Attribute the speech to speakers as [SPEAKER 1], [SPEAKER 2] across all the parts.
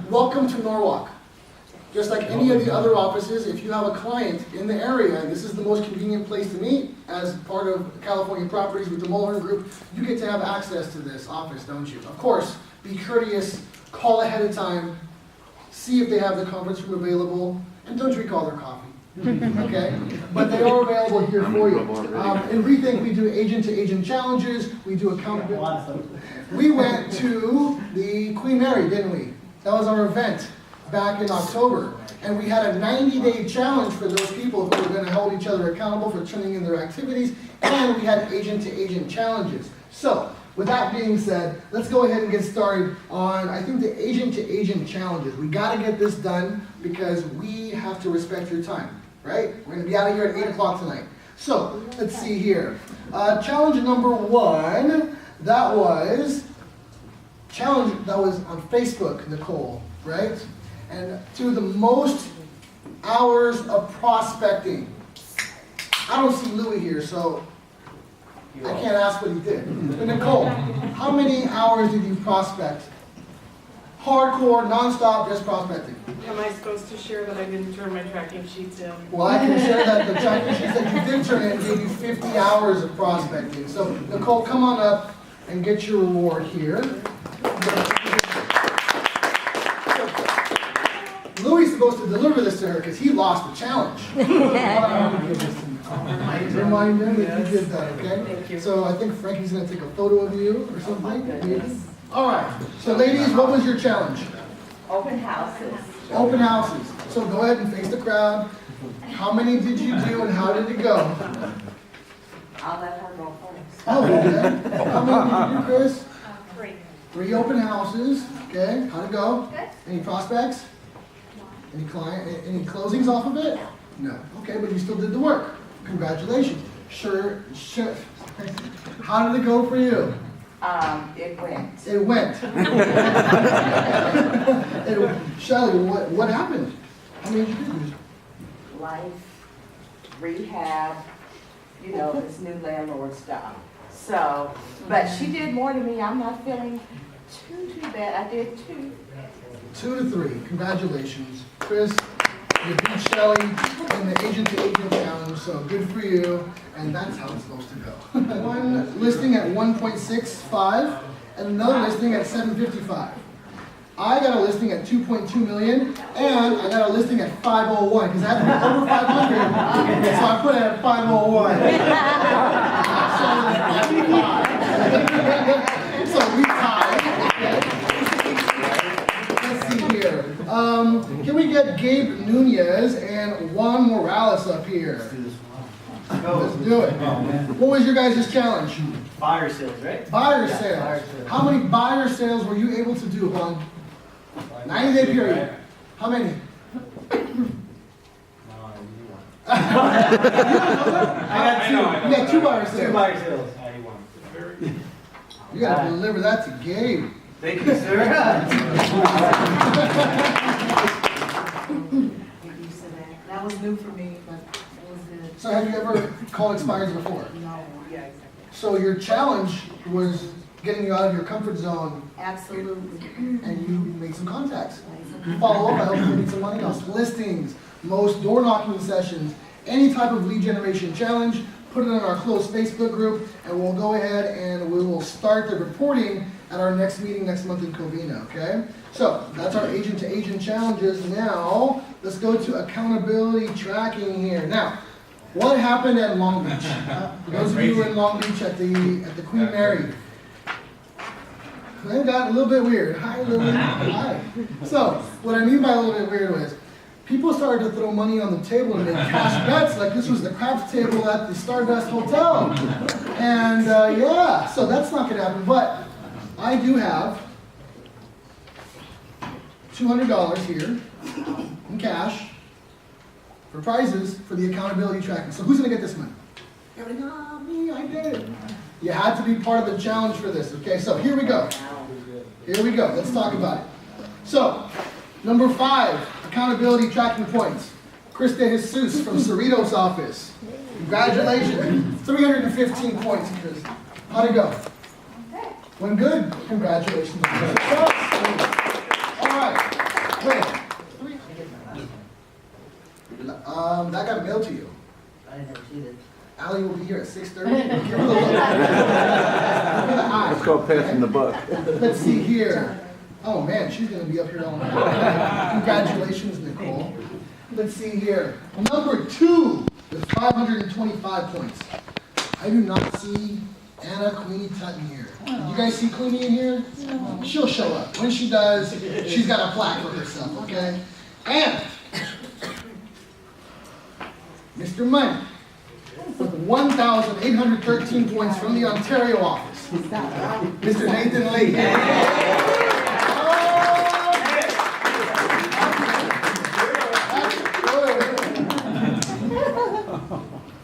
[SPEAKER 1] welcome to Norwalk. Just like any of the other offices, if you have a client in the area, and this is the most convenient place to meet as part of California Properties with the Mulhern Group, you get to have access to this office, don't you? Of course, be courteous, call ahead of time, see if they have the conference room available, and don't drink all their coffee. Okay? But they are available here for you. In REthink, we do agent-to-agent challenges, we do accountability. We went to the Queen Mary, didn't we? That was our event back in October. And we had a 90-day challenge for those people who were going to hold each other accountable for turning in their activities, and we had agent-to-agent challenges. So, with that being said, let's go ahead and get started on, I think, the agent-to-agent challenges. We got to get this done because we have to respect your time, right? We're going to be out of here at 8 o'clock tonight. So, let's see here. Challenge number 1, that was on Facebook, Nicole, right? And to the most hours of prospecting. I don't see Louis here, so I can't ask what he did. But Nicole, how many hours did you prospect? Hardcore, nonstop, just prospecting.
[SPEAKER 2] Am I supposed to share that I didn't turn my tracking sheets in?
[SPEAKER 1] Well, I can share that the tracking sheets that you did turn in gave you 50 hours of prospecting. So Nicole, come on up and get your reward here. Louis is supposed to deliver this to her because he lost the challenge. Remind him that you did that, okay?
[SPEAKER 2] Thank you.
[SPEAKER 1] So I think Frankie's going to take a photo of you or something, maybe. All right. So ladies, what was your challenge?
[SPEAKER 3] Open houses.
[SPEAKER 1] Open houses. So go ahead and face the crowd. How many did you do and how did it go?
[SPEAKER 3] I'll let her go first.
[SPEAKER 1] Oh, okay. How many did you do, Chris?
[SPEAKER 3] 3.
[SPEAKER 1] 3 open houses. Okay. How'd it go?
[SPEAKER 3] Good.
[SPEAKER 1] Any prospects? Any closings off of it? No. Okay, but you still did the work. Congratulations. Sure. How did it go for you?
[SPEAKER 3] It went.
[SPEAKER 1] It went. Shelly, what happened? How many did you do?
[SPEAKER 3] Life, rehab, this new landlord stuff. So, but she did more than me. I'm not feeling too bad. I did 2.
[SPEAKER 1] 2 to 3. Congratulations. Chris, you beat Shelly in the agent-to-agent challenge, so good for you. And that's how it's supposed to go. One listing at 1.65 and another listing at 755. I got a listing at 2.2 million and I got a listing at 501 because I had to be over 500. So I put it at 501. So we tied. Let's see here. Can we get Gabe Nunez and Juan Morales up here? Let's do it. What was your guys' challenge?
[SPEAKER 4] Buyer sales, right?
[SPEAKER 1] Buyer sales. How many buyer sales were you able to do, Juan? 90-day period. How many?
[SPEAKER 4] I got 2.
[SPEAKER 1] You got 2 buyer sales.
[SPEAKER 4] 2 buyer sales.
[SPEAKER 1] You gotta deliver that to Gabe.
[SPEAKER 4] Thank you, sir.
[SPEAKER 2] That was new for me, but it was good.
[SPEAKER 1] So have you ever called expires before?
[SPEAKER 2] No, yeah, exactly.
[SPEAKER 1] So your challenge was getting you out of your comfort zone
[SPEAKER 2] Absolutely.
[SPEAKER 1] and you made some contacts. You follow up, I hope you made some money else. Listings, most door knocking sessions, any type of lead generation challenge, put it in our closed Facebook group, and we'll go ahead and we will start the reporting at our next meeting next month in Covina, okay? So that's our agent-to-agent challenges. Now, let's go to accountability tracking here. Now, what happened at Long Beach? For those of you who were in Long Beach at the Queen Mary, it got a little bit weird. Hi, Lily. Hi. So, what I mean by a little bit weird was, people started to throw money on the table and make cash bets like this was the craps table at the Stardust Hotel. And yeah, so that's not going to happen. But I do have $200 here in cash for prizes for the accountability tracking. So who's going to get this money? Everybody, oh, me, I did it. You had to be part of the challenge for this, okay? So here we go. Here we go. Let's talk about it. So, number 5, accountability tracking points. Chris De Jesus from Cerrito's office. Congratulations. 315 points, Chris. How'd it go? Went good. Congratulations. All right. Wait, that got mailed to you.
[SPEAKER 5] I didn't see that.
[SPEAKER 1] Allie will be here at 6:30. Give her the look. Give her the eye.
[SPEAKER 6] Let's go passing the buck.
[SPEAKER 1] Let's see here. Oh man, she's gonna be up here all night. Congratulations, Nicole. Let's see here. Number 2 with 525 points. I do not see Anna Queenie Tutton here. You guys see Queenie in here? She'll show up. When she does, she's got a plaque for herself, okay? And Mr. Money with 1,813 points from the Ontario office. Mr. Nathan Lee.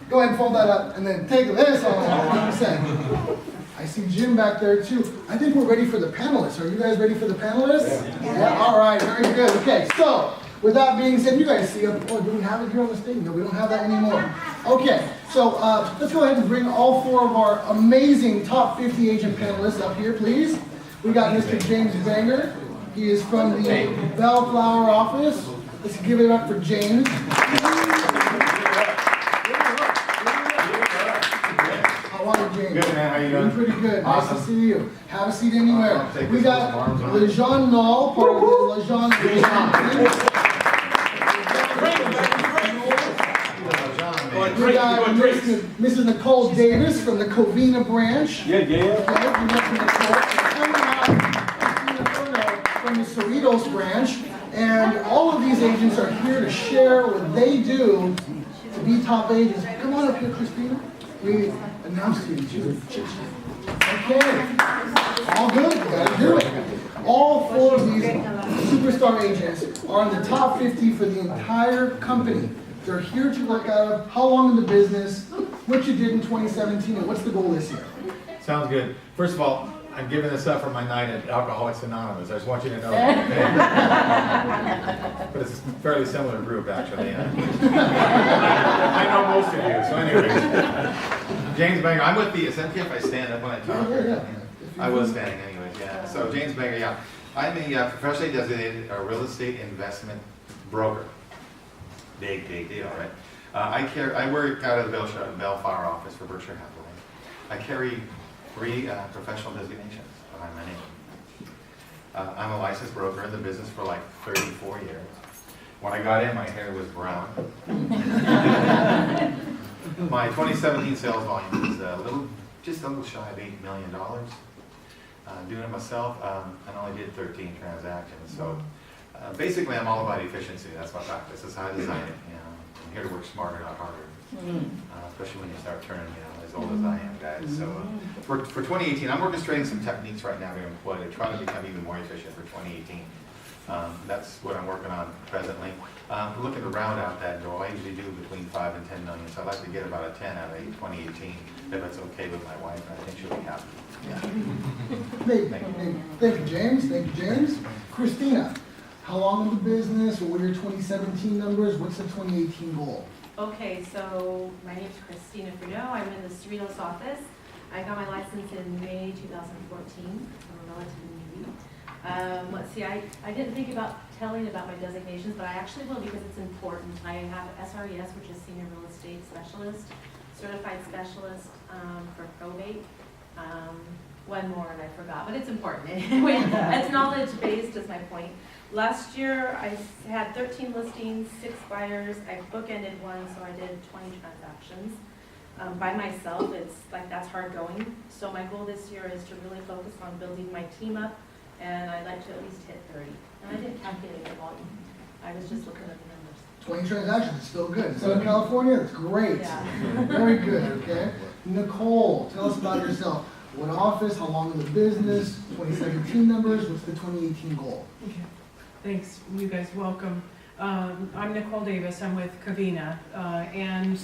[SPEAKER 1] Go ahead and fold that up and then take this on 100%. I see Jim back there too. I think we're ready for the panelists. Are you guys ready for the panelists? Yeah, all right, very good. Okay, so with that being said, you guys see, oh, do we have it here on the stage? No, we don't have that anymore. Okay, so let's go ahead and bring all 4 of our amazing top 50 agent panelists up here, please. We got Mr. James Banger. He is from the Bellflower office. Let's give it up for James. How are you, James?
[SPEAKER 7] Good, man. How you doing?
[SPEAKER 1] Pretty good.
[SPEAKER 7] Awesome.
[SPEAKER 1] Nice to see you. Have a seat anywhere.
[SPEAKER 7] Take
[SPEAKER 1] We
[SPEAKER 7] this
[SPEAKER 1] got
[SPEAKER 7] arms on.
[SPEAKER 1] Lejon Nall, part of the Lejon. We got Mrs. Nicole Davis from the Covina branch.
[SPEAKER 6] Yeah.
[SPEAKER 1] Okay, we got Nicole. And we have Kristina Furneaux from the Cerritos branch. And all of these agents are here to share what they do to be top agents. Come on up here, Kristina. We announced you. Okay. All good? You gotta do it. All 4 of these superstar agents are in the top 50 for the entire company. They're here to work out of how long in the business, what you did in 2017, and what's the goal this year.
[SPEAKER 7] Sounds good. First of all, I'm giving this up for my night at Alcoholics Anonymous. I just want you to know. But it's a fairly similar group, actually. I know most of you, so anyway. James Banger, I'm with the, is that if I stand up when I talk?
[SPEAKER 1] Yeah.
[SPEAKER 7] I was standing anyways, yeah. So James Banger, yeah. I'm a professionally designated real estate investment broker. Big deal, right? I work out of the Bellflower office for Berkshire Hathaway. I carry 3 professional designations behind my name. I'm a licensed broker in the business for like 34 years. When I got in, my hair was brown. My 2017 sales volume is just a little shy of $8 million. Doing it myself, I only did 13 transactions. So basically, I'm all about efficiency. That's my practice. That's how I design it. I'm here to work smarter, not harder. Especially when you start turning, as old as I am, guys. So for 2018, I'm orchestrating some techniques right now to employ to try to become even more efficient for 2018. That's what I'm working on presently. Looking to round out that goal. I usually do between 5 and 10 million, so I'd like to get about a 10 out of 2018, if it's okay with my wife. I think she'll be happy.
[SPEAKER 1] Thank you, James. Thank you, James. Kristina, how long in the business? What are your 2017 numbers? What's the 2018 goal?
[SPEAKER 8] Okay, so my name is Kristina Furneaux. I'm in the Cerritos office. I got my license in May 2014. I'm a relatively newbie. Let's see, I didn't think about telling about my designations, but I actually will because it's important. I have SRES, which is Senior Real Estate Specialist, Certified Specialist for probate. One more and I forgot, but it's important. Anyway, it's knowledge-based is my point. Last year, I had 13 listings, 6 buyers. I bookended one, so I did 20 transactions. By myself, it's like that's hard going. So my goal this year is to really focus on building my team up, and I'd like to at least hit 30. And I didn't calculate the volume. I was just looking at the numbers.
[SPEAKER 1] 20 transactions is still good. Southern California, that's great.
[SPEAKER 8] Yeah.
[SPEAKER 1] Very good, okay? Nicole, tell us about yourself. What office, how long in the business, 2017 numbers, what's the 2018 goal?
[SPEAKER 9] Okay. Thanks, you guys, welcome. I'm Nicole Davis, I'm with Covina, and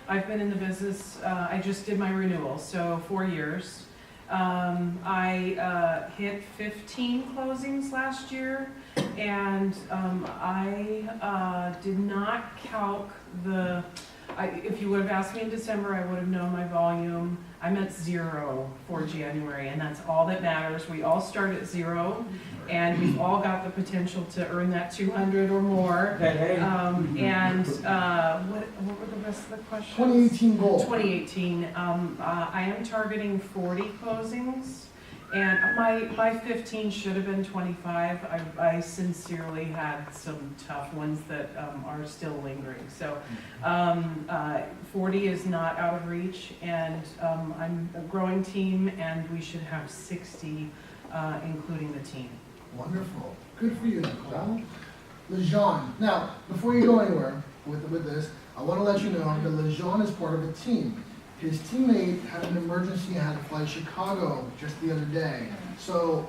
[SPEAKER 9] I've been in the business, I just did my renewal, so 4 years. I hit 15 closings last year, and I did not calc the if you would have asked me in December, I would have known my volume. I'm at 0 for January, and that's all that matters. We all start at 0, and we've all got the potential to earn that 200 or more.
[SPEAKER 4] Hey.
[SPEAKER 9] And what were the rest of the questions?
[SPEAKER 1] 2018 goal.
[SPEAKER 9] 2018, I am targeting 40 closings, and my 15 should have been 25. I sincerely had some tough ones that are still lingering. So 40 is not out of reach, and I'm a growing team, and we should have 60, including the team.
[SPEAKER 1] Wonderful. Good for you, Nicole. Lejon. Now, before you go anywhere with this, I want to let you know that Lejon is part of a team. His teammate had an emergency and had to fly to Chicago just the other day. So,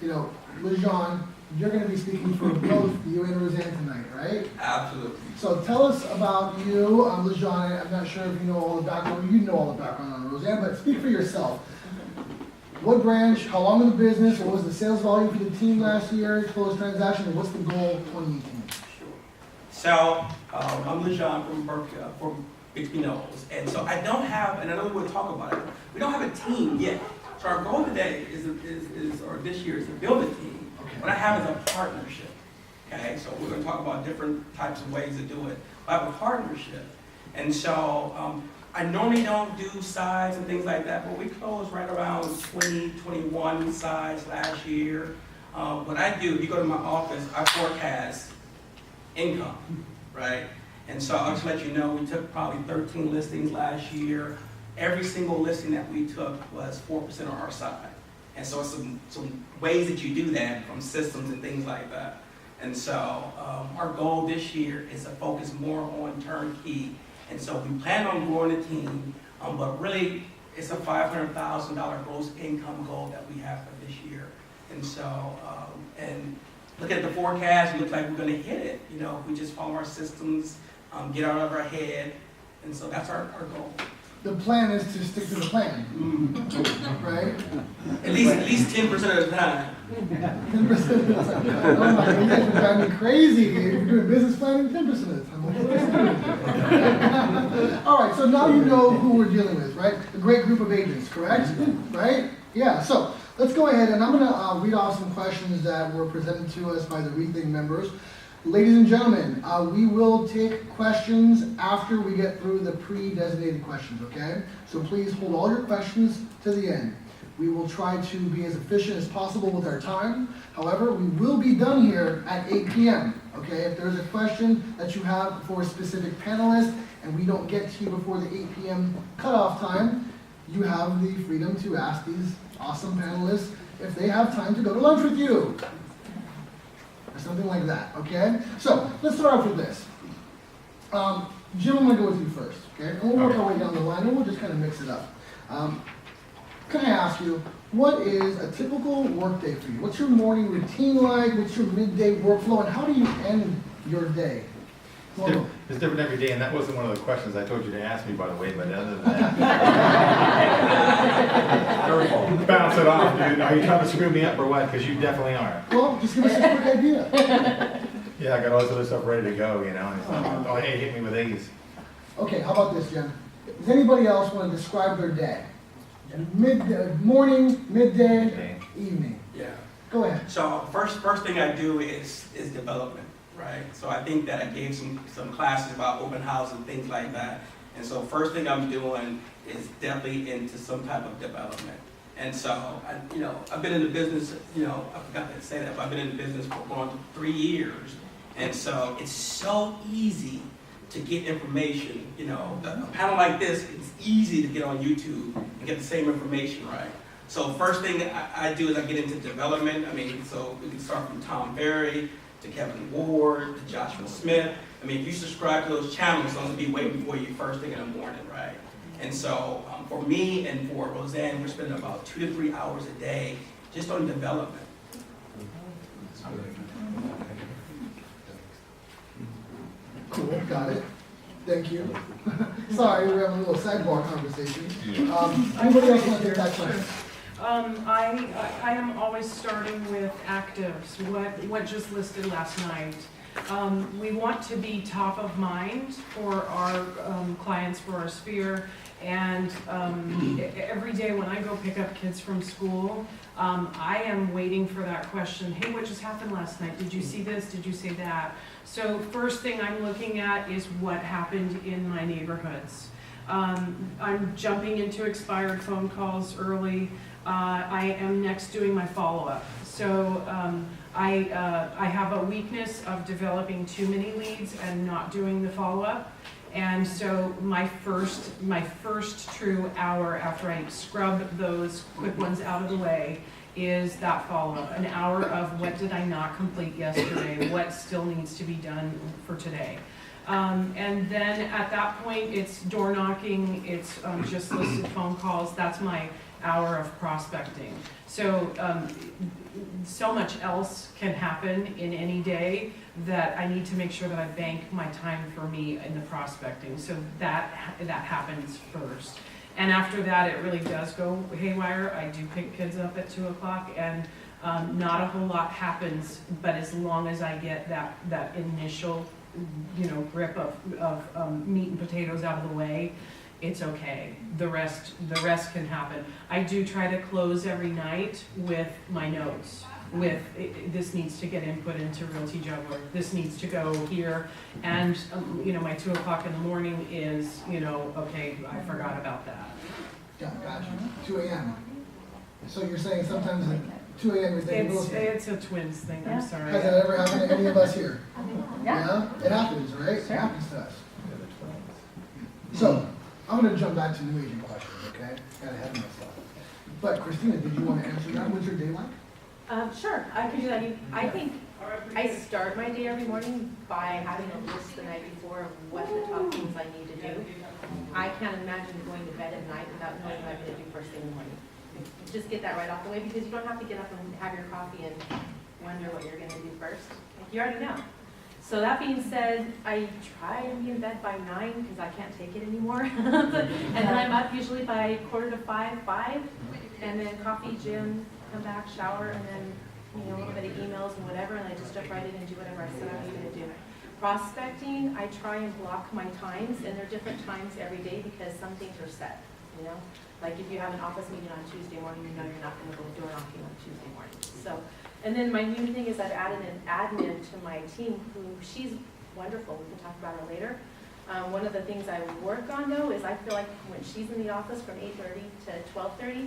[SPEAKER 1] Lejon, you're going to be speaking for both you and Roseanne tonight, right?
[SPEAKER 5] Absolutely.
[SPEAKER 1] So tell us about you, Lejon. I'm not sure if you know all the background. You know all the background on Roseanne, but speak for yourself. What branch, how long in the business, what was the sales volume for the team last year, closed transaction, and what's the goal 2018?
[SPEAKER 5] Sure. So, I'm Lejon from Berkshire, from Bixby Knolls. And so I don't have, and I know we'll talk about it, we don't have a team yet. So our goal today or this year is to build a team.
[SPEAKER 1] Okay.
[SPEAKER 5] What I have is a partnership. Okay, so we're gonna talk about different types of ways to do it. I have a partnership. And so, I normally don't do size and things like that, but we closed right around 21 size last year. What I do, if you go to my office, I forecast income, right? And so I'll just let you know, we took probably 13 listings last year. Every single listing that we took was 4% on our side. And so some ways that you do that from systems and things like that. And so our goal this year is to focus more on turnkey. And so we plan on growing the team, but really it's a $500,000 gross income goal that we have for this year. And so, and looking at the forecast, it looks like we're gonna hit it. You know, if we just follow our systems, get out of our head. And so that's our goal.
[SPEAKER 1] The plan is to stick to the plan, right?
[SPEAKER 5] At least 10% of the time.
[SPEAKER 1] 10% of the time. Oh my God, you guys are driving me crazy. You're doing business planning 10% of the time. All right, so now you know who we're dealing with, right? A great group of agents, correct? Right? Yeah, so let's go ahead and I'm gonna read off some questions that were presented to us by the REthink members. Ladies and gentlemen, we will take questions after we get through the pre-designated questions, okay? So please hold all your questions to the end. We will try to be as efficient as possible with our time. However, we will be done here at 8 p.m., okay? If there's a question that you have for a specific panelist and we don't get to you before the 8 p.m. cutoff time, you have the freedom to ask these awesome panelists if they have time to go to lunch with you. Or something like that, okay? So, let's start off with this. Jim, I'm gonna go with you first, okay? And we'll work our way down the line and we'll just kind of mix it up. Can I ask you, what is a typical workday for you? What's your morning routine like? What's your midday workflow? And how do you end your day?
[SPEAKER 7] It's different every day, and that wasn't one of the questions I told you to ask me, by the way, but other than that. Bounce it off, dude. Are you trying to screw me up or what? Because you definitely are.
[SPEAKER 1] Well, just give us a quick idea.
[SPEAKER 7] Yeah, I got all this other stuff ready to go, you know. And it's like, oh, hey, hit me with these.
[SPEAKER 1] Okay, how about this, Jim? Does anybody else want to describe their day? Morning, midday, evening.
[SPEAKER 5] Yeah.
[SPEAKER 1] Go ahead.
[SPEAKER 5] So first thing I do is development, right? So I think that I gave some classes about open house and things like that. And so first thing I'm doing is definitely into some type of development. And so, I've been in the business, I forgot to say that, but I've been in the business for going on 3 years. And so it's so easy to get information. A panel like this, it's easy to get on YouTube and get the same information, right? So first thing I do is I get into development. So we can start from Tom Berry to Kevin Ward to Joshua Smith. If you subscribe to those channels, those will be waiting for you first thing in the morning, right? And so for me and for Roseanne, we're spending about 2 to 3 hours a day just on development.
[SPEAKER 1] Cool, got it. Thank you. Sorry, we're having a little sidebar conversation. Anybody else want to take that question?
[SPEAKER 9] I am always starting with actives, what just listed last night. We want to be top of mind for our clients, for our sphere. And every day when I go pick up kids from school, I am waiting for that question, hey, what just happened last night? Did you see this? Did you see that? So first thing I'm looking at is what happened in my neighborhoods. I'm jumping into expired phone calls early. I am next doing my follow-up. So I have a weakness of developing too many leads and not doing the follow-up. And so my first true hour after I scrub those quick ones out of the way is that follow-up. An hour of what did I not complete yesterday, what still needs to be done for today. And then at that point, it's door knocking, it's just listed phone calls. That's my hour of prospecting. So, so much else can happen in any day that I need to make sure that I bank my time for me in the prospecting. So that happens first. And after that, it really does go haywire. I do pick kids up at 2 o'clock, and not a whole lot happens, but as long as I get that initial, grip of meat and potatoes out of the way, it's okay. The rest can happen. I do try to close every night with my notes. With this needs to get input into Realty Juggler. This needs to go here, and my 2 o'clock in the morning is okay. I forgot about that.
[SPEAKER 1] Yeah, gotcha. 2 a.m. So you're saying sometimes at 2 a.m. you're thinking real estate.
[SPEAKER 9] It's a twins thing. I'm sorry.
[SPEAKER 1] Has that ever happened to any of us here?
[SPEAKER 3] Yeah.
[SPEAKER 1] It happens, right? It happens to us. So I'm going to jump back to new agent questions, okay? Got ahead of myself. But Kristina, did you want to answer that? What's your day like?
[SPEAKER 8] Sure, I can do that. I think I start my day every morning by having a list the night before of what the top things I need to do. I can't imagine going to bed at night without knowing what I'm going to do first thing in the morning. Just get that right off the way, because you don't have to get up and have your coffee and wonder what you're going to do first. Like, you already know. So that being said, I try to be in bed by 9 because I can't take it anymore. And then I'm up usually by 4:45, 5, and then coffee, gym, come back, shower, and then a little bit of emails and whatever, and I just jump right in and do whatever I said I was going to do. Prospecting, I try and block my times, and they're different times every day because some things are set. Like if you have an office meeting on Tuesday morning, you're not going to go door knocking on Tuesday morning. So, and then my new thing is I've added an admin to my team who, she's wonderful. We can talk about her later. One of the things I work on though is I feel like when she's in the office from 8:30 to 12:30,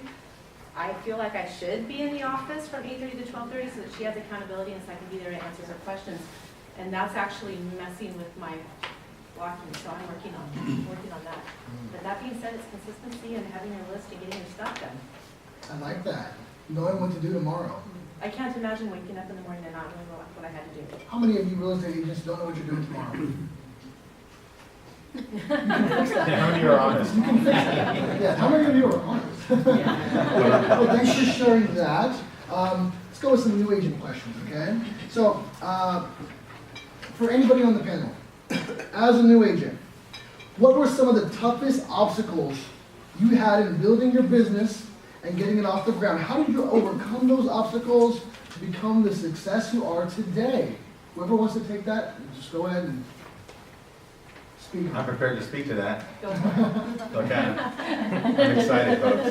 [SPEAKER 8] I feel like I should be in the office from 8:30 to 12:30 so that she has accountability and so I can be there to answer her questions. And that's actually messing with my blocking, so I'm working on that. But that being said, it's consistency and having your list and getting your stuff done.
[SPEAKER 1] I like that. Knowing what to do tomorrow.
[SPEAKER 8] I can't imagine waking up in the morning and not knowing what I had to do.
[SPEAKER 1] How many of you real estate agents don't know what you're doing tomorrow? You can fix that.
[SPEAKER 7] How many are honest?
[SPEAKER 1] You can fix that. Yeah, how many of you are honest? Well, thanks for sharing that. Let's go with some new agent questions, okay? So, for anybody on the panel, as a new agent, what were some of the toughest obstacles you had in building your business and getting it off the ground? How did you overcome those obstacles to become the success you are today? Whoever wants to take that, just go ahead and speak.
[SPEAKER 7] I'm prepared to speak to that.
[SPEAKER 8] Go for it.
[SPEAKER 7] Okay. I'm excited, folks.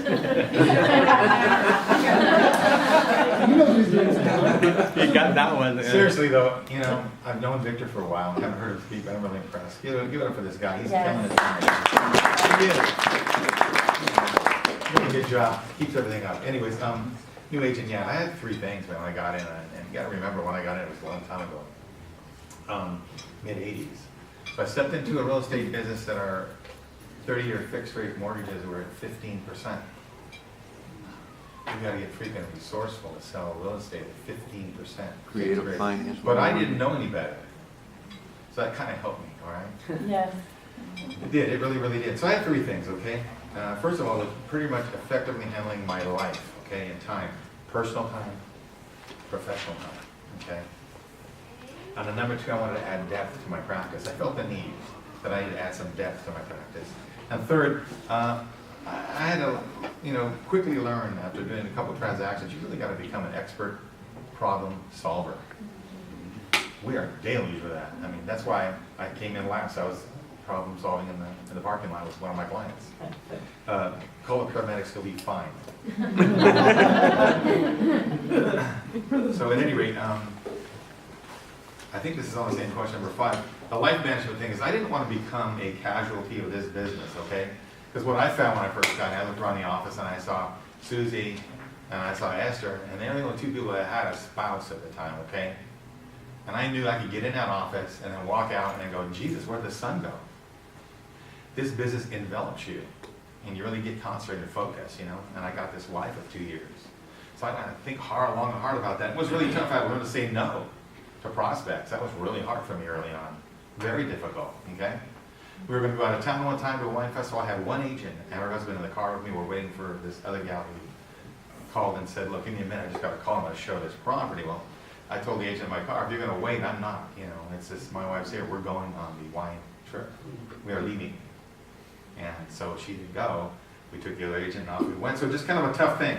[SPEAKER 1] You know what he's doing.
[SPEAKER 4] You got that one.
[SPEAKER 7] Seriously though, I've known Victor for a while, I haven't heard him speak, but I'm really impressed. Give it up for this guy, he's killing it. Really good job, keeps everything up. Anyways, new agent, I had 3 things when I got in, and you gotta remember when I got in, it was a long time ago, mid-80s. So I stepped into a real estate business that our 30-year fixed rate mortgages were at 15%. You gotta get freaking resourceful to sell real estate at 15%.
[SPEAKER 6] Creative finance.
[SPEAKER 7] But I didn't know any better. So that kind of helped me, all right?
[SPEAKER 3] Yes.
[SPEAKER 7] It did, it really, really did. So I had 3 things, okay? First of all, it was pretty much effectively handling my life, okay, in time. Personal time, professional time, okay? And then number 2, I wanted to add depth to my practice. I felt the need that I needed to add some depth to my practice. And third, I had to, quickly learn after doing a couple transactions, you really got to become an expert problem solver. We are deluged with that. I mean, that's why I came in last. I was problem solving in the parking lot with one of my clients. Call the paramedics, he'll be fine. So at any rate, I think this is on the same question, number 5. The life management thing is I didn't want to become a casualty of this business, okay? Because what I found when I first got in, I looked around the office and I saw Susie and I saw Esther, and they're the only 2 people that had a spouse at the time, okay? And I knew I could get in that office and then walk out and then go, Jesus, where'd the sun go? This business envelops you, and you really get concentrated and focused, you know? And I got this wife of 2 years. So I had to think long and hard about that. It was really tough. I learned to say no to prospects. That was really hard for me early on. Very difficult, okay? We were going to go out of town one time to a wine festival. I had one agent and her husband in the car with me. We're waiting for this other gal who called and said, look, give me a minute. I just got a call. I'm going to show this property. Well, I told the agent in my car, if you're going to wait, I'm not. You know, it's just my wife's here. We're going on the wine trip. We are leaving. And so she did go. We took the other agent and off we went. So just kind of a tough thing.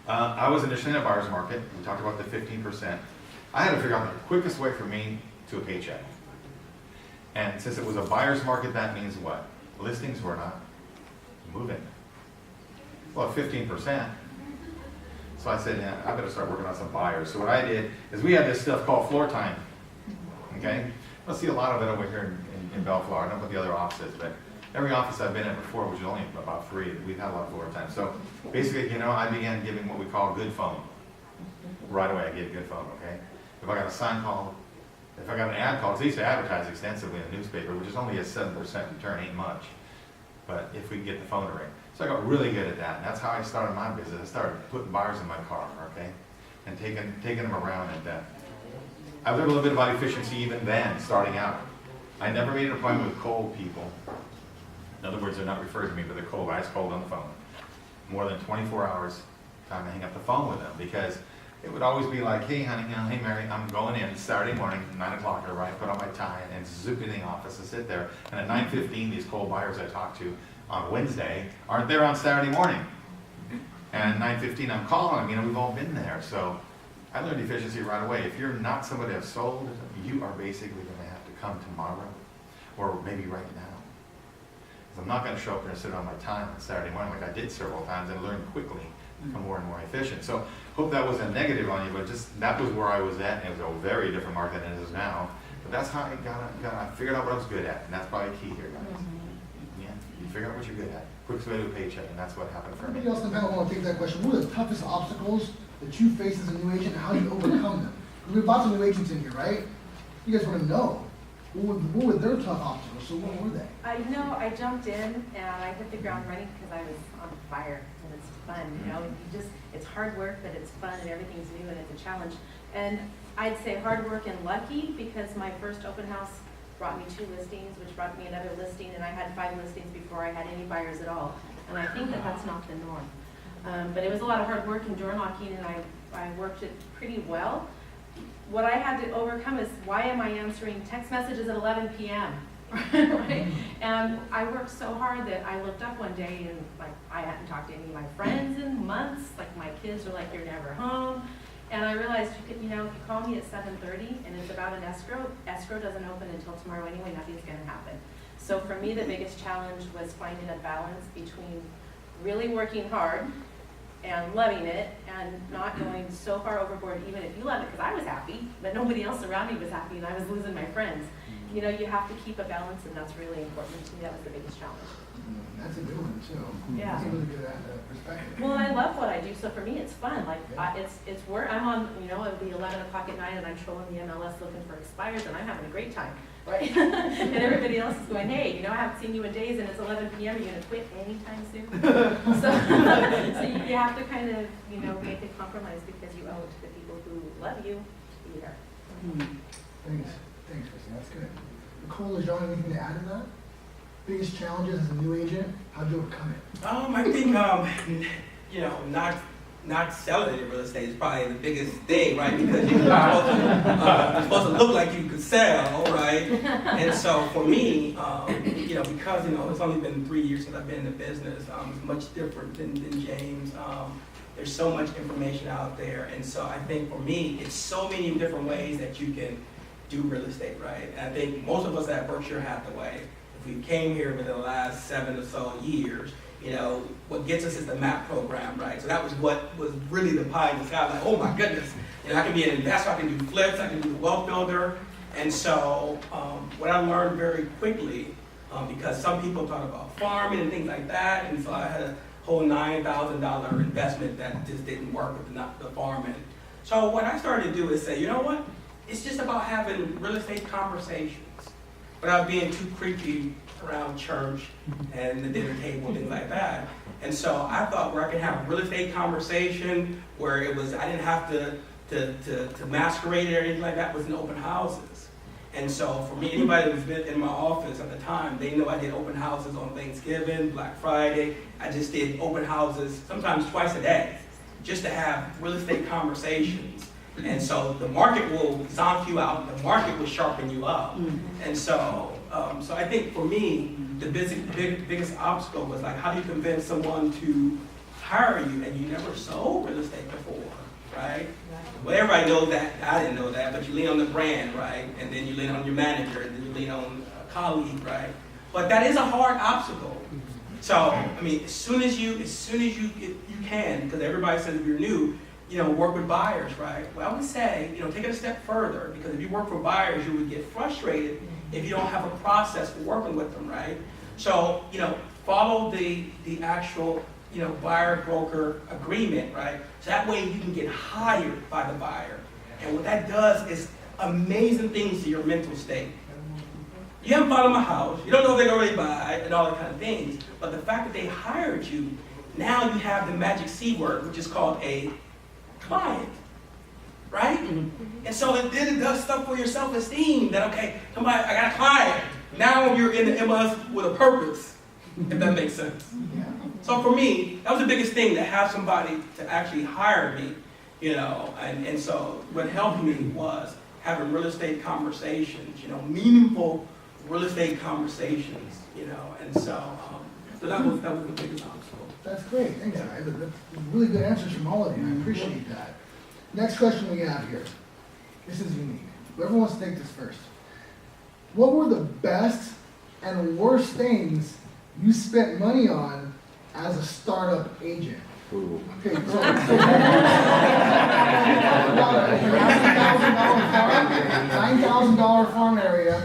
[SPEAKER 7] I was initially in a buyer's market. We talked about the 15%. I had to figure out the quickest way for me to a paycheck. And since it was a buyer's market, that means what? Listings were not moving. Well, 15%. So I said, yeah, I better start working on some buyers. So what I did is we had this stuff called floor time. Okay? You'll see a lot of it over here in Bellflower. I don't know what the other office is, but every office I've been in before, which is only about 3, we've had a lot of floor time. So basically, you know, I began giving what we call good phone. Right away, I gave good phone, okay? If I got a sign call, if I got an ad call, because they used to advertise extensively in the newspaper, which is only a 7% return, ain't much. But if we can get the phone to ring. So I got really good at that, and that's how I started my business. I started putting buyers in my car, okay? And taking them around, and I learned a little bit about efficiency even then, starting out. I never made an appointment with cold people. In other words, they're not referred to me, but they're cold. I was cold on the phone. More than 24 hours time to hang up the phone with them, because it would always be like, hey honey, hey Mary, I'm going in Saturday morning, 9 o'clock, or right, put on my tie and zoop in the office and sit there. And at 9:15, these cold buyers I talked to on Wednesday aren't there on Saturday morning. And at 9:15, I'm calling them, you know, we've all been there. So I learned efficiency right away. If you're not somebody I've sold, you are basically going to have to come tomorrow, or maybe right now. Because I'm not going to show up there and sit on my time on Saturday morning like I did several times and learn quickly, become more and more efficient. So hope that wasn't negative on you, but just that was where I was at, and it was a very different market than it is now. But that's how I figured out what I was good at, and that's probably key here, guys. Yeah, you figure out what you're good at. Quickest way to a paycheck, and that's what happened for me.
[SPEAKER 1] Anybody else in the panel want to take that question? What are the toughest obstacles that you face as a new agent, and how do you overcome them? Because we have lots of new agents in here, right? You guys want to know, what were their tough obstacles? So what were they?
[SPEAKER 8] I jumped in and I hit the ground running because I was on fire, and it's fun, you know. It's hard work, but it's fun, and everything's new, and it's a challenge. And I'd say hard work and lucky, because my first open house brought me 2 listings, which brought me another listing, and I had 5 listings before I had any buyers at all. And I think that that's not the norm. But it was a lot of hard work and door knocking, and I worked it pretty well. What I had to overcome is, why am I answering text messages at 11 p.m.? Right? And I worked so hard that I looked up one day and like I hadn't talked to any of my friends in months. Like my kids are like, you're never home. And I realized you could, if you call me at 7:30 and it's about an escrow doesn't open until tomorrow anyway, nothing's gonna happen. So for me, the biggest challenge was finding a balance between really working hard and loving it, and not going so far overboard, even if you love it, because I was happy, but nobody else around me was happy, and I was losing my friends. You have to keep a balance, and that's really important to me. That was the biggest challenge.
[SPEAKER 1] That's a good one, too.
[SPEAKER 8] Yeah.
[SPEAKER 1] That's a really good perspective.
[SPEAKER 8] Well, I love what I do, so for me, it's fun. Like, it's work. I'm on, it'll be 11 o'clock at night, and I'm trolling the MLS looking for expires, and I'm having a great time, right? And everybody else is going, hey, I haven't seen you in days, and it's 11 p.m. Are you going to quit anytime soon? So you have to kind of, make a compromise, because you owe it to the people who love you to be there.
[SPEAKER 1] Thanks, Kristina. That's good. Nicole, Lejon, anything to add to that? Biggest challenges as a new agent? How'd you overcome it?
[SPEAKER 5] I think, not selling in real estate is probably the biggest thing, right? Because you're supposed to look like you could sell, right? And so for me, because it's only been 3 years since I've been in the business, it's much different than James. There's so much information out there. And so I think for me, it's so many different ways that you can do real estate, right? And I think most of us at Berkshire Hathaway, if we came here within the last 7 or so years, you know, what gets us is the MAP program, right? So that was what was really the pie in the sky. Like, oh my goodness, you know, I can be an investor, I can do flips, I can do the wealth builder. And so what I learned very quickly, because some people talk about farming and things like that, and so I had a whole $9,000 investment that just didn't work with the farming. So what I started to do is say, you know what? It's just about having real estate conversations without being too creepy around church and the dinner table and things like that. And so I thought where I could have a real estate conversation where it was, I didn't have to masquerade or anything like that, was in open houses. And so for me, anybody who's been in my office at the time, they know I did open houses on Thanksgiving, Black Friday. I just did open houses sometimes twice a day just to have real estate conversations. And so the market will zonk you out, the market will sharpen you up. And so so I think for me, the biggest obstacle was like, how do you convince someone to hire you and you never sold real estate before, right? Well, everybody knows that. I didn't know that, but you lean on the brand, right? And then you lean on your manager, and then you lean on a colleague, right? But that is a hard obstacle. So, I mean, as soon as you can, because everybody says if you're new, you know, work with buyers, right? Well, I would say, you know, take it a step further, because if you work for buyers, you would get frustrated if you don't have a process for working with them, right? So, you know, follow the actual, you know, buyer-broker agreement, right? So that way you can get hired by the buyer. And what that does is amazing things to your mental state. You haven't bought them a house, you don't know if they're going to really buy, and all that kind of things. But the fact that they hired you, now you have the magic C word, which is called a client, right? And so it does stuff for your self-esteem that, okay, somebody, I got a client. Now you're in the MS with a purpose, if that makes sense. So for me, that was the biggest thing, to have somebody to actually hire me, you know, and so what helped me was having real estate conversations, you know, meaningful real estate conversations, you know, and so that was the biggest obstacle.
[SPEAKER 1] That's great, thanks, guys. That's really good answers from all of you, I appreciate that. Next question we have here. This is unique. Whoever wants to take this first. What were the best and worst things you spent money on as a startup agent? Okay, so $9,000 farm area.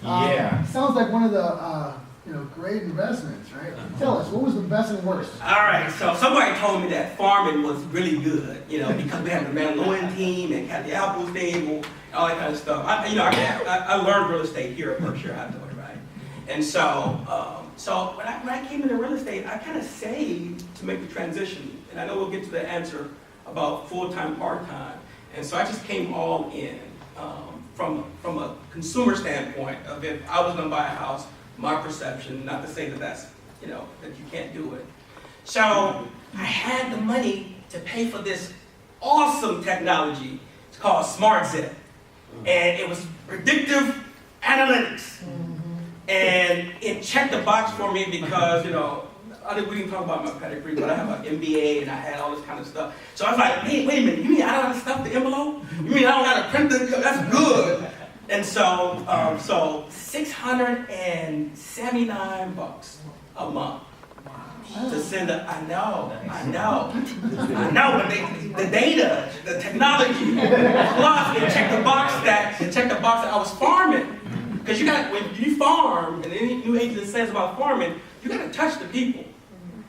[SPEAKER 7] Yeah.
[SPEAKER 1] Sounds like one of the great investments, right? Tell us, what was the best and worst?
[SPEAKER 5] All right, so somebody told me that farming was really good, you know, because we had the Mandalorian team and had the apple stable, all that kind of stuff. I learned real estate here at Berkshire Hathaway, right? And so, so when I came into real estate, I kind of saved to make the transition. And I know we'll get to the answer about full-time, part-time. And so I just came all in from a consumer standpoint of if I was going to buy a house, my perception, not to say that that's, you know, that you can't do it. So I had the money to pay for this awesome technology. It's called SmartZip. And it was predictive analytics. And it checked the box for me because, you know, we didn't talk about my pedigree, but I have an MBA and I had all this kind of stuff. So I was like, hey, wait a minute, you mean I don't have to stuff the envelope? You mean I don't have to print the, that's good. And so, so $679 a month to send I know, but the data, the technology, plus it checked the box that I was farming. Because you got, when you farm, and any new agent that says about farming, you got to touch the people.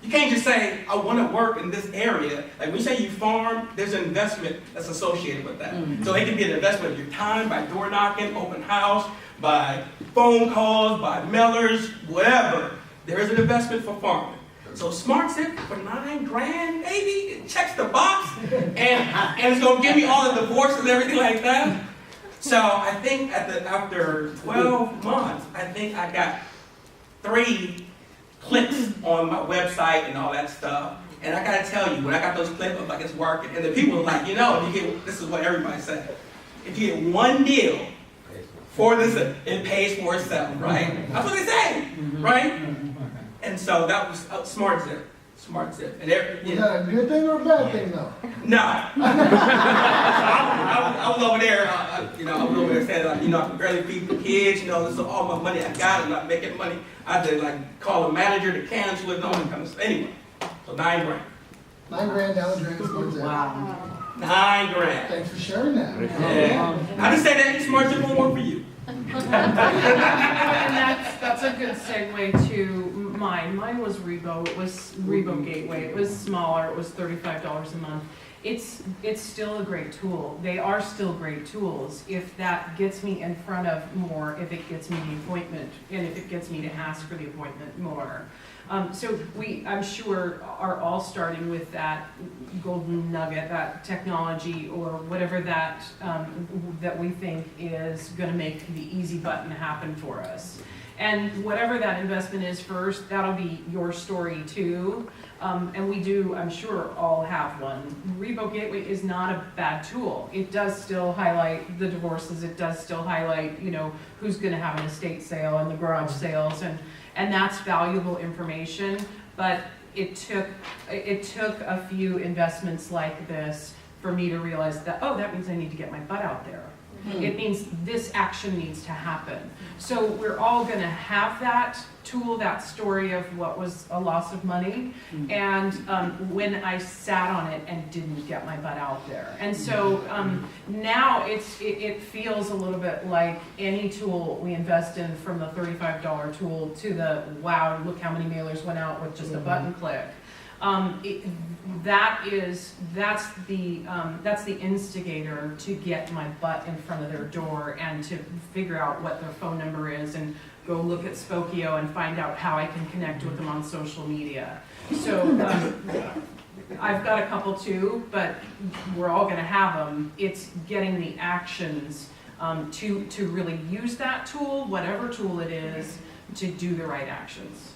[SPEAKER 5] You can't just say, I want to work in this area. Like when you say you farm, there's an investment that's associated with that. So it can be an investment of your time by door knocking, open house, by phone calls, by mailers, whatever. There is an investment for farming. So SmartZip for $9,000, baby, it checks the box, and it's going to give me all the divorce and everything like that. So I think after 12 months, I think I got 3 clicks on my website and all that stuff. And I gotta tell you, when I got those clicks, I was like, it's working. And the people were like, you know, if you get, this is what everybody said. If you get one deal for this, it pays for itself, right? That's what they say, right? And so that was SmartZip. smart zip. And
[SPEAKER 1] Is that a good thing or a bad thing though?
[SPEAKER 5] no. I was over there, I was over there saying, like, I can barely feed the kids, so all my money I got, I'm not making money. I had to, like, call a manager to cancel it and all that kind of stuff. Anyway, so $9 grand.
[SPEAKER 1] $9 down the drain.
[SPEAKER 2] Wow.
[SPEAKER 5] $9 grand.
[SPEAKER 1] Thanks for sharing that.
[SPEAKER 5] Yeah. I just say that smart zip won't work for you.
[SPEAKER 9] And that's a good segue to mine. Mine was Rebo. It was Rebo Gateway. It was smaller. It was $35 a month. It's still a great tool. They are still great tools. If that gets me in front of more, if it gets me the appointment, and if it gets me to ask for the appointment more. So we, I'm sure, are all starting with that golden nugget, that technology, or whatever that that we think is going to make the easy button happen for us. And whatever that investment is first, that'll be your story too. And we do, I'm sure, all have one. Rebo Gateway is not a bad tool. It does still highlight the divorces. It does still highlight, who's going to have an estate sale and the garage sales, and that's valuable information. But it took a few investments like this for me to realize that, oh, that means I need to get my butt out there. It means this action needs to happen. So we're all gonna have that tool, that story of what was a loss of money, and when I sat on it and didn't get my butt out there. And so now it feels a little bit like any tool we invest in, from the $35 tool to the, wow, look how many mailers went out with just a button click. That's the instigator to get my butt in front of their door and to figure out what their phone number is and go look at Spokio and find out how I can connect with them on social media. So I've got a couple too, but we're all going to have them. It's getting the actions to really use that tool, whatever tool it is, to do the right actions.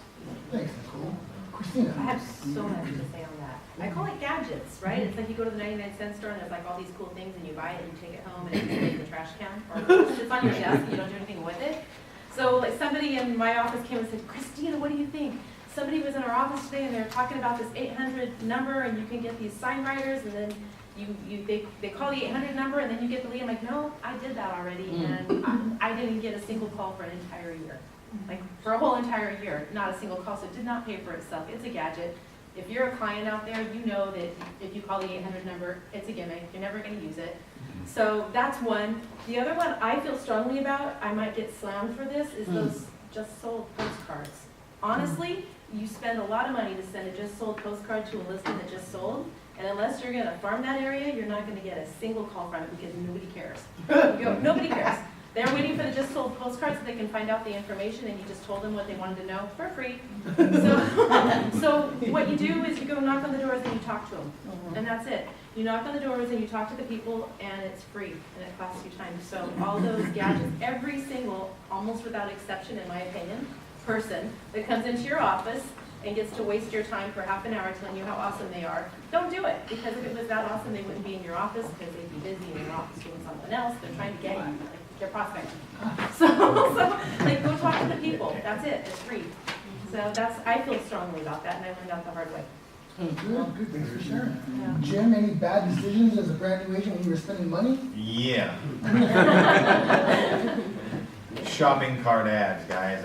[SPEAKER 1] Thanks, Nicole. Kristina.
[SPEAKER 8] I have so much to say on that. I call it gadgets, right? It's like you go to the 99-cent store and there's like all these cool things and you buy it and you take it home and it's in the trash can, or it's on your desk and you don't do anything with it. So like somebody in my office came and said, Kristina, what do you think? Somebody was in our office today and they were talking about this 800 number and you can get these sign writers and then they call the 800 number and then you get the lead. I'm like, no, I did that already and I didn't get a single call for an entire year. Like for a whole entire year, not a single call, so it did not pay for itself. It's a gadget. If you're a client out there, you know that if you call the 800 number, it's a gimmick. You're never going to use it. So that's one. The other one I feel strongly about, I might get slammed for this, is those just sold postcards. Honestly, you spend a lot of money to send a just sold postcard to a listing that just sold, and unless you're going to farm that area, you're not going to get a single call from it because nobody cares. Nobody cares. They're waiting for the just sold postcards so they can find out the information, and you just told them what they wanted to know for free. So what you do is you go knock on the doors and you talk to them, and that's it. You knock on the doors and you talk to the people, and it's free, and it costs you time. So all those gadgets, every single, almost without exception in my opinion, person that comes into your office and gets to waste your time for half an hour telling you how awesome they are, don't do it. Because if it was that awesome, they wouldn't be in your office because they'd be busy in your office doing something else. They're trying to get you. They're prospecting. So like, go talk to the people. That's it. It's free. So I feel strongly about that, and I learned that the hard way.
[SPEAKER 1] Good. Thanks for sharing.
[SPEAKER 8] Yeah.
[SPEAKER 1] Jim, any bad decisions as a brand new agent when you were spending money?
[SPEAKER 7] Yeah. Shopping cart ads, guys.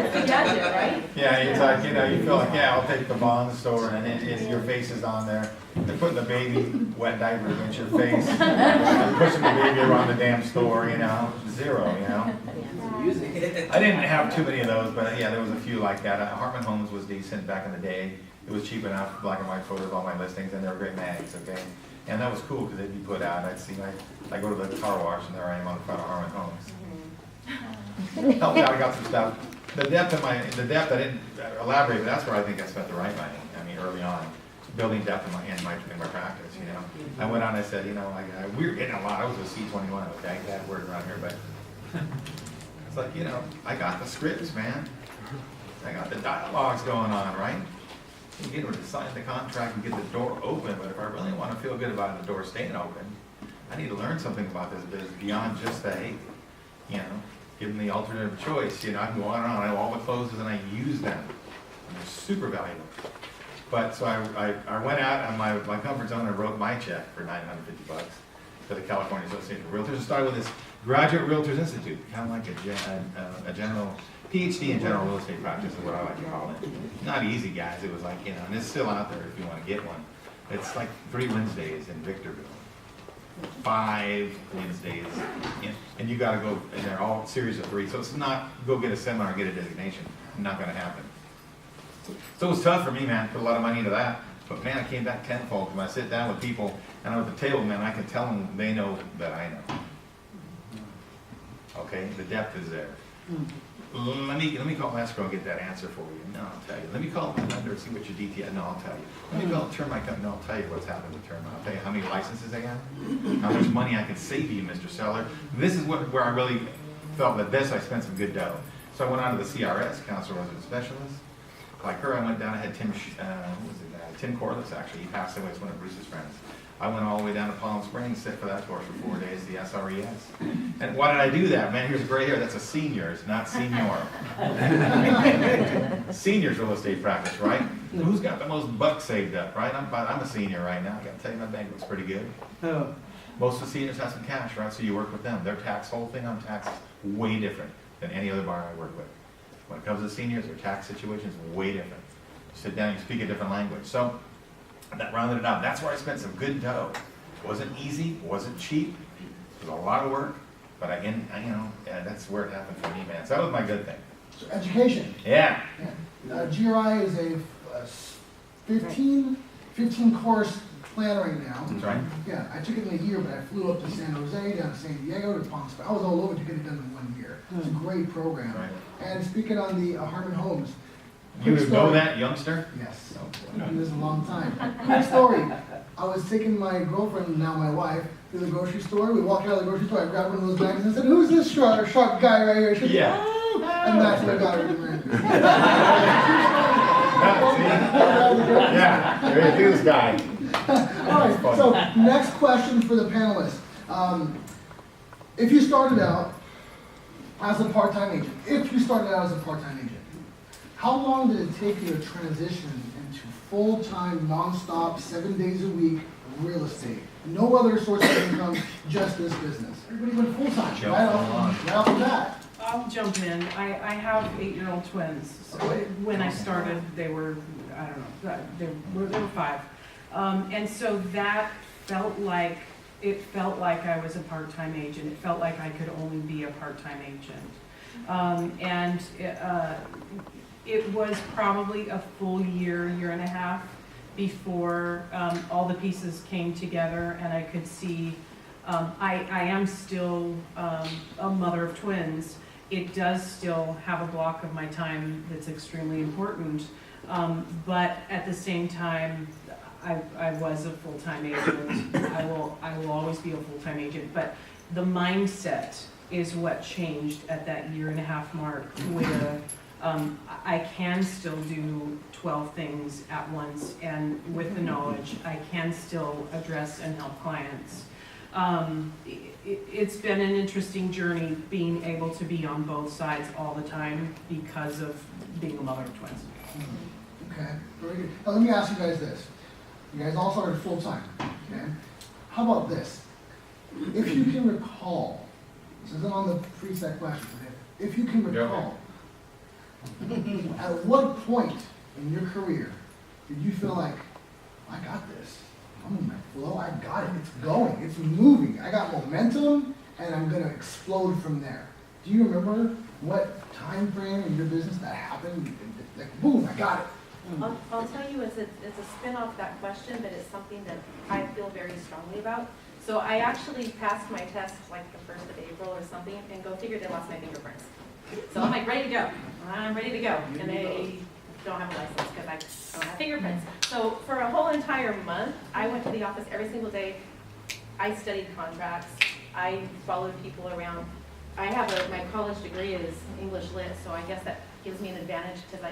[SPEAKER 8] It's a gadget, right?
[SPEAKER 7] Yeah, it's like, you feel like, yeah, I'll take the bond store, and your face is on there. They're putting the baby wet diaper against your face. They're pushing the baby around the damn store, zero, I didn't have too many of those, but yeah, there was a few like that. Hartman Homes was decent back in the day. It was cheap enough, black and white photos of all my listings, and they were great mags, okay? And that was cool because they'd be put out. I go to the car wash, and there I am on the front of Hartman Homes. Helped out, I got some stuff. The depth I didn't elaborate, but that's where I think I spent the right money. I mean, early on, building depth in my practice. I went on. I said, we were getting a lot. I was a C21, okay, that word around here, but it's like, I got the scripts, man. I got the dialogues going on, right? You get to sign the contract and get the door open, but if I really want to feel good about the door staying open, I need to learn something about this business beyond just the hate. Give them the alternative choice. I can go on and on. I have all the closes and I use them. and they're super valuable. But, so I went out on my comfort zone and wrote my check for $950 to the California Association of Realtors, and started with this Graduate Realtors Institute, kind of like a general, PhD in general real estate practice is what I like to call it. Not easy, guys, it was like, you know, and it's still out there if you want to get one. It's like 3 Wednesdays in Victorville, 5 Wednesdays, and you gotta go, and they're all series of 3, so it's not go get a seminar and get a designation, not gonna happen. So it was tough for me, man, put a lot of money into that, but man, I came back tenfold. When I sit down with people and I'm at the table, man, I can tell them they know that I know. Okay, the depth is there. Let me call escrow and get that answer for you. No, I'll tell you. Let me call my lender and see what your DTI. No, I'll tell you. Let me call termite company. No, I'll tell you what's happened with termite. I'll tell you how many licenses they have, how much money I can save you, Mr. Seller. This is where I really felt that I spent some good dough. So I went on to the CRS, Council Resident Specialist. Like her, I went down. I had Tim Corliss, actually. He passed away. It's one of Bruce's friends. I went all the way down to Palm Springs, sit for that course for 4 days, the SRES. And why did I do that? Man, here's a gray hair. That's a seniors, not senior. Seniors real estate practice, right? Who's got the most bucks saved up, right? I'm a senior right now. I got to tell you, my bank looks pretty good.
[SPEAKER 4] Oh.
[SPEAKER 7] Most of the seniors have some cash, right? So you work with them. Their whole thing on tax is way different than any other bar I work with. When it comes to seniors, their tax situation is way different. You sit down, you speak a different language. So that rounded it out. That's where I spent some good dough. It wasn't easy, it wasn't cheap. It was a lot of work, but that's where it happened for me, man. So that was my good thing.
[SPEAKER 1] So education.
[SPEAKER 7] Yeah.
[SPEAKER 1] GRI is a 15 course plan right now.
[SPEAKER 7] That's right.
[SPEAKER 1] Yeah, I took it in a year, but I flew up to San Jose, down to San Diego, to Palm Springs. I was all over to get it done in 1 year. It's a great program.
[SPEAKER 7] Right.
[SPEAKER 1] And speaking on the Harmon Homes.
[SPEAKER 7] You
[SPEAKER 1] quick
[SPEAKER 7] know
[SPEAKER 1] story.
[SPEAKER 7] that, youngster?
[SPEAKER 1] Yes. I've been doing this a long time. Quick story. I was taking my girlfriend, now my wife, to the grocery store. We walked out of the grocery store. I grabbed one of those bags and said, "Who's this sharp guy right here?" She said,
[SPEAKER 7] Yeah.
[SPEAKER 1] "Oh." And that's what I got her to marry me.
[SPEAKER 7] Yeah, you're this guy.
[SPEAKER 1] All right, so next question for the panelists. If you started out as a part-time agent, how long did it take you to transition into full-time, non-stop, 7 days a week real estate? No other source of income, just this business. Everybody went full-time, right off the bat.
[SPEAKER 9] I'll jump in. I have 8-year-old twins. So when I started, they were, I don't know, they were 5. And so that felt like I was a part-time agent. It felt like I could only be a part-time agent. It was probably a full year and a half before all the pieces came together and I could see I am still a mother of twins. It does still have a block of my time that's extremely important, but at the same time, I was a full-time agent. I will always be a full-time agent, but the mindset is what changed at that year and a half mark where I can still do 12 things at once, and with the knowledge, I can still address and help clients. It's been an interesting journey being able to be on both sides all the time because of being a mother of twins.
[SPEAKER 1] Okay, very good. Now let me ask you guys this. You guys all started full-time, okay? How about this? If you can recall, this isn't on the preset question, but if you can recall, at what point in your career did you feel like, I got this, I'm in my flow, I got it, it's going, it's moving, I got momentum, and I'm gonna explode from there? Do you remember what time frame in your business that happened? Like, boom, I got it.
[SPEAKER 8] I'll tell you, it's a spin off that question, but it's something that I feel very strongly about. So I actually passed my test like the 1st of April or something, and go figure they lost my fingerprints. So I'm like, ready to go. I'm ready to go. And they don't have a license because I don't have fingerprints. So for a whole entire month, I went to the office every single day. I studied contracts. I followed people around. I have my college degree is English Lit, so I guess that gives me an advantage because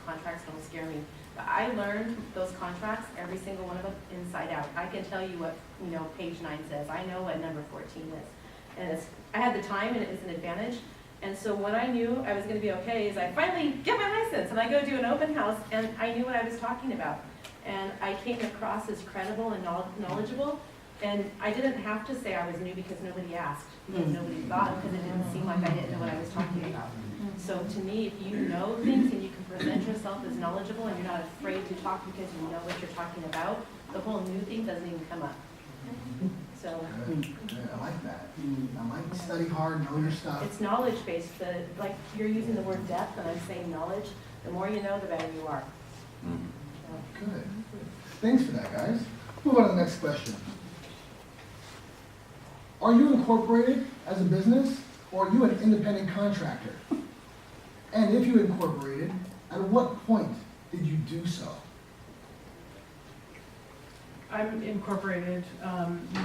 [SPEAKER 8] contracts don't scare me. But I learned those contracts, every single one of them, inside out. I can tell you what page 9 says. I know what number 14 is. And I had the time, and it was an advantage. And so when I knew I was gonna be okay, is I finally get my license, and I go do an open house, and I knew what I was talking about. And I came across as credible and knowledgeable, and I didn't have to say I was new because nobody asked, because nobody thought, because it didn't seem like I didn't know what I was talking about. So to me, if you know things and you can present yourself as knowledgeable and you're not afraid to talk because you know what you're talking about, the whole new thing doesn't even come up. So
[SPEAKER 1] Good. I like that. I like study hard, know your stuff.
[SPEAKER 8] it's knowledge based. Like you're using the word depth and I'm saying knowledge. The more you know, the better you are. So,
[SPEAKER 1] Good. Thanks for that, guys. Move on to the next question. Are you incorporated as a business, or are you an independent contractor? And if you incorporated, at what point did you do so?
[SPEAKER 9] I'm incorporated.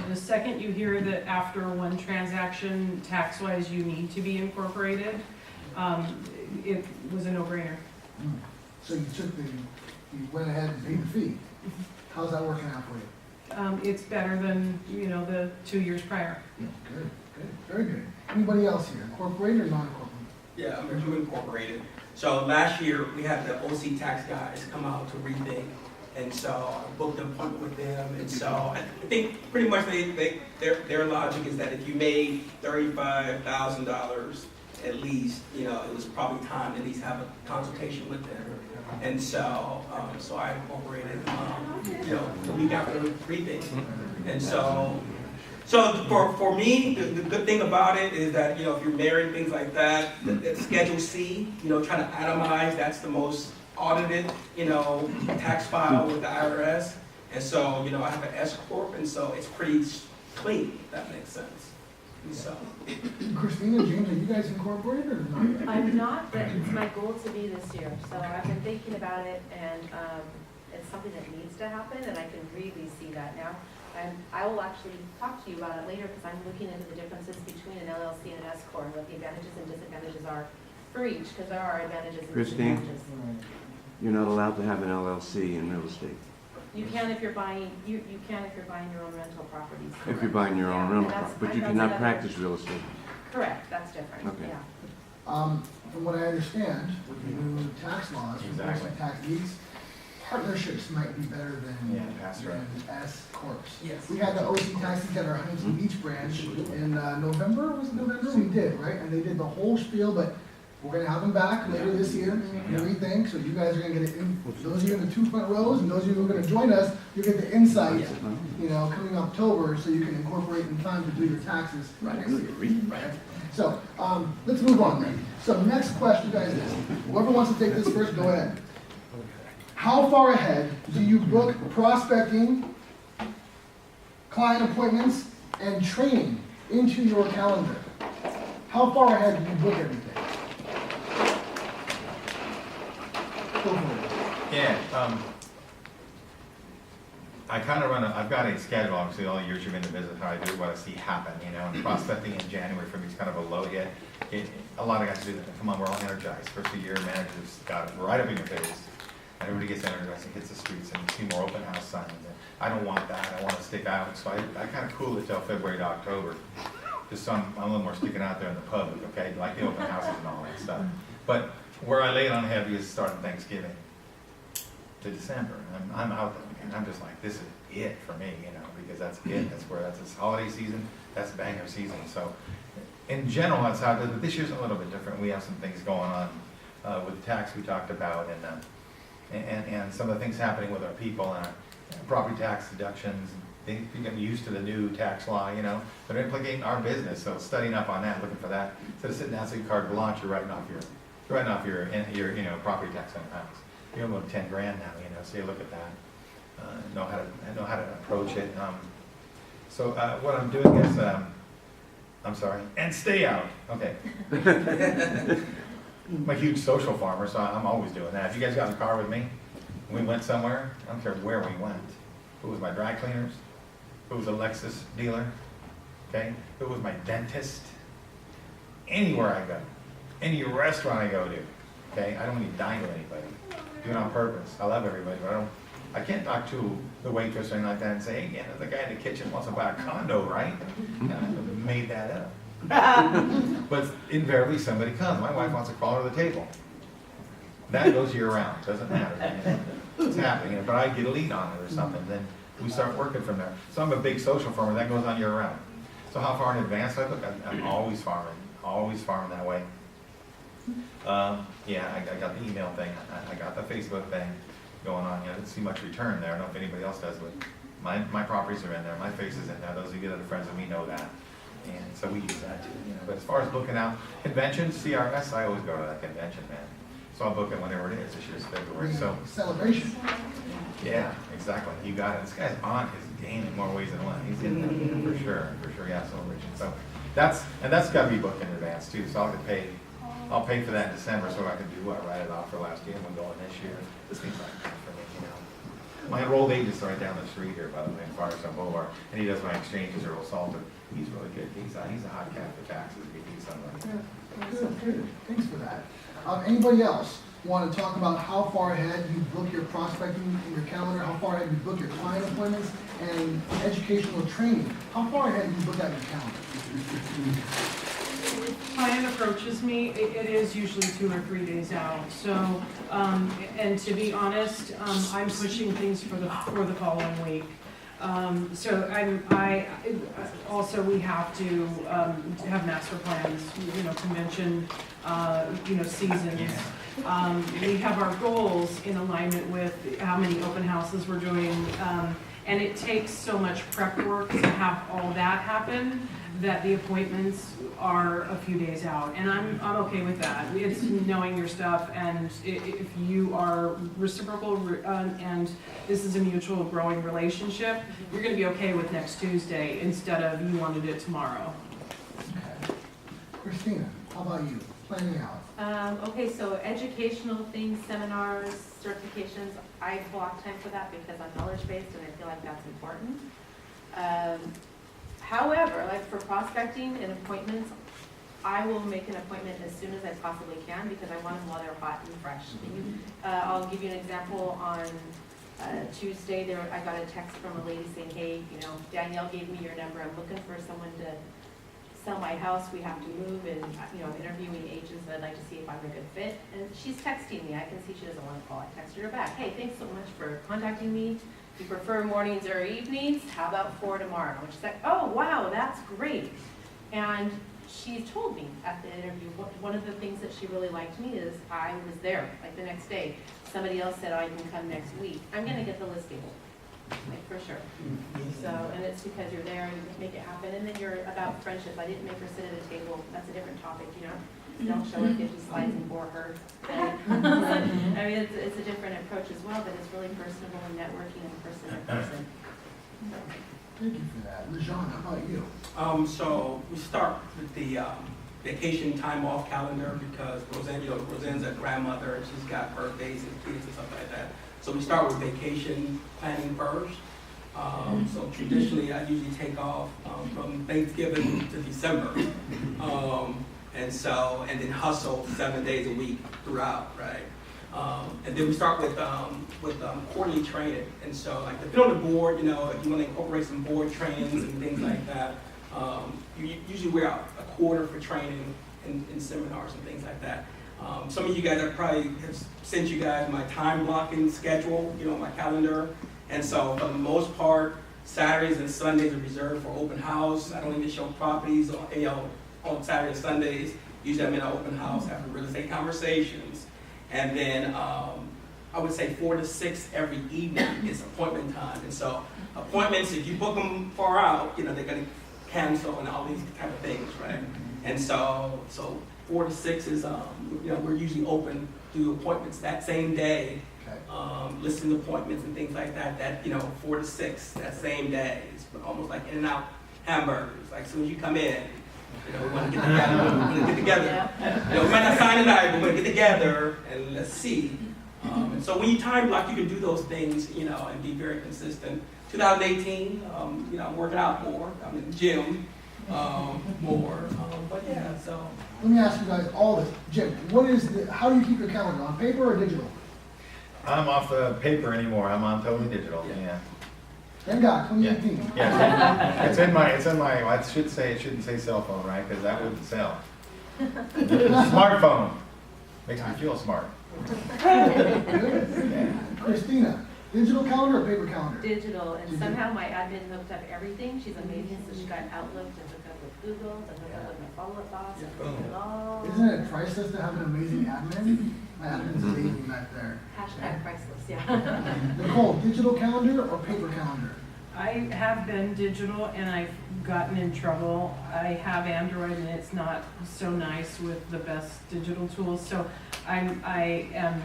[SPEAKER 9] The second you hear that after one transaction, tax-wise, you need to be incorporated, it was a no-brainer.
[SPEAKER 1] So you went ahead and paid the fee. How's that working out for you?
[SPEAKER 9] It's better than, the 2 years prior.
[SPEAKER 1] Good, very good. Anybody else here, incorporated or non-incorporated?
[SPEAKER 5] Yeah, I'm incorporated. So last year, we had the OC tax guys come out to REthink, and so I booked an appointment with them, and so I think pretty much their logic is that if you made $35,000 at least, it was probably time to at least have a consultation with them. And so, so I incorporated, the week after REthink. And so for me, the good thing about it is that, if you're married, things like that, that Schedule C, trying to itemize, that's the most audited, tax file with the IRS. And so, I have an S Corp, and so it's pretty clean, if that makes sense. And so.
[SPEAKER 1] Kristina, James, are you guys incorporated or not?
[SPEAKER 8] I'm not, but it's my goal to be this year. So I've been thinking about it, and it's something that needs to happen, and I can really see that now. And I will actually talk to you about it later because I'm looking into the differences between an LLC and an S Corp, what the advantages and disadvantages are for each, because there are advantages and
[SPEAKER 6] Christine?
[SPEAKER 8] disadvantages.
[SPEAKER 6] You're not allowed to have an LLC in real estate.
[SPEAKER 8] You can if you're buying, you can if you're buying your own rental properties.
[SPEAKER 6] If you're buying your own
[SPEAKER 8] Yeah,
[SPEAKER 6] rental
[SPEAKER 8] that's-
[SPEAKER 6] property, but you
[SPEAKER 8] that's
[SPEAKER 6] cannot
[SPEAKER 8] another-
[SPEAKER 6] practice real estate.
[SPEAKER 8] Correct, that's different,
[SPEAKER 6] Okay.
[SPEAKER 8] yeah.
[SPEAKER 1] From what I understand, with the new tax laws, with
[SPEAKER 7] Exactly.
[SPEAKER 1] tax deeds, partnerships might be better than
[SPEAKER 7] That's right.
[SPEAKER 1] S Corps.
[SPEAKER 5] Yes.
[SPEAKER 1] We had the OC taxis at our Huntington Beach branch in November, was it November? We did, right? And they did the whole spiel, but we're gonna have them back later this year, and REthink, so you guys are gonna get it in, those of you in the 2 front rows, and those of you who are gonna join us, you get the insight, coming October, so you can incorporate in time to do your taxes next year. Right? So, let's move on then. So next question, guys, is, whoever wants to take this first, go ahead. How far ahead do you book prospecting, client appointments, and training into your calendar? How far ahead do you book everything? Go for it.
[SPEAKER 7] Yeah, I kind of I've got a schedule, obviously, all the years you've been in the business, how I do what I see happen, and prospecting in January for me is kind of a low hit. A lot of guys do that, come on, we're all energized. First of the year, managers got it right up in your face. Everybody gets energized and hits the streets, and you see more open house signs. And I don't want that, I want to stick out, so I kind of cool it till February to October. Just so I'm a little more sticking out there in the public, okay, like the open houses and all that stuff. But where I lay it on heavy is starting Thanksgiving to December. I'm out there, and I'm just like, this is it for me, because that's it. That's this holiday season, that's banger season. So in general, that's how it is, but this year's a little bit different. We have some things going on with tax we talked about, and some of the things happening with our people and our property tax deductions. They get used to the new tax law, that are implicating our business. So studying up on that, looking for that. Instead of sitting down, saying carte blanche, you're writing off your property tax on the house. You're about 10 grand now, so you look at that, know how to approach it. So what I'm doing is, I'm sorry, and stay out. Okay. I'm a huge social farmer, so I'm always doing that. If you guys got in the car with me, we went somewhere, I don't care where we went. If it was my dry cleaners, if it was a Lexus dealer, okay? If it was my dentist, anywhere I go, any restaurant I go to, okay? I don't want to dine with anybody. Do it on purpose. I love everybody, but I can't talk to the waitress or anything like that and say, hey, the guy in the kitchen wants to buy a condo, right? I made that up. But invariably, somebody comes. My wife wants to crawl under the table. That goes year round, doesn't matter. It's happening, but I get a lead on it or something, then we start working from there. So I'm a big social farmer, that goes on year round. So how far in advance I look? I'm always farming that way. Yeah, I got the email thing, I got the Facebook thing going on. I didn't see much return there. I don't know if anybody else does, but my properties are in there, my face is in there. Those of you that are friends with me know that. And so we use that too. But as far as booking out conventions, CRS, I always go to that convention, man. So I'll book it whenever it is. This year's February, so.
[SPEAKER 1] Celebration.
[SPEAKER 7] Yeah, exactly. You got it. This guy's on his game in more ways than one. He's in there for sure, yeah, celebration. So that's got to be booked in advance too. So I'll I'll pay for that in December so I can do what, write it off for last year and we'll go in this year. This seems like fun for me, My enrolled agent is right down the street here, by the way, in Firestone Boulevard, and he does my exchanges, Earl Salter. He's really good. He's a hot cat for taxes. He needs somebody.
[SPEAKER 1] Good. Thanks for that. Anybody else want to talk about how far ahead you book your prospecting in your calendar, how far ahead you book your client appointments and educational training? How far ahead do you book out your calendar?
[SPEAKER 9] Client approaches me, it is usually 2 or 3 days out. So, and to be honest, I'm pushing things for the following week. So I also, we have to have master plans, convention, seasons. We have our goals in alignment with how many open houses we're doing. And it takes so much prep work to have all that happen that the appointments are a few days out. And I'm okay with that. It's knowing your stuff, and if you are reciprocal and this is a mutual growing relationship, you're gonna be okay with next Tuesday instead of you wanted it tomorrow.
[SPEAKER 1] Okay. Kristina, how about you? Planning out.
[SPEAKER 8] Okay, so educational things, seminars, certifications, I block time for that because I'm knowledge-based and I feel like that's important. However, like for prospecting and appointments, I will make an appointment as soon as I possibly can because I want them while they're hot and fresh. I'll give you an example. On Tuesday, I got a text from a lady saying, hey, Danielle gave me your number. I'm looking for someone to sell my house. We have to move, and I'm interviewing agents, and I'd like to see if I'm a good fit. And she's texting me. I can see she doesn't want to call. I texted her back. Hey, thanks so much for contacting me. If you prefer mornings or evenings, how about 4 tomorrow? And she's like, oh, wow, that's great. And she told me at the interview, one of the things that she really liked me is I was there, like the next day. Somebody else said, oh, I can come next week. I'm going to get the listing, like for sure. So, and it's because you're there and you make it happen. And then you're about friendship. I didn't make her sit at a table. That's a different topic, Don't show her 50 slides and bore her. I mean, it's a different approach as well, but it's really personable and networking and person to person.
[SPEAKER 1] Thank you for that. Lejon, how about you?
[SPEAKER 5] So we start with the vacation time off calendar because Roseanne's a grandmother and she's got birthdays and kids and stuff like that. So we start with vacation planning first. So traditionally, I usually take off from Thanksgiving to December. And then hustle 7 days a week throughout, right? And then we start with quarterly training. And so, like, if you're on the board, if you want to incorporate some board trainings and things like that, you usually wear out a quarter for training and seminars and things like that. Some of you guys, I probably have sent you guys my time blocking schedule, my calendar. And so, for the most part, Saturdays and Sundays are reserved for open house. I don't even show properties on Saturdays and Sundays. Usually I'm in an open house having real estate conversations. And then I would say 4 to 6 every evening is appointment time. And so appointments, if you book them far out, they're going to cancel and all these type of things, right? And so 4 to 6 is, we're usually open to do appointments that same day. Listing appointments and things like that, 4 to 6 that same day. It's almost like In-N-Out hamburgers. Like, as soon as you come in, we want to get together. We might not sign tonight, but we're going to get together and let's see. And so when you time block, you can do those things, and be very consistent. 2018, I'm working out more. I'm in the gym more. But yeah, so.
[SPEAKER 1] Let me ask you guys all this. Jim, how do you keep your calendar, on paper or digital?
[SPEAKER 7] I'm off the paper anymore. I'm on totally digital, yeah.
[SPEAKER 1] Thank God, 2018.
[SPEAKER 7] Yeah, it's in my, well, it shouldn't say cell phone, right, because that wouldn't sell. Smartphone, makes me feel smart.
[SPEAKER 1] Kristina, digital calendar or paper calendar?
[SPEAKER 8] Digital, and somehow my admin hooked up everything. She's amazing, so she got Outlook to hook up with Google, to hook up with my follow-up box, and hook it all.
[SPEAKER 1] Isn't it priceless to have an amazing admin? My admin's amazing back there.
[SPEAKER 8] Hashtag priceless, yeah.
[SPEAKER 1] Nicole, digital calendar or paper calendar?
[SPEAKER 9] I have been digital and I've gotten in trouble. I have Android and it's not so nice with the best digital tools, so I am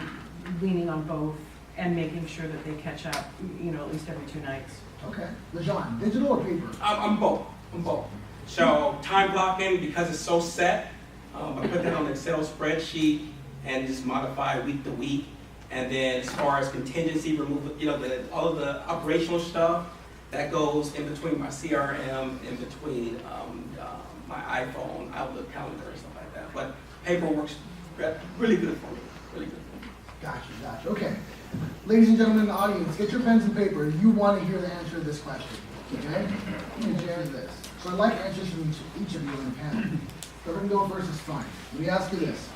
[SPEAKER 9] leaning on both and making sure that they catch up, you know, at least every 2 nights.
[SPEAKER 1] Okay. Lejon, digital or paper?
[SPEAKER 5] I'm both. So time blocking, because it's so set, I put that on an Excel spreadsheet and just modify week to week. And then as far as contingency removal, you know, all of the operational stuff, that goes in between my CRM, in between my iPhone, Outlook calendar, and stuff like that. But paper works really good for me, really good for me.
[SPEAKER 1] Gotcha. Okay. Ladies and gentlemen in the audience, get your pens and paper. You want to hear the answer to this question, okay? Let me share this. So I'd like answers from each of you in the panel. Whoever can go first is fine. Let me ask you this.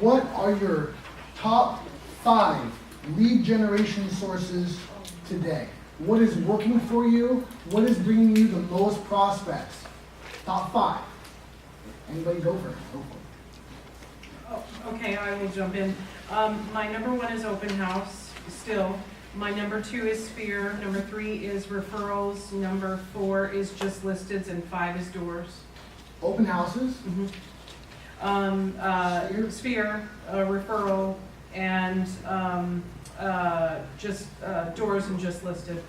[SPEAKER 1] What are your top 5 lead generation sources today? What is working for you? What is bringing you the most prospects? Top 5. Anybody go first? Go for it.
[SPEAKER 9] Oh, okay, I will jump in. My number 1 is open house, still. My number 2 is Sphere. Number 3 is referrals. Number 4 is just listeds, and 5 is doors.
[SPEAKER 1] Open houses?
[SPEAKER 9] Sphere, referral, and just doors and just listed.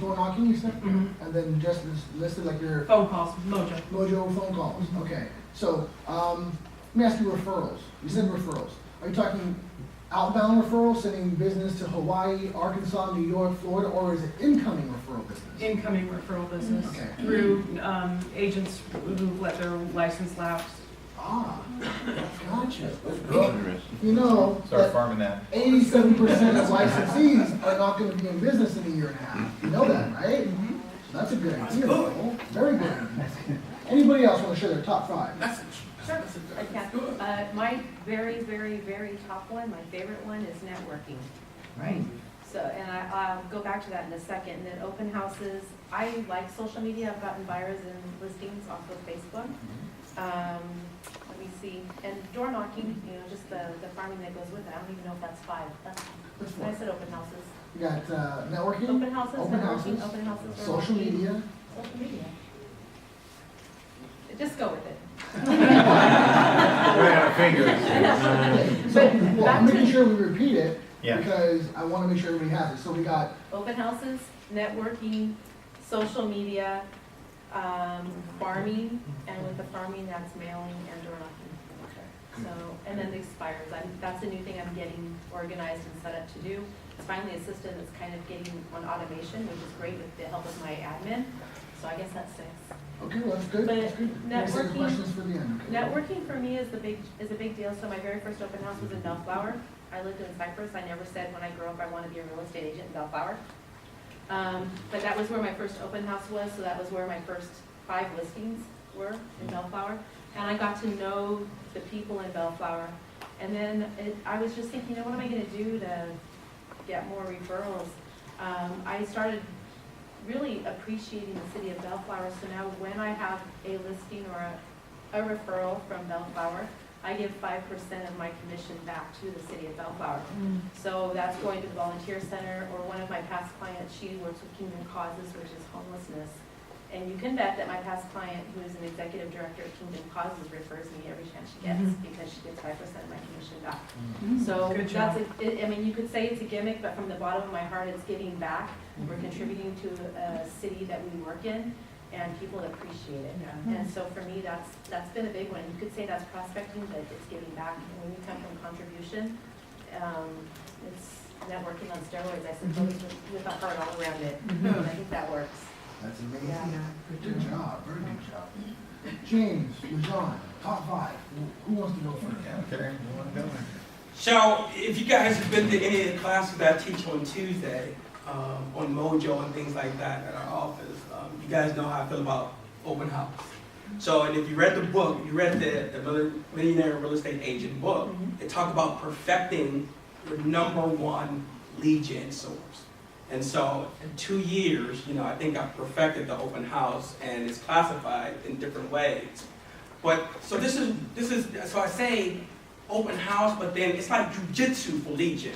[SPEAKER 1] Door knocking, you said?
[SPEAKER 9] Mhm.
[SPEAKER 1] And then just listed like your
[SPEAKER 9] Phone calls, Mojo.
[SPEAKER 1] Mojo phone calls. Okay. So, let me ask you referrals. You said referrals. Are you talking outbound referrals, sending business to Hawaii, Arkansas, New York, Florida, or is it incoming referral business?
[SPEAKER 9] Incoming referral business
[SPEAKER 1] Okay.
[SPEAKER 9] through agents who've let their license lapse.
[SPEAKER 1] Ah, gotcha.
[SPEAKER 6] Interesting.
[SPEAKER 1] You know,
[SPEAKER 7] Start
[SPEAKER 1] that
[SPEAKER 7] farming that.
[SPEAKER 1] 87% of licensees are not gonna be in business in a year and a half. You know that, right? So that's a good idea, Nicole. Very good. Anybody else wanna share their top 5?
[SPEAKER 8] Sure, I can. My very, very, very top one, my favorite one is networking, right? So, and I'll go back to that in a second. And then open houses, I like social media. I've gotten buyers and listings off of Facebook. Let me see, and door knocking, you know, just the farming that goes with it. I don't even know if that's 5. That's, I said open houses.
[SPEAKER 1] You got, networking?
[SPEAKER 8] Open houses,
[SPEAKER 1] Open
[SPEAKER 8] networking,
[SPEAKER 1] houses,
[SPEAKER 8] open houses. door
[SPEAKER 1] social
[SPEAKER 8] knocking.
[SPEAKER 1] media.
[SPEAKER 8] Social media. Just go with it.
[SPEAKER 7] Right out of fingers.
[SPEAKER 1] Okay, so, well, I'm making sure we repeat it,
[SPEAKER 7] Yeah.
[SPEAKER 1] because I wanna make sure everybody has it. So we got
[SPEAKER 8] Open houses, networking, social media, farming, and with the farming, that's mailing and door knocking. So, and then the expires, that's a new thing I'm getting organized and set up to do. It's finally a system that's kind of getting on automation, which is great with the help of my admin. So I guess that's 6.
[SPEAKER 1] okay, well, that's good,
[SPEAKER 8] But
[SPEAKER 1] that's good. We'll save the
[SPEAKER 8] networking-
[SPEAKER 1] questions for the end, okay?
[SPEAKER 8] Networking for me is a big deal. So my very first open house was in Bellflower. I lived in Cypress. I never said when I grow up I want to be a real estate agent in Bellflower. But that was where my first open house was, so that was where my first 5 listings were in Bellflower. And I got to know the people in Bellflower. And then I was just thinking, you know, what am I gonna do to get more referrals? I started really appreciating the city of Bellflower, so now when I have a listing or a referral from Bellflower, I give 5% of my commission back to the city of Bellflower. So that's going to the volunteer center, or one of my past clients, she works with Kingdom Causes, which is homelessness. And you can bet that my past client, who is an executive director at Kingdom Causes, refers me every chance she gets, because she gets 5% of my commission back. So
[SPEAKER 9] Good
[SPEAKER 8] that's,
[SPEAKER 9] job.
[SPEAKER 8] I mean, you could say it's a gimmick, but from the bottom of my heart, it's giving back. We're contributing to a city that we work in, and people appreciate it.
[SPEAKER 9] Yeah.
[SPEAKER 8] And so for me, that's been a big one. You could say that's prospecting, but it's giving back. And when you come from contribution, it's networking on steroids, I suppose, with a heart all around it. And I think that works.
[SPEAKER 1] That's amazing.
[SPEAKER 8] Yeah.
[SPEAKER 1] Good job, very good job. James, Lejon, top 5. Who wants to go first?
[SPEAKER 7] Yeah, okay, you wanna go?
[SPEAKER 5] So if you guys have been to any of the classes that I teach on Tuesday, on Mojo and things like that at our office. You guys know how I feel about open house. So, and if you read the book, you read the Millionaire Real Estate Agent book, it talked about perfecting your #1 lead gen source. And so in 2 years, you know, I think I've perfected the open house and it's classified in different ways. But, so this is, so I say open house, but then it's like jujitsu for lead gen.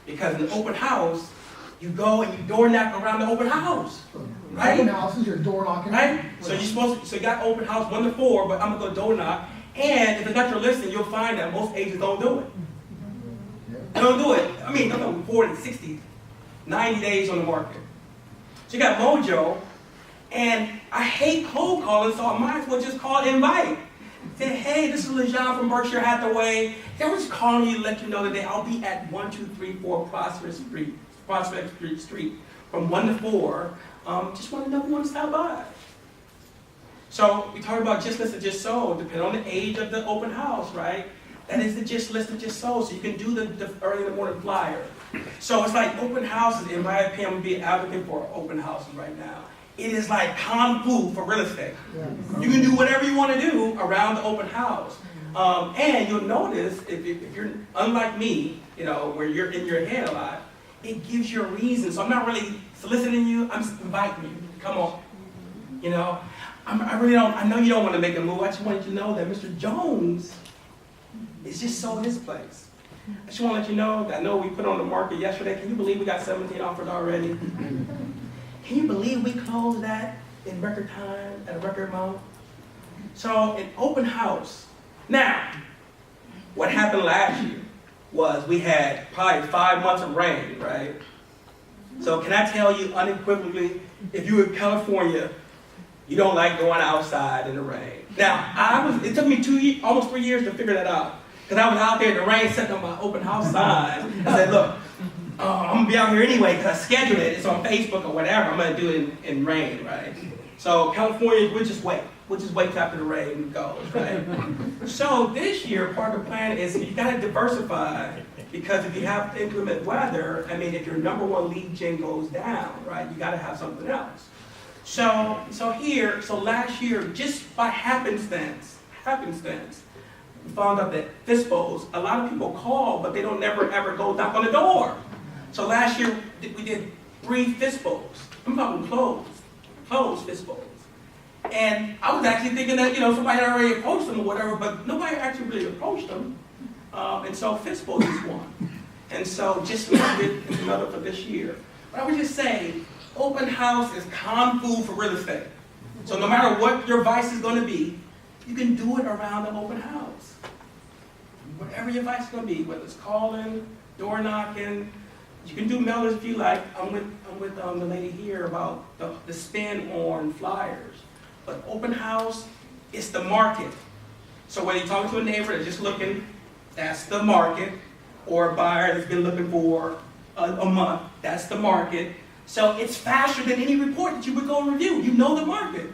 [SPEAKER 5] Because in open house, you go and you door knock around the open house, right?
[SPEAKER 1] Open houses, you're door knocking.
[SPEAKER 5] Right? So so you got open house 1 to 4, but I'm gonna go door knock. And if it's not your listing, you'll find that most agents don't do it. They don't do it. I mean, they'll go 40, 60, 90 days on the market. So you got Mojo, and I hate cold calling, so I might as well just call invite. Say, hey, this is Lejon from Berkshire Hathaway. They were just calling you to let you know that I'll be at 1234 Prospect Street from 1 to 4. Just want to know if you want to stop by. So we talk about just list of just sold, depending on the age of the open house, right? That is the just list of just sold. So you can do the early in the morning flyer. So it's like open houses, in my opinion, I'm going to be an advocate for open houses right now. It is like kung fu for real estate. You can do whatever you want to do around the open house. And you'll notice, if you're unlike me, you know, where you're in your head a lot, it gives you a reason. So I'm not really soliciting you, I'm just inviting you. Come on. You know, I really don't, I know you don't want to make a move. I just want you to know that Mr. Jones is just sold his place. I just want to let you know that I know we put on the market yesterday. Can you believe we got 17 offers already? Can you believe we closed that in record time, at a record amount? So, an open house. Now, what happened last year was we had probably 5 months of rain, right? So can I tell you unequivocally, if you're in California, you don't like going outside in the rain. Now, it took me almost 3 years to figure that out. Because I was out there in the rain setting up my open house signs. I said, look, I'm going to be out here anyway because I scheduled it. It's on Facebook or whatever. I'm going to do it in rain, right? So California, we'll just wait. We'll just wait till after the rain goes, right? So this year, part of the plan is you got to diversify because if you have inclement weather, I mean, if your #1 lead gen goes down, right, you got to have something else. So last year, just by happenstance, we found out that FISBOs, a lot of people call, but they don't never ever go knock on the door. So last year, we did 3 FISBOs. I'm talking closed FISBOs. And I was actually thinking that, you know, somebody had already approached them or whatever, but nobody actually really approached them. And so FISBOs is one. And so just did another for this year. But I would just say, open house is kung fu for real estate. So no matter what your vice is going to be, you can do it around the open house. Whatever your vice is going to be, whether it's calling, door knocking, you can do mailers if you like. I'm with the lady here about the spin on flyers. But open house, it's the market. So whether you're talking to a neighbor that's just looking, that's the market. Or a buyer that's been looking for a month, that's the market. So it's faster than any report that you would go and review. You know the market.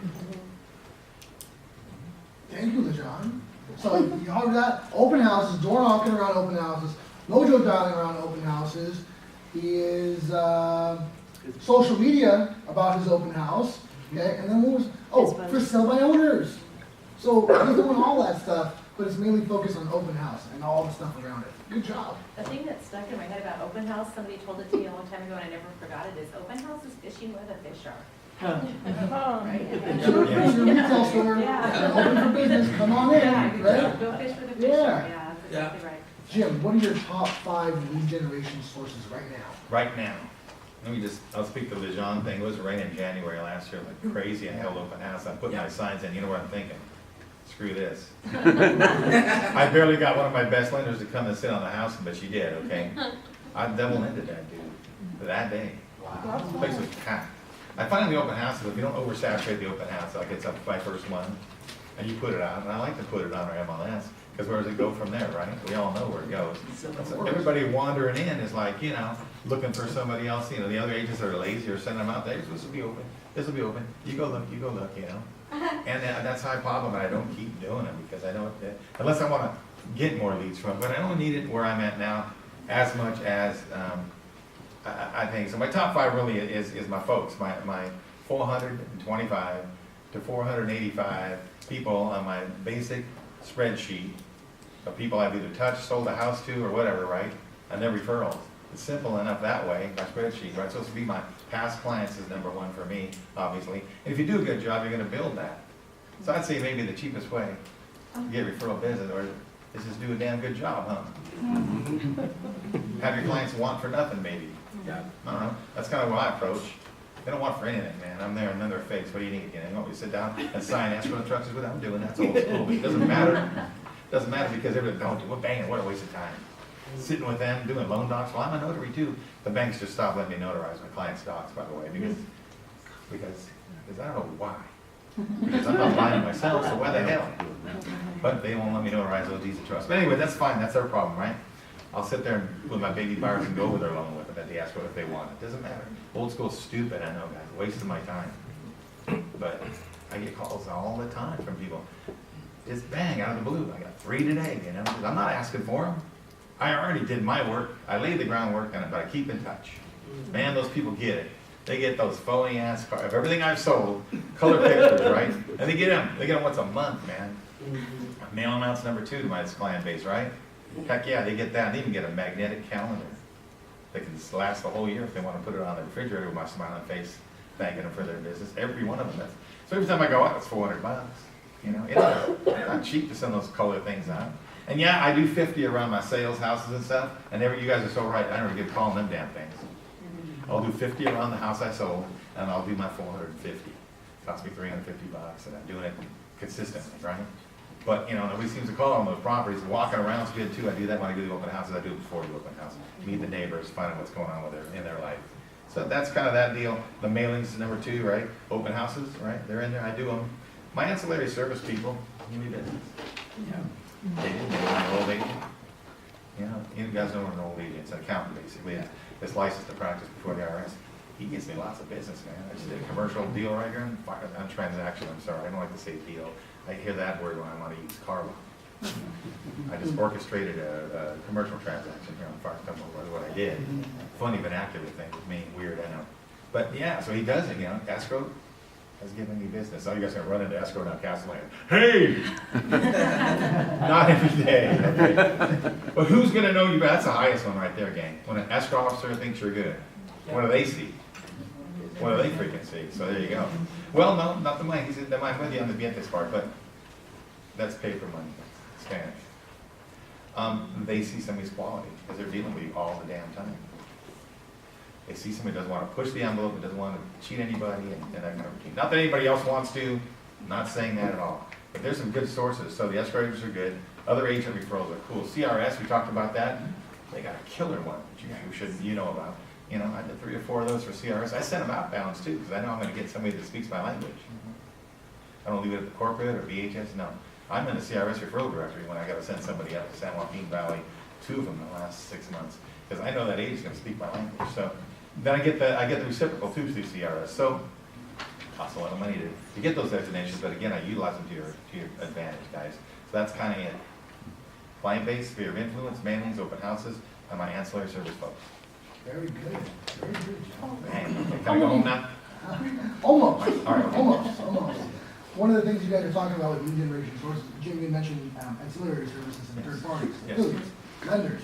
[SPEAKER 1] Thank you, Lejon. So you heard that, open houses, door knocking around open houses, Mojo dialing around open houses. He is social media about his open house. Okay, and then what was, for sale by owners. So he's doing all that stuff, but it's mainly focused on open house and all the stuff around it. Good job.
[SPEAKER 8] The thing that stuck in my head about open house, somebody told it to me a long time ago and I never forgot it, is open house is fishing where the fish are. Right?
[SPEAKER 1] It's your retail store,
[SPEAKER 8] Yeah.
[SPEAKER 1] open for business, come on in,
[SPEAKER 8] Yeah,
[SPEAKER 1] right?
[SPEAKER 8] go fish where the fish
[SPEAKER 1] Yeah.
[SPEAKER 8] are, yeah, that's exactly right.
[SPEAKER 1] Jim, what are your top 5 lead generation sources right now?
[SPEAKER 7] Right now, I'll speak to the Lejon thing. It was raining in January last year like crazy. I held open house. I put my signs in. You know what I'm thinking? Screw this. I barely got one of my best lenders to come and sit on the house, but she did, okay? I double-ended that dude for that day. Wow. The place was packed. I find in the open houses, if you don't oversaturate the open house, like it's up my first one, and you put it out, and I like to put it on our MLS, because where does it go from there, right? We all know where it goes. So everybody wandering in is like, you know, looking for somebody else. You know, the other agents that are lazy are sending them out there. This will be open. This will be open. You go look, you know. And that's my problem, and I don't keep doing it because I don't, unless I want to get more leads from it. But I don't need it where I'm at now as much as I think, so my top 5 really is my folks, my 425 to 485 people on my basic spreadsheet of people I've either touched, sold a house to, or whatever, right? And their referrals. It's simple enough that way, my spreadsheet, right? So it's to be my past clients is number 1 for me, obviously. And if you do a good job, you're gonna build that. So I'd say maybe the cheapest way to get referral business or is just do a damn good job, huh? Have your clients want for nothing, maybe.
[SPEAKER 5] Yeah.
[SPEAKER 7] I don't know. That's kind of what I approach. They don't want for anything, man. I'm there in their face. What do you need? You want me to sit down and sign escrow instructions? What I'm doing, that's old school. But it doesn't matter. It doesn't matter because everybody don't do it. Bang, what a waste of time. Sitting with them, doing loan docs. Well, I'm a notary too. The banks just stopped letting me notarize my clients' docs, by the way, because I don't know why. Because I'm not buying it myself, so why the hell? But they won't let me notarize those deeds of trust. But anyway, that's fine. That's their problem, right? I'll sit there with my baby buyers and go over their loan with them at the escrow if they want it. Doesn't matter. Old school's stupid, I know, guys. Wasting my time. But I get calls all the time from people. It's bang, out of the blue. I got 3 today, you know. I'm not asking for them. I already did my work. I laid the groundwork on it, but I keep in touch. Man, those people get it. They get those phony ass cards of everything I've sold, color pictures, right? And they get them. They get them once a month, man. Mail amounts number 2 to my client base, right? Heck yeah, they get that. They even get a magnetic calendar that can last the whole year if they want to put it on the refrigerator with my smiling face, thanking them for their business. Every one of them. So every time I go out, it's $400. You know, it's not cheap to send those color things out. And yeah, I do 50 around my sales houses and stuff. And you guys are so right. I never get calling them damn things. I'll do 50 around the house I sold, and I'll do my 450. Cost me $350, and I'm doing it consistently, right? But, you know, nobody seems to call on those properties. Walking around's good too. I do that when I do the open houses. I do it before the open house. Meet the neighbors, find out what's going on in their life. So that's kind of that deal. The mailings is number 2, right? Open houses, right? They're in there. I do them. My ancillary service people, give me business. Yeah. They didn't know an old agent. You guys know what an old agent's an accountant, basically. It's licensed to practice before the IRS. He gets me lots of business, man. I just did a commercial deal right here. Not transaction, I'm sorry. I don't like to say deal. I hear that word when I want to use car lot. I just orchestrated a commercial transaction here on Farm Temple, what I did. Funny vernacular thing with me, weird, I know. But yeah, so he does it, you know. Escrow has given me business. Some of you guys are going to run into escrow now, Castellan. Hey! Not every day. Okay. But who's going to know you? That's the highest one right there, gang. When an escrow officer thinks you're good, what do they see? What do they freaking see? So there you go. Well, no, not the money. He said, I'm with you on the Vientis part, but that's paper money. Spanish. They see somebody's quality because they're dealing with you all the damn time. They see somebody who doesn't want to push the envelope and doesn't want to cheat anybody and that kind of routine. Not that anybody else wants to, not saying that at all. But there's some good sources. So the escrow agents are good. Other agent referrals are cool. CRS, we talked about that. They got a killer one, which you know about. You know, I did 3 or 4 of those for CRS. I sent them outbounds too, because I know I'm going to get somebody that speaks my language. I don't leave it at the corporate or BHHS, no. I'm in the CRS referral directory when I got to send somebody up to San Joaquin Valley, 2 of them in the last 6 months, because I know that agent's going to speak my language. So then I get the reciprocal too through CRS. So it costs a lot of money to get those designations, but again, I utilize them to your advantage, guys. So that's kind of it. Client base, sphere of influence, mailings, open houses, and my ancillary service folks.
[SPEAKER 1] Very good. Very good job.
[SPEAKER 7] Man, can I go home now?
[SPEAKER 1] Almost.
[SPEAKER 7] All right.
[SPEAKER 1] Almost. One of the things you guys are talking about with lead generation sources, Jim, you mentioned ancillary services and third parties,
[SPEAKER 7] Yes.
[SPEAKER 1] affiliates, lenders.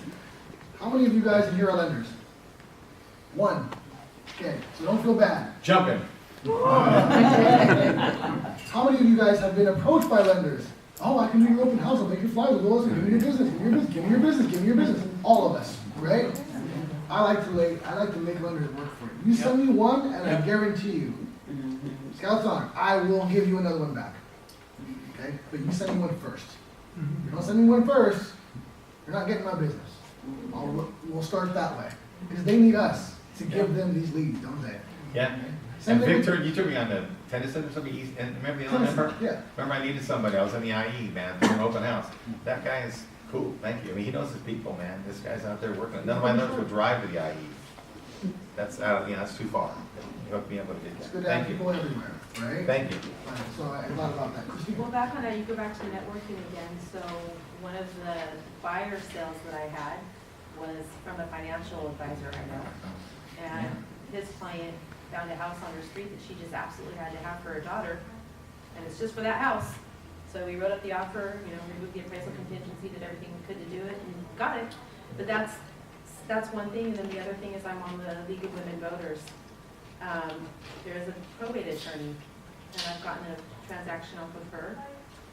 [SPEAKER 1] How many of you guys in here are lenders? 1. Okay, so don't feel bad.
[SPEAKER 7] Jump in.
[SPEAKER 1] How many of you guys have been approached by lenders? Oh, I can do your open house, I'll make you fly with Willis, give me your business, give me your business, give me your business, give me your business. All of us, right? I like to make lenders work for you. You send me one, and I guarantee you, Scout's honor, I will give you another one back. Okay? But you send me one first. If you don't send me one first, you're not getting my business. We'll start that way. Because they need us to give them these leads, don't they?
[SPEAKER 7] Yeah.
[SPEAKER 1] Same
[SPEAKER 7] And
[SPEAKER 1] thing-
[SPEAKER 7] Victor, you took me on the Tennyson or something, and remember the other member?
[SPEAKER 1] Yeah.
[SPEAKER 7] Remember I needed somebody, I was in the IE, man, for an open house. That guy is cool, thank you. I mean, he knows his people, man. This guy's out there working. None of my members would drive to the IE. That's out, that's too far. You hooked me up with
[SPEAKER 1] It's
[SPEAKER 7] it.
[SPEAKER 1] good to have
[SPEAKER 7] Thank you.
[SPEAKER 1] people everywhere, right?
[SPEAKER 7] Thank you.
[SPEAKER 1] Right, so I thought about that. Kristina?
[SPEAKER 8] Well, back on that, you go back to networking again. So one of the buyer sales that I had was from a financial advisor I know. And his client found a house on her street that she just absolutely had to have for her daughter, and it's just for that house. So we wrote up the offer, removed the appraisal contingency, did everything we could to do it, and got it. But that's one thing, and then the other thing is I'm on the League of Women Voters. There is a probate attorney, and I've gotten a transaction off of her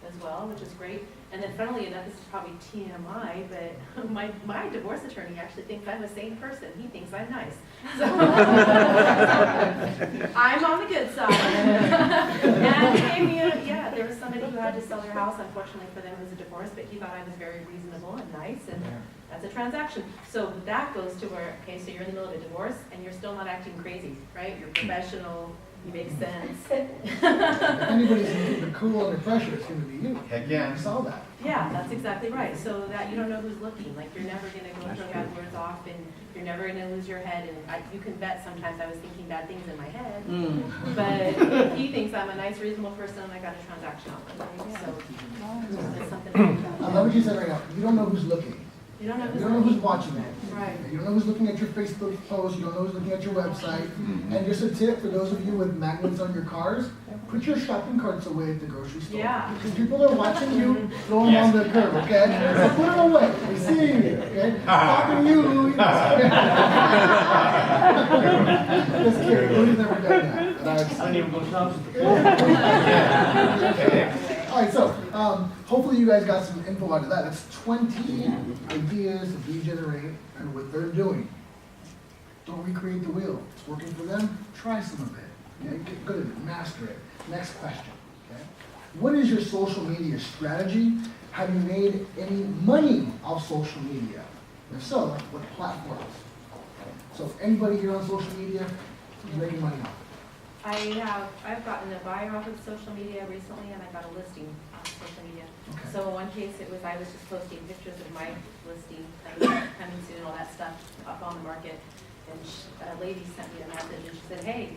[SPEAKER 8] as well, which is great. And then funnily enough, this is probably TMI, but my divorce attorney actually thinks I'm a sane person. He thinks I'm nice. So I'm on the good side. And he gave me there was somebody who had to sell their house. Unfortunately for them, it was a divorce, but he thought I was very reasonable and nice, and that's a transaction. So that goes to where, okay, so you're in the middle of a divorce and you're still not acting crazy, right? You're professional. You make sense.
[SPEAKER 1] If anybody's keeping cool under pressure, it's going to be you.
[SPEAKER 7] Heck yeah.
[SPEAKER 1] I saw that.
[SPEAKER 8] Yeah, that's exactly right. So that you don't know who's looking. Like you're never going to go throw bad words off, and you're never going to lose your head. And you can bet sometimes I was thinking bad things in my head, but he thinks I'm a nice, reasonable person, and I got a transaction off of him. So that's something.
[SPEAKER 1] I love what you said right now. You don't know who's looking.
[SPEAKER 8] You don't know
[SPEAKER 1] You don't know who's watching it.
[SPEAKER 8] Right.
[SPEAKER 1] You don't know who's looking at your Facebook post. You don't know who's looking at your website. And just a tip for those of you with magnets on your cars, put your shopping carts away at the grocery store.
[SPEAKER 8] Yeah.
[SPEAKER 1] Because people are watching you throw them on the curb, okay? So put them away. They see you, okay? Talking to you, Louis. Just kidding. Louis never done that.
[SPEAKER 4] I don't even go shopping.
[SPEAKER 1] All right, so hopefully you guys got some info out of that. That's 20 ideas that we generate and what they're doing. Don't recreate the wheel. It's working for them. Try some of it. Okay? Get good at it. Master it. Next question. Okay? What is your social media strategy? Have you made any money off social media? If so, what platforms? So anybody here on social media is making money off it?
[SPEAKER 8] I've gotten a buyer off of social media recently, and I got a listing on social media.
[SPEAKER 1] Okay.
[SPEAKER 8] So in one case, I was just posting pictures of my listing, coming soon, all that stuff up on the market. And a lady sent me a message, and she said, hey,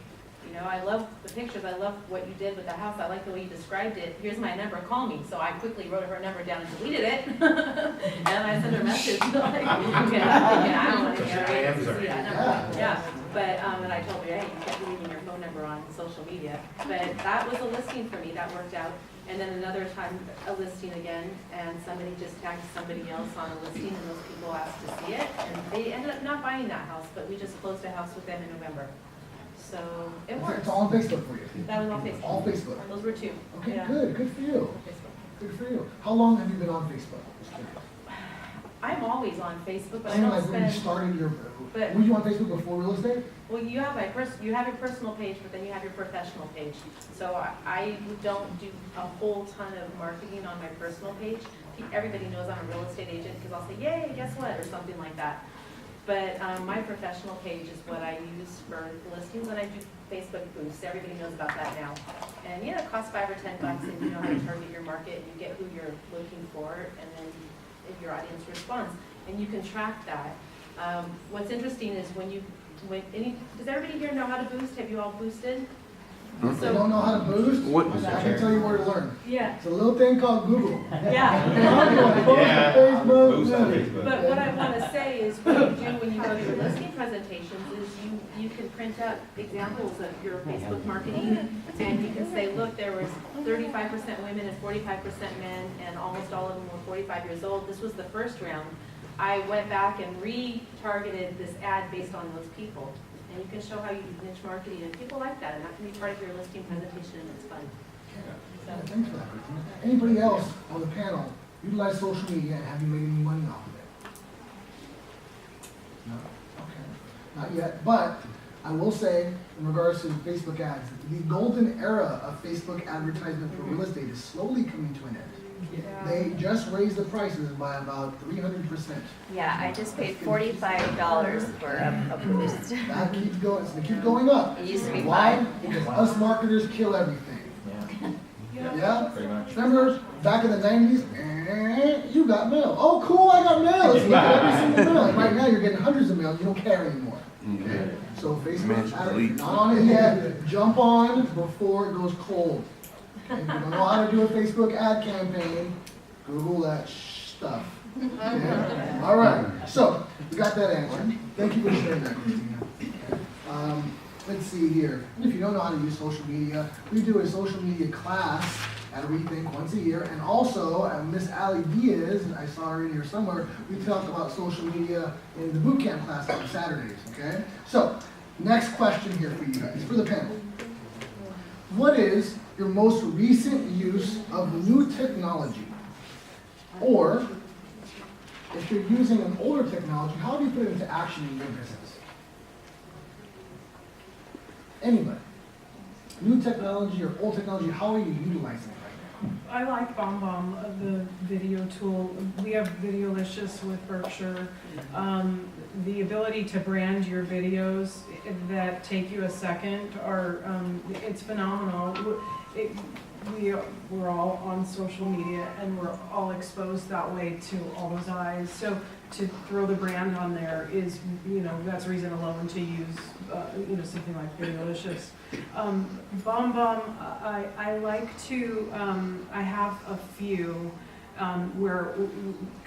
[SPEAKER 8] I love the pictures. I love what you did with the house. I like the way you described it. Here's my number. Call me. So I quickly wrote her number down and deleted it. And I sent her a message. Like, okay, I don't want to hear it. Yeah. But, and I told her, hey, you can't be leaving your phone number on social media. But that was a listing for me. That worked out. And then another time, a listing again, and somebody just tagged somebody else on a listing, and those people asked to see it. And they ended up not buying that house, but we just closed a house with them in November. So it works.
[SPEAKER 1] It's all on Facebook for you.
[SPEAKER 8] That was on Facebook.
[SPEAKER 1] All Facebook.
[SPEAKER 8] Those were two.
[SPEAKER 1] Okay,
[SPEAKER 8] Yeah.
[SPEAKER 1] good for you.
[SPEAKER 8] Facebook.
[SPEAKER 1] Good for you. How long have you been on Facebook? Just curious.
[SPEAKER 8] I'm always on Facebook, but I
[SPEAKER 1] I mean,
[SPEAKER 8] don't
[SPEAKER 1] like when you
[SPEAKER 8] spend.
[SPEAKER 1] started your,
[SPEAKER 8] But-
[SPEAKER 1] were you on Facebook before real estate?
[SPEAKER 8] Well, you have you have your personal page, but then you have your professional page. So I don't do a whole ton of marketing on my personal page. Everybody knows I'm a real estate agent because I'll say, "Yay, guess what?" or something like that. But my professional page is what I use for listings, and I do Facebook boosts. Everybody knows about that now. And yeah, it costs $5 or $10, and you know how to target your market, and you get who you're looking for, and then if your audience responds, and you can track that. What's interesting is does everybody here know how to boost? Have you all boosted?
[SPEAKER 1] If you don't know how to boost,
[SPEAKER 6] What-
[SPEAKER 1] I can tell you where to learn.
[SPEAKER 8] Yeah.
[SPEAKER 1] It's a little thing called Google.
[SPEAKER 8] Yeah.
[SPEAKER 7] Yeah.
[SPEAKER 1] Facebook.
[SPEAKER 7] Boost on Facebook.
[SPEAKER 8] But what I want to say is what you do when you go to your listing presentations is you can print up examples of your Facebook marketing, and you can say, look, there was 35% women and 45% men, and almost all of them were 45 years old. This was the first round. I went back and retargeted this ad based on those people. And you can show how you do niche marketing, and people like that, and that can be part of your listing presentation, and it's fun.
[SPEAKER 1] Yeah, thanks for that, Kristina. Anybody else on the panel utilize social media and have you made any money off of it? No? Okay. Not yet, but I will say, in regards to Facebook ads, the golden era of Facebook advertisement for real estate is slowly coming to an end. They just raised the prices by about 300%.
[SPEAKER 10] Yeah, I just paid $45 for a boost.
[SPEAKER 1] That keeps going, it's gonna keep going up.
[SPEAKER 10] It used to be
[SPEAKER 1] Why?
[SPEAKER 10] $5.
[SPEAKER 1] Because us marketers kill everything. Yeah?
[SPEAKER 7] Pretty much.
[SPEAKER 1] Remember, back in the 90s, you got mail. Oh, cool, I got mail. Let's look at every single mail. And right now, you're getting hundreds of mail. You don't care anymore. Okay? So Facebook, not on it yet. Jump on before it goes cold. Okay? If you don't know how to do a Facebook ad campaign, Google that stuff. Okay? All right. So, we got that answer. Thank you for sharing that, Kristina. Okay? see here, if you don't know how to use social media, we do a social media class at REthink once a year, and also Miss Allie Diaz, I saw her in here somewhere, we talk about social media in the boot camp class on Saturdays, okay? So, next question here for you guys, for the panel. What is your most recent use of new technology? Or, if you're using an older technology, how do you put it into action in your business? Anybody? New technology or old technology, how are you utilizing it right now?
[SPEAKER 9] I like BombBomb, the video tool. We have Videolicious with Berkshire. The ability to brand your videos that take you a second are, it's phenomenal. We're all on social media and we're all exposed that way to all those eyes. So to throw the brand on there is, that's reason alone to use, something like Videolicious. BombBomb, I like to, I have a few where